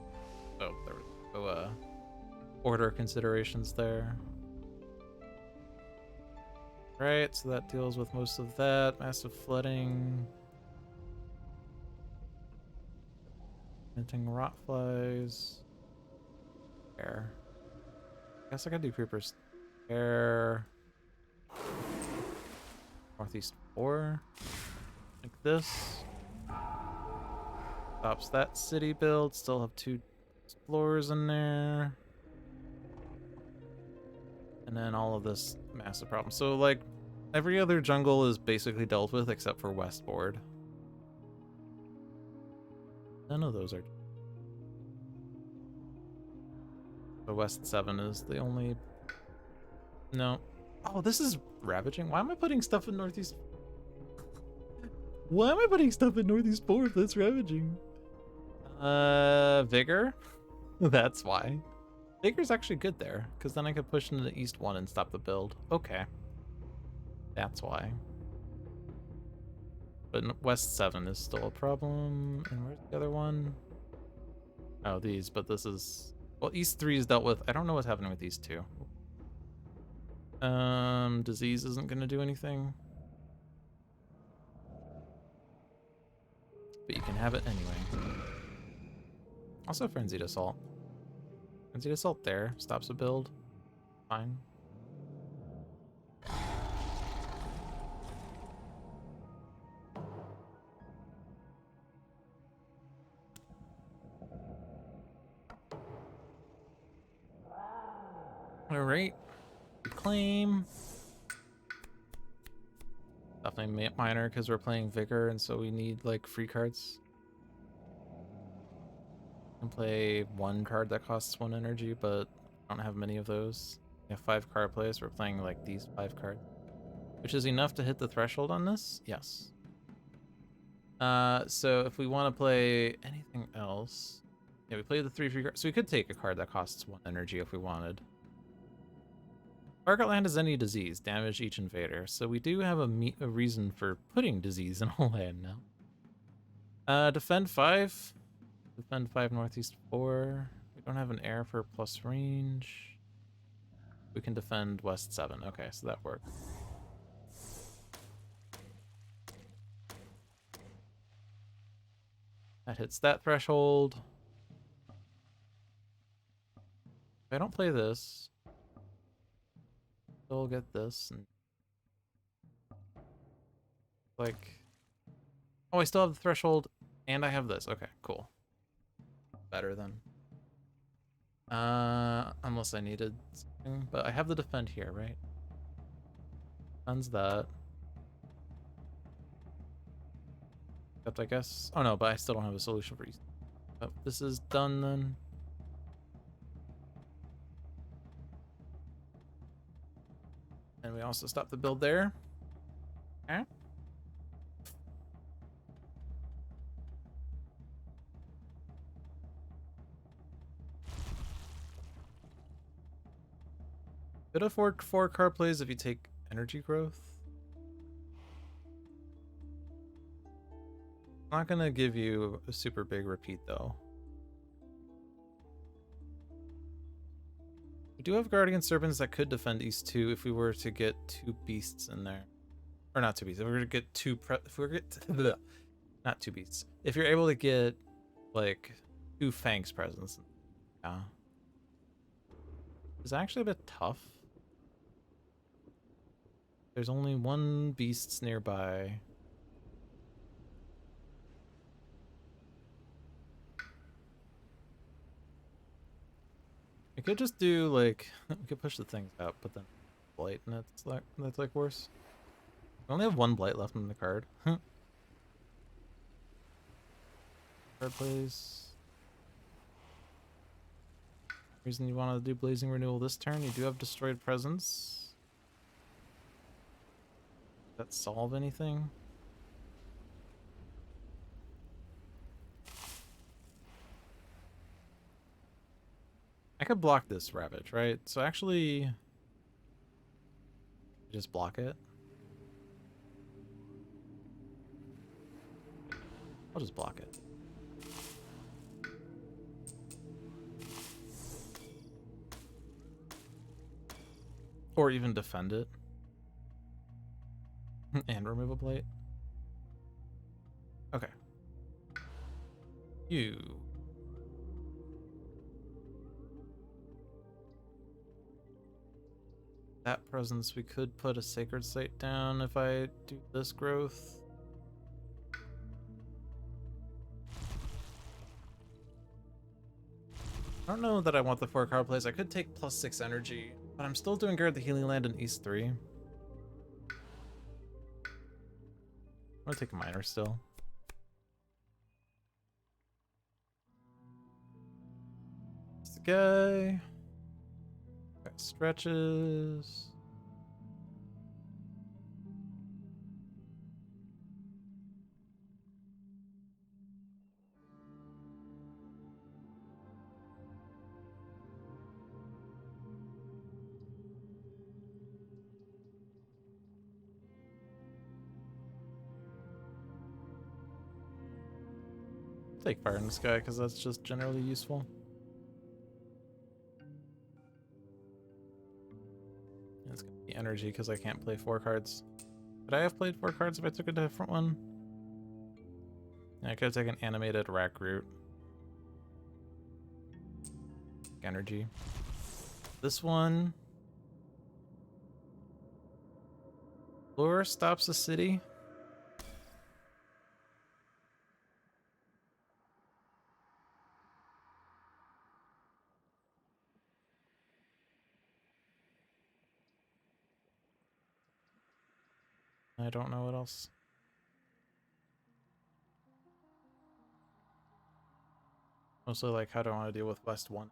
So there were no order considerations there. Right, so that deals with most of that. Massive flooding. Minting rot flies. Air. Guess I could do creepers. Air. Northeast 4. Like this. Stops that city build. Still have 2 explorers in there. And then all of this massive problem. So, like, every other jungle is basically dealt with except for Westboard. None of those are. The West 7 is the only. No. Oh, this is ravaging. Why am I putting stuff in Northeast? Why am I putting stuff in Northeast 4 if that's ravaging? Vigor? That's why. Vigor's actually good there, because then I could push into the East 1 and stop the build. Okay. That's why. But West 7 is still a problem. And where's the other one? Oh, these, but this is... Well, East 3 is dealt with. I don't know what's happening with these 2. Disease isn't going to do anything. But you can have it anyway. Also Frenzied Assault. Frenzied Assault there. Stops a build. Fine. Alright. Claim. Definitely minor because we're playing Vigor and so we need like free cards. Can play 1 card that costs 1 energy, but I don't have many of those. We have 5 card plays. We're playing like these 5 cards, which is enough to hit the threshold on this. Yes. So if we want to play anything else, yeah, we play the 3 free cards. So we could take a card that costs 1 energy if we wanted. Target land is any disease. Damage each invader. So we do have a reason for putting disease in a land now. Defend 5. Defend 5 Northeast 4. We don't have an air for plus range. We can defend West 7. Okay, so that works. That hits that threshold. If I don't play this, still get this. And like, oh, I still have the threshold, and I have this. Okay, cool. Better then. Unless I needed something, but I have the defend here, right? Defends that. Except I guess. Oh no, but I still don't have a solution for East. But this is done then. And we also stop the build there. Okay. Could afford 4 card plays if you take energy growth. Not gonna give you a super big repeat though. We do have Guardian Serpents that could defend East 2 if we were to get 2 beasts in there. Or not 2 beasts. If we were to get 2 if we were to get not 2 beasts. If you're able to get like 2 Fangs presents. Yeah. It's actually a bit tough. There's only 1 beasts nearby. We could just do like we could push the things out, but then blight, and that's like worse. We only have 1 blight left in the card. Card plays. Reason you want to do Blazing Renewal this turn? You do have Destroyed Presence. Does that solve anything? I could block this Ravage, right? So actually, just block it. I'll just block it. Or even defend it. And remove a blight. Okay. You. That presence, we could put a Sacred Site down if I do this growth. I don't know that I want the 4 card plays. I could take +6 energy, but I'm still doing Guard the Healing Land in East 3. I'm gonna take a Miner still. It's the guy. Got stretches. Take Fire in the Sky because that's just generally useful. It's gonna be energy because I can't play 4 cards. Could I have played 4 cards if I took a different one? Yeah, I could have taken Animated Rack Root. Energy. This one. Lure stops the city. I don't know what else. Mostly like how do I want to deal with West 1?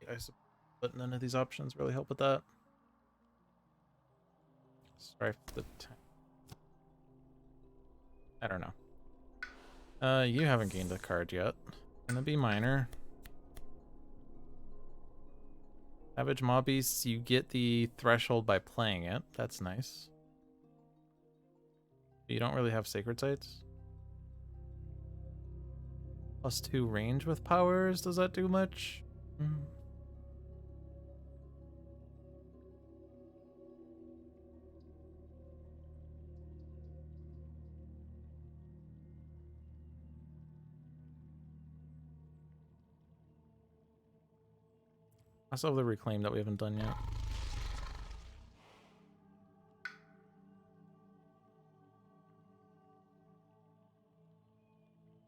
I suppose, but none of these options really help with that. Strife the I don't know. You haven't gained a card yet. Gonna be Minor. Savage Mobbies, you get the threshold by playing it. That's nice. But you don't really have Sacred Sites. +2 range with powers, does that do much? I still have the Reclaim that we haven't done yet.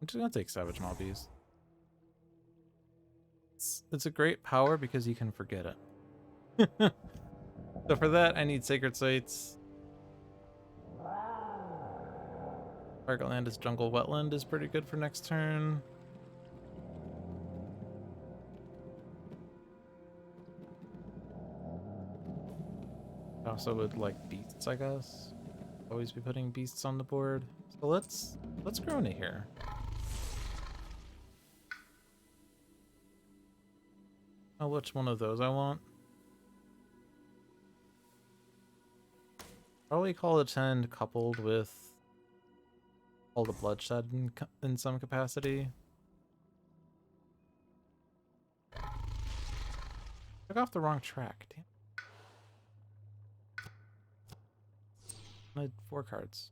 I'm just gonna take Savage Mobbies. It's a great power because you can forget it. So for that, I need Sacred Sites. Target land is Jungle Wetland is pretty good for next turn. Also would like beasts, I guess. Always be putting beasts on the board. So let's grow into here. Oh, which one of those I want? Probably Call of 10 coupled with all the bloodshed in some capacity. Took off the wrong track. Damn. I had 4 cards.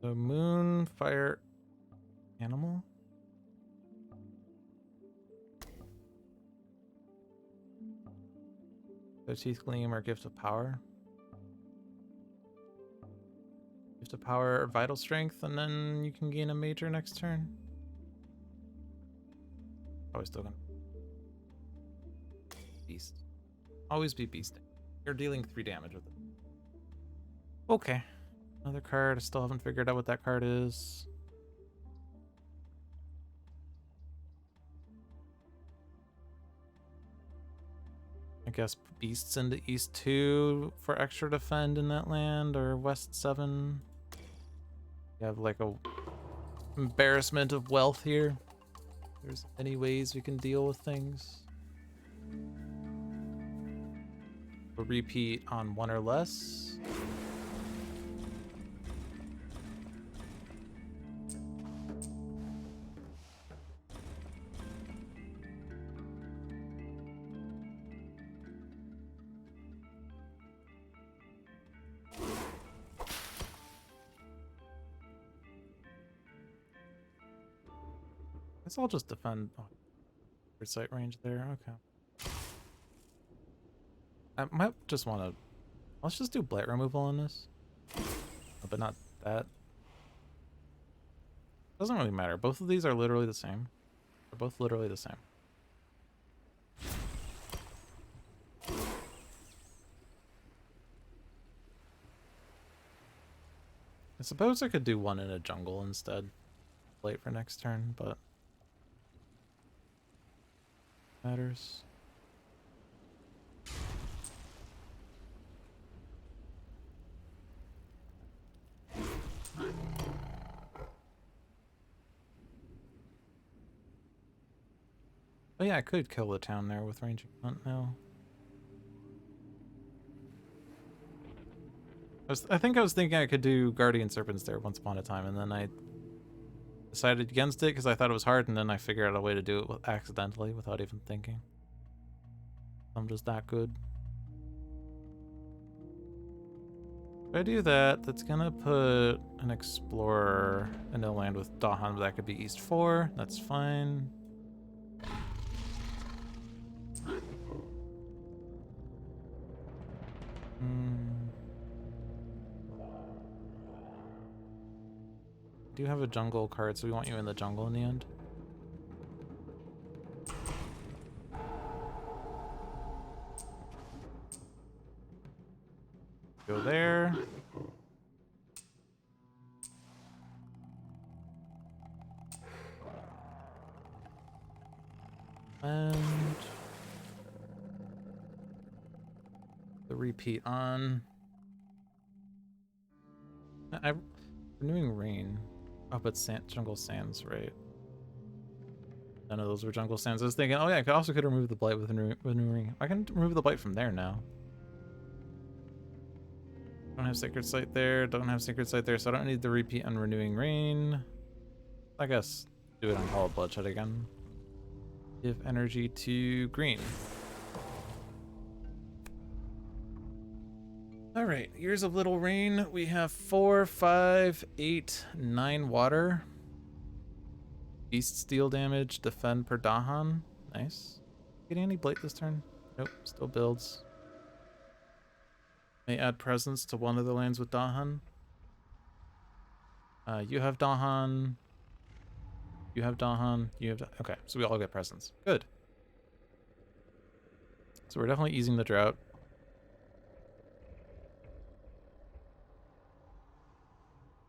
So moon, fire, animal. So teeth gleam or gift of power. Gift of power or vital strength, and then you can gain a major next turn. Probably still gonna beast. Always be beasting. You're dealing 3 damage with it. Okay. Another card. I still haven't figured out what that card is. I guess beasts into East 2 for extra defend in that land, or West 7. You have like a embarrassment of wealth here. There's many ways we can deal with things. A repeat on 1 or less. Guess I'll just defend. Oh, sight range there. Okay. I might just want to. Let's just do blight removal on this, but not that. Doesn't really matter. Both of these are literally the same. They're both literally the same. I suppose I could do 1 in a jungle instead. Blight for next turn, but matters. Oh yeah, I could kill the town there with ranging hunt now. I think I was thinking I could do Guardian Serpents there once upon a time, and then I decided against it because I thought it was hard, and then I figured out a way to do it accidentally without even thinking. I'm just that good. If I do that, that's gonna put an Explorer in a land with Dahan, but that could be East 4. That's fine. Do have a jungle card, so we want you in the jungle in the end. Go there. And the repeat on. Renewing Rain. Oh, but Jungle Sands, right? None of those were Jungle Sands. I was thinking, oh yeah, I could remove the blight with Renewing. I can remove the blight from there now. Don't have Sacred Sight there. Don't have Sacred Sight there, so I don't need the repeat on Renewing Rain. I guess do it on Call of Bloodshed again. Give energy to green. All right, Years of Little Rain. We have 4, 5, 8, 9 water. Beast steal damage, defend per Dahan. Nice. Getting any blight this turn? Nope, still builds. May add presence to one of the lands with Dahan. You have Dahan. You have Dahan. You have. Okay, so we all get presence. Good. So we're definitely easing the drought.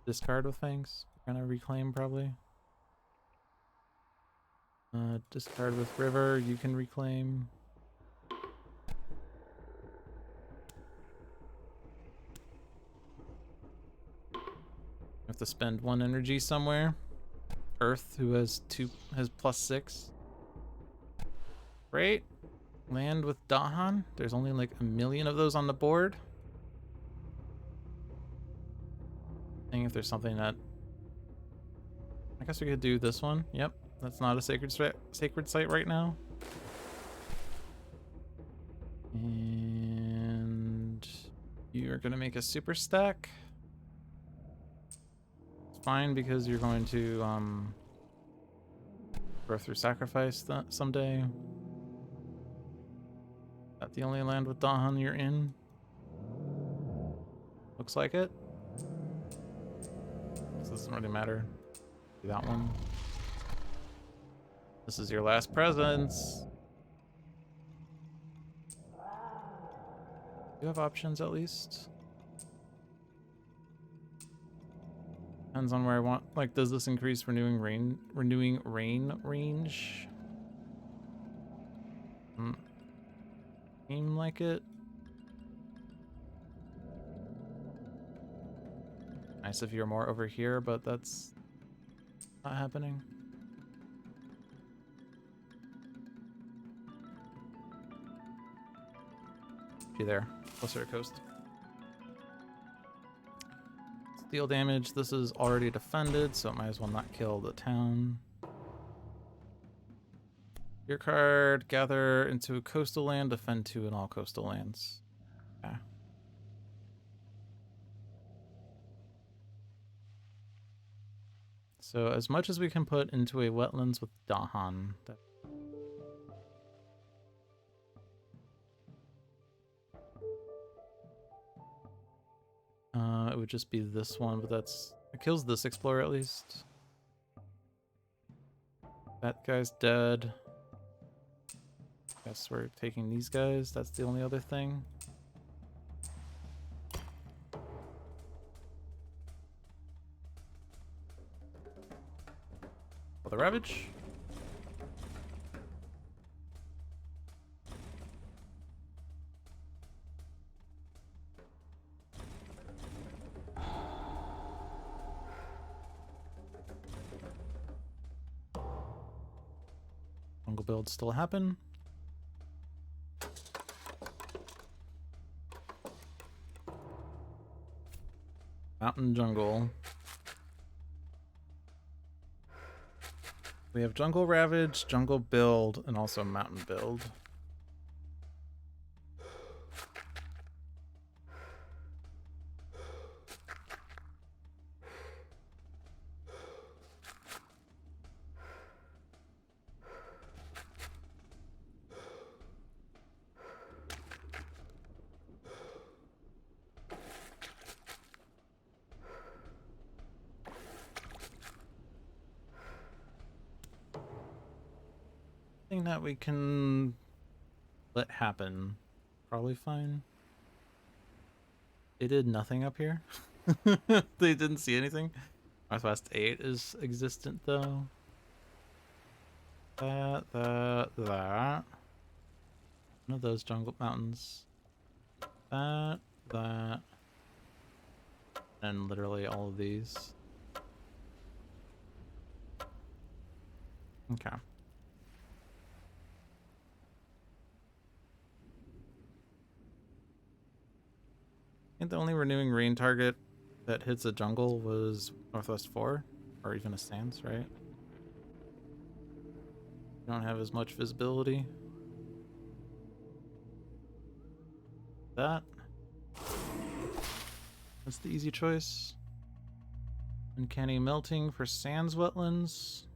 Discard with thanks. We're gonna reclaim probably. Discard with river. You can reclaim. Have to spend 1 energy somewhere. Earth, who has +6. Great. Land with Dahan. There's only like 1,000,000 of those on the board. Seeing if there's something that I guess we could do this one. Yep, that's not a sacred site right now. And you're gonna make a super stack. It's fine because you're going to go through sacrifice someday. That the only land with Dahan you're in? Looks like it. This doesn't really matter. Do that one. This is your last presence. You have options at least. Depends on where I want. Like, does this increase renewing rain range? Seem like it. Nice if you're more over here, but that's not happening. Be there, closer to coast. Steel damage. This is already defended, so it might as well not kill the town. Your card, gather into a coastal land, defend 2 in all coastal lands. Yeah. So as much as we can put into a wetlands with Dahan. It would just be this one, but it kills this explorer at least. That guy's dead. Guess we're taking these guys. That's the only other thing. For the Ravage. Jungle builds still happen. Mountain jungle. We have jungle ravage, jungle build, and also mountain build. That we can let happen. Probably fine. They did nothing up here. They didn't see anything. Northwest 8 is existent though. That. One of those jungle mountains. That. And literally all of these. Okay. I think the only renewing rain target that hits a jungle was Northwest 4, or even a stance, right? You don't have as much visibility. That's the easy choice. Uncanny melting for sands wetlands.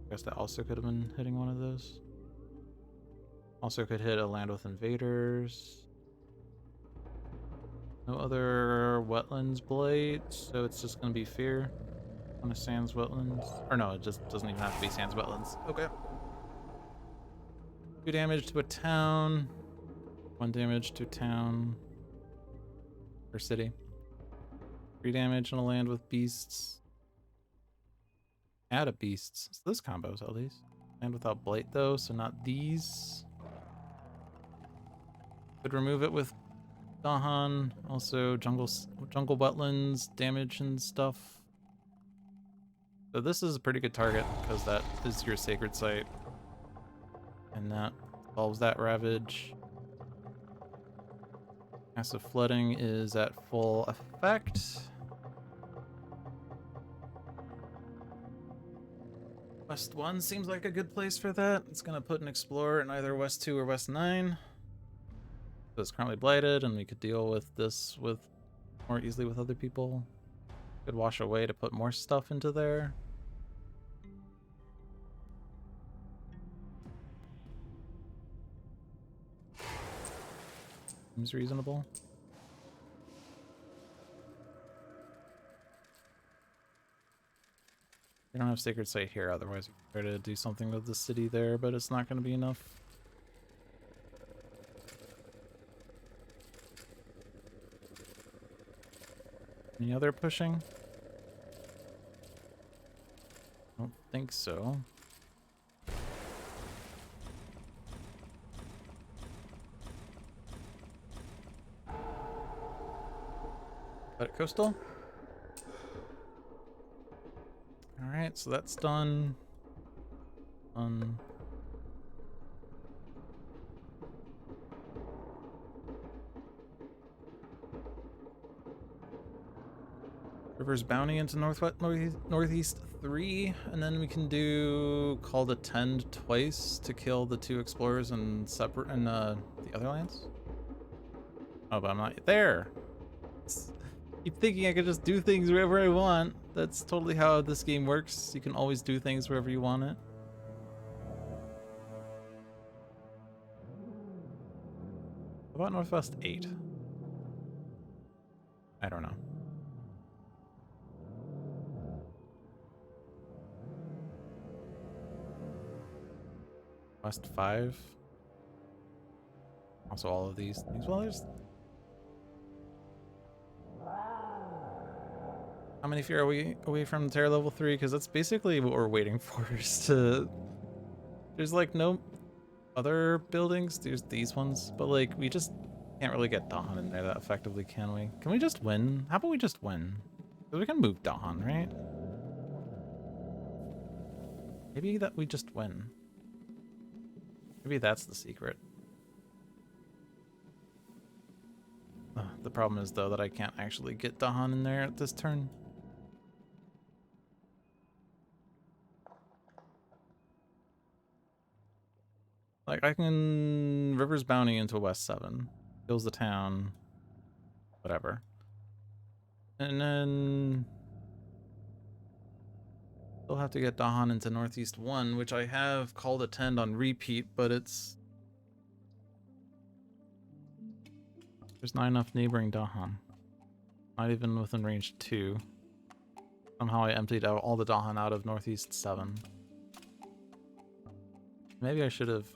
I guess that also could have been hitting one of those. Also could hit a land with invaders. No other wetlands blights, so it's just gonna be fear on a sands wetlands. Or no, it just doesn't even have to be sands wetlands. Okay. 2 damage to a town. 1 damage to town or city. 3 damage on a land with beasts. Add a beasts. So this combo's at least. Land without blight though, so not these. Could remove it with Dahan. Also jungle wetlands, damage and stuff. So this is a pretty good target because that is your sacred site. And that solves that ravage. Massive flooding is at full effect. West 1 seems like a good place for that. It's gonna put an explorer in either West 2 or West 9. So it's currently blighted, and we could deal with this with more easily with other people. Could wash away to put more stuff into there. Seems reasonable. We don't have Sacred Site here, otherwise we could try to do something with the city there, but it's not going to be enough. Any other pushing? I don't think so. But coastal? Alright, so that's done. River's Bounty into northeast 3, and then we can do Call to Tend twice to kill the 2 explorers and separate and the other lands. Oh, but I'm not there. Keep thinking I could just do things wherever I want. That's totally how this game works. You can always do things wherever you want it. How about Northwest 8? I don't know. West 5. Also all of these things. Well, there's... How many feet are we away from Terra level 3? Because that's basically what we're waiting for, is to... There's like no other buildings. There's these ones. But like, we just can't really get Dahan in there that effectively, can we? Can we just win? How about we just win? Because we can move Dahan, right? Maybe that we just win. Maybe that's the secret. The problem is, though, that I can't actually get Dahan in there at this turn. Like, I can River's Bounty into West 7. Kills the town. Whatever. And then... Still have to get Dahan into Northeast 1, which I have called a 10 on repeat, but it's... There's not enough neighboring Dahan. Not even within range 2. Somehow I emptied out all the Dahan out of Northeast 7. Maybe I should have...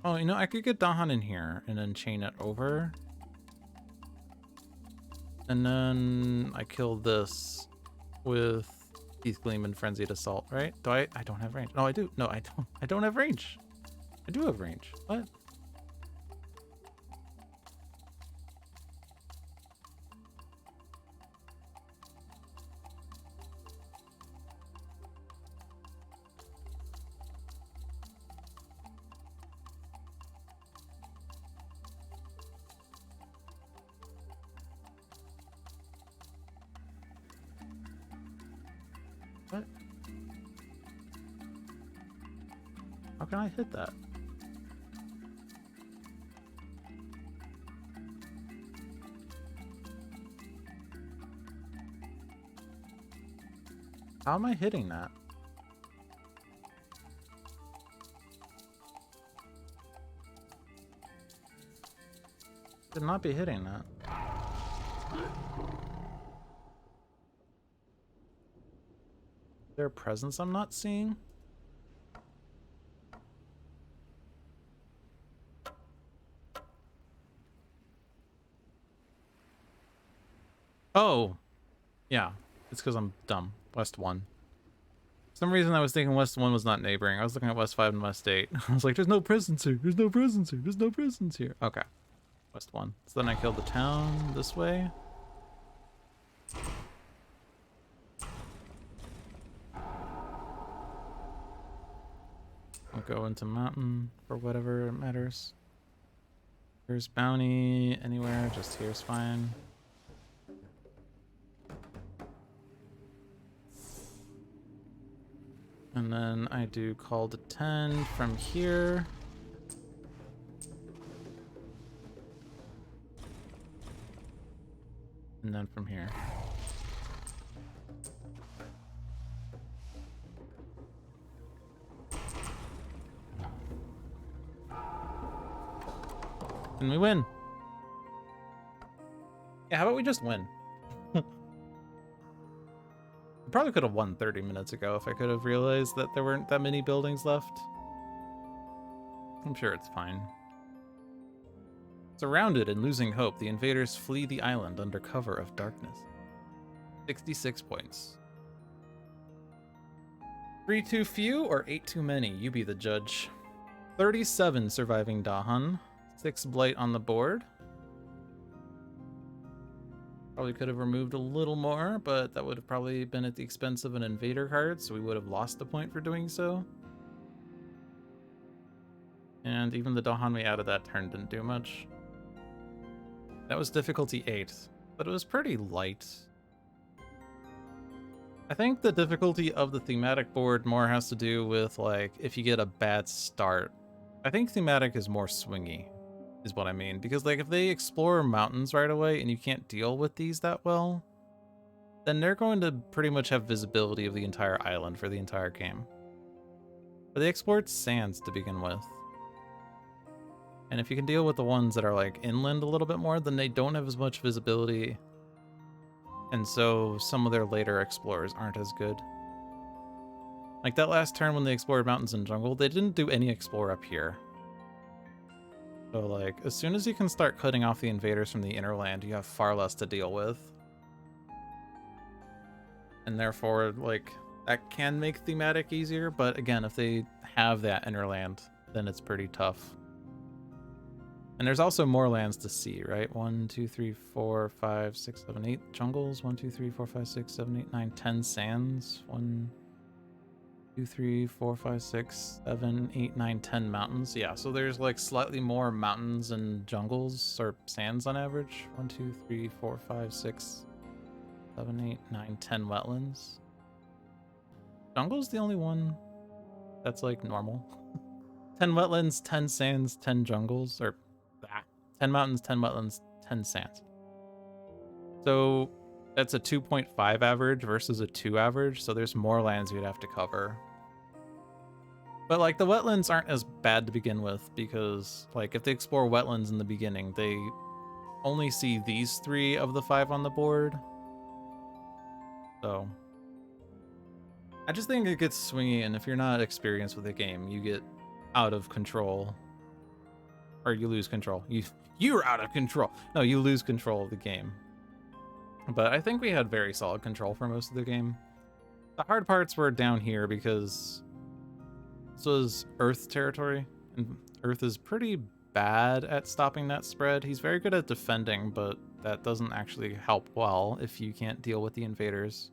Oh, you know, I could get Dahan in here and then chain it over. And then I kill this with Teeth Gleam and Frenzied Assault, right? Do I don't have range. No, I do. No, I don't. I don't have range. I do have range. What? What? How can I hit that? How am I hitting that? Should not be hitting that. Is there a presence I'm not seeing? Oh, yeah. It's because I'm dumb. West 1. For some reason I was thinking West 1 was not neighboring. I was looking at West 5 and West 8. I was like, there's no prisons here. There's no prisons here. There's no prisons here. Okay. West 1. So then I killed the town this way. I'll go into mountain for whatever matters. Here's bounty anywhere. Just here's fine. And then I do call to 10 from here. And then from here. And we win. Yeah, how about we just win? Probably could have won 30 minutes ago if I could have realized that there weren't that many buildings left. I'm sure it's fine. Surrounded and losing hope, the invaders flee the island under cover of darkness. 66 points. 3 too few or 8 too many? You be the judge. 37 surviving Dahan. 6 blight on the board. Probably could have removed a little more, but that would have probably been at the expense of an invader card, so we would have lost a point for doing so. And even the Dahan we added that turn didn't do much. That was difficulty 8, but it was pretty light. I think the difficulty of the thematic board more has to do with, like, if you get a bad start. I think thematic is more swingy, is what I mean. Because, like, if they explore mountains right away and you can't deal with these that well, then they're going to pretty much have visibility of the entire island for the entire game. But they explored sands to begin with. And if you can deal with the ones that are, like, inland a little bit more, then they don't have as much visibility. And so some of their later explorers aren't as good. Like that last turn when they explored mountains and jungle, they didn't do any explore up here. So, like, as soon as you can start cutting off the invaders from the inner land, you have far less to deal with. And therefore, like, that can make thematic easier, but again, if they have that inner land, then it's pretty tough. And there's also more lands to see, right? 1, 2, 3, 4, 5, 6, 7, 8 jungles. 1, 2, 3, 4, 5, 6, 7, 8, 9, 10 sands. 1, 2, 3, 4, 5, 6, 7, 8, 9, 10 mountains. Yeah, so there's like slightly more mountains and jungles or sands on average. 1, 2, 3, 4, 5, 6, 7, 8, 9, 10 wetlands. Jungle's the only one that's like normal. 10 wetlands, 10 sands, 10 jungles, or 10 mountains, 10 wetlands, 10 sands. So that's a 2.5 average versus a 2 average, so there's more lands you'd have to cover. But like the wetlands aren't as bad to begin with because like if they explore wetlands in the beginning, they only see these 3 of the 5 on the board. So I just think it gets swingy, and if you're not experienced with the game, you get out of control. Or you lose control. You're out of control. No, you lose control of the game. But I think we had very solid control for most of the game. The hard parts were down here because this was Earth territory, and Earth is pretty bad at stopping that spread. He's very good at defending, but that doesn't actually help well if you can't deal with the invaders.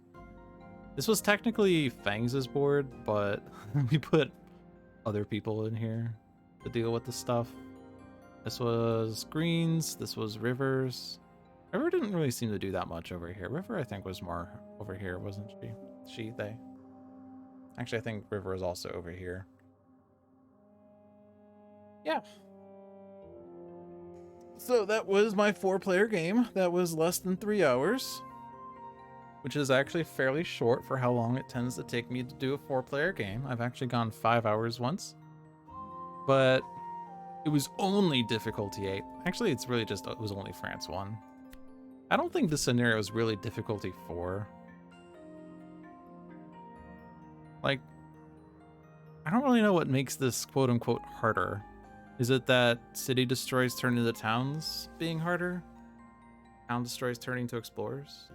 This was technically Fangs' board, but we put other people in here to deal with the stuff. This was greens, this was rivers. River didn't really seem to do that much over here. River, I think, was more over here, wasn't she? They. Actually, I think River is also over here. Yeah. So that was my 4-player game. That was less than 3 hours, which is actually fairly short for how long it tends to take me to do a 4-player game. I've actually gone 5 hours once, but it was only difficulty 8. Actually, it's really just, it was only France 1. I don't think this scenario is really difficulty 4. Like, I don't really know what makes this quote-unquote harder. Is it that city destroys turn into towns being harder? Town destroys turning to explorers.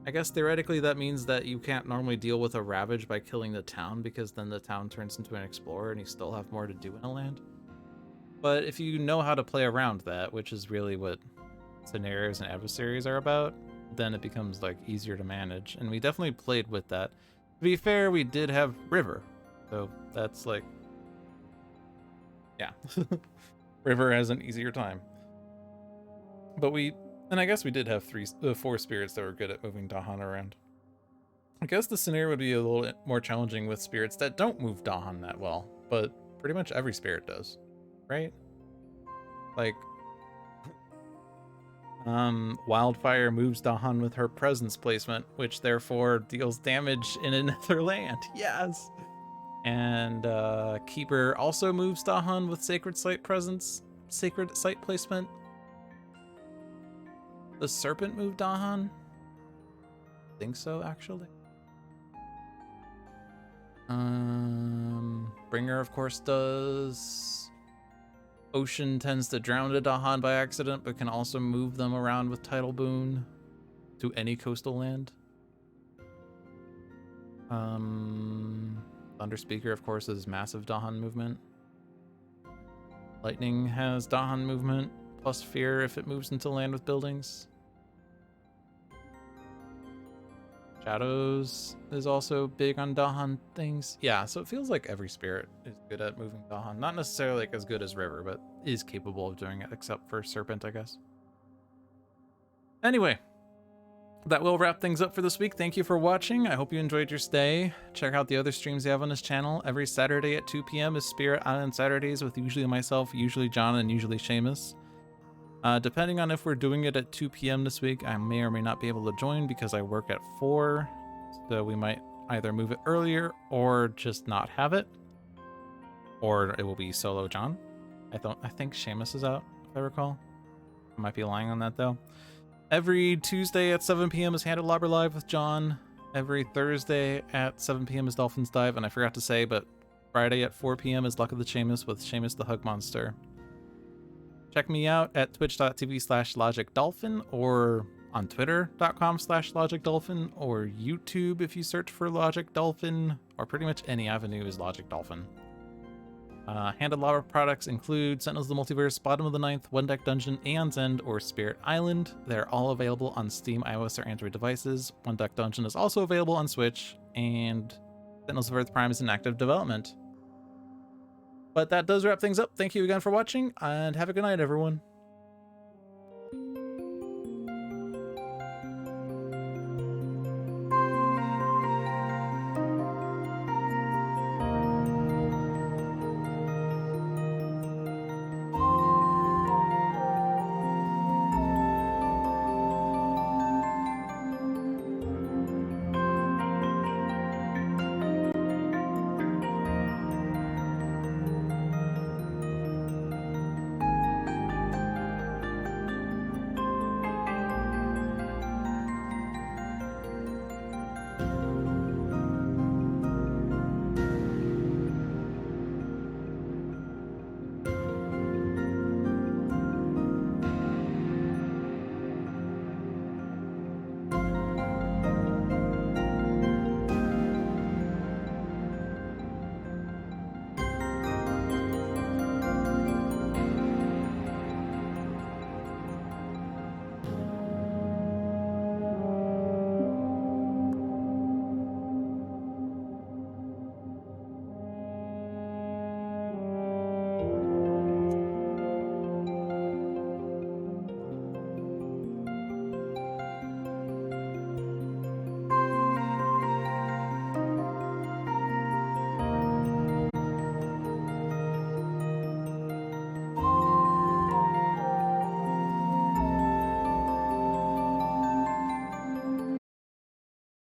I guess theoretically that means that you can't normally deal with a ravage by killing the town, because then the town turns into an explorer and you still have more to do in a land. But if you know how to play around that, which is really what scenarios and adversaries are about, then it becomes like easier to manage. And we definitely played with that. To be fair, we did have river, so that's like, yeah. River has an easier time. But and I guess we did have 4 spirits that were good at moving Dahan around. I guess the scenario would be a little more challenging with spirits that don't move Dahan that well, but pretty much every spirit does, right? Like, Wildfire moves Dahan with her presence placement, which therefore deals damage in another land. Yes! And Keeper also moves Dahan with Sacred Site placement. The Serpent move Dahan? I think so, actually. Bringer, of course, does. Ocean tends to drown a Dahan by accident, but can also move them around with Tidal Boon to any coastal land. Thunder Speaker, of course, is massive Dahan movement. Lightning has Dahan movement, plus fear if it moves into land with buildings. Shadows is also big on Dahan things. Yeah, so it feels like every spirit is good at moving Dahan. Not necessarily like as good as River, but is capable of doing it, except for Serpent, I guess. Anyway, that will wrap things up for this week. Thank you for watching. I hope you enjoyed your stay. Check out the other streams you have on this channel. Every Saturday at 2 p.m. is Spirit Island Saturdays with usually myself, usually John, and usually Seamus. Depending on if we're doing it at 2 p.m. this week, I may or may not be able to join because I work at 4. So we might either move it earlier or just not have it. Or it will be solo John. I think Seamus is out, if I recall. I might be lying on that though. Every Tuesday at 7 p.m. is Handelabra Live with John. Every Thursday at 7 p.m. is Dolphin's Dive. And I forgot to say, but Friday at 4 p.m. is Luck of the Seamus with Seamus the Hug Monster. Check me out at twitch.tv/LogicDolphin or on twitter.com/LogicDolphin or YouTube if you search for Logic Dolphin, or pretty much any avenue is Logic Dolphin. Handelabra products include Sentinels of the Multiverse, Bottom of the Ninth, One Deck Dungeon, Aeon's End, or Spirit Island. They're all available on Steam, iOS, or Android devices. One Deck Dungeon is also available on Switch, and Sentinels of Earth Prime is in active development. But that does wrap things up. Thank you again for watching, and have a good night, everyone.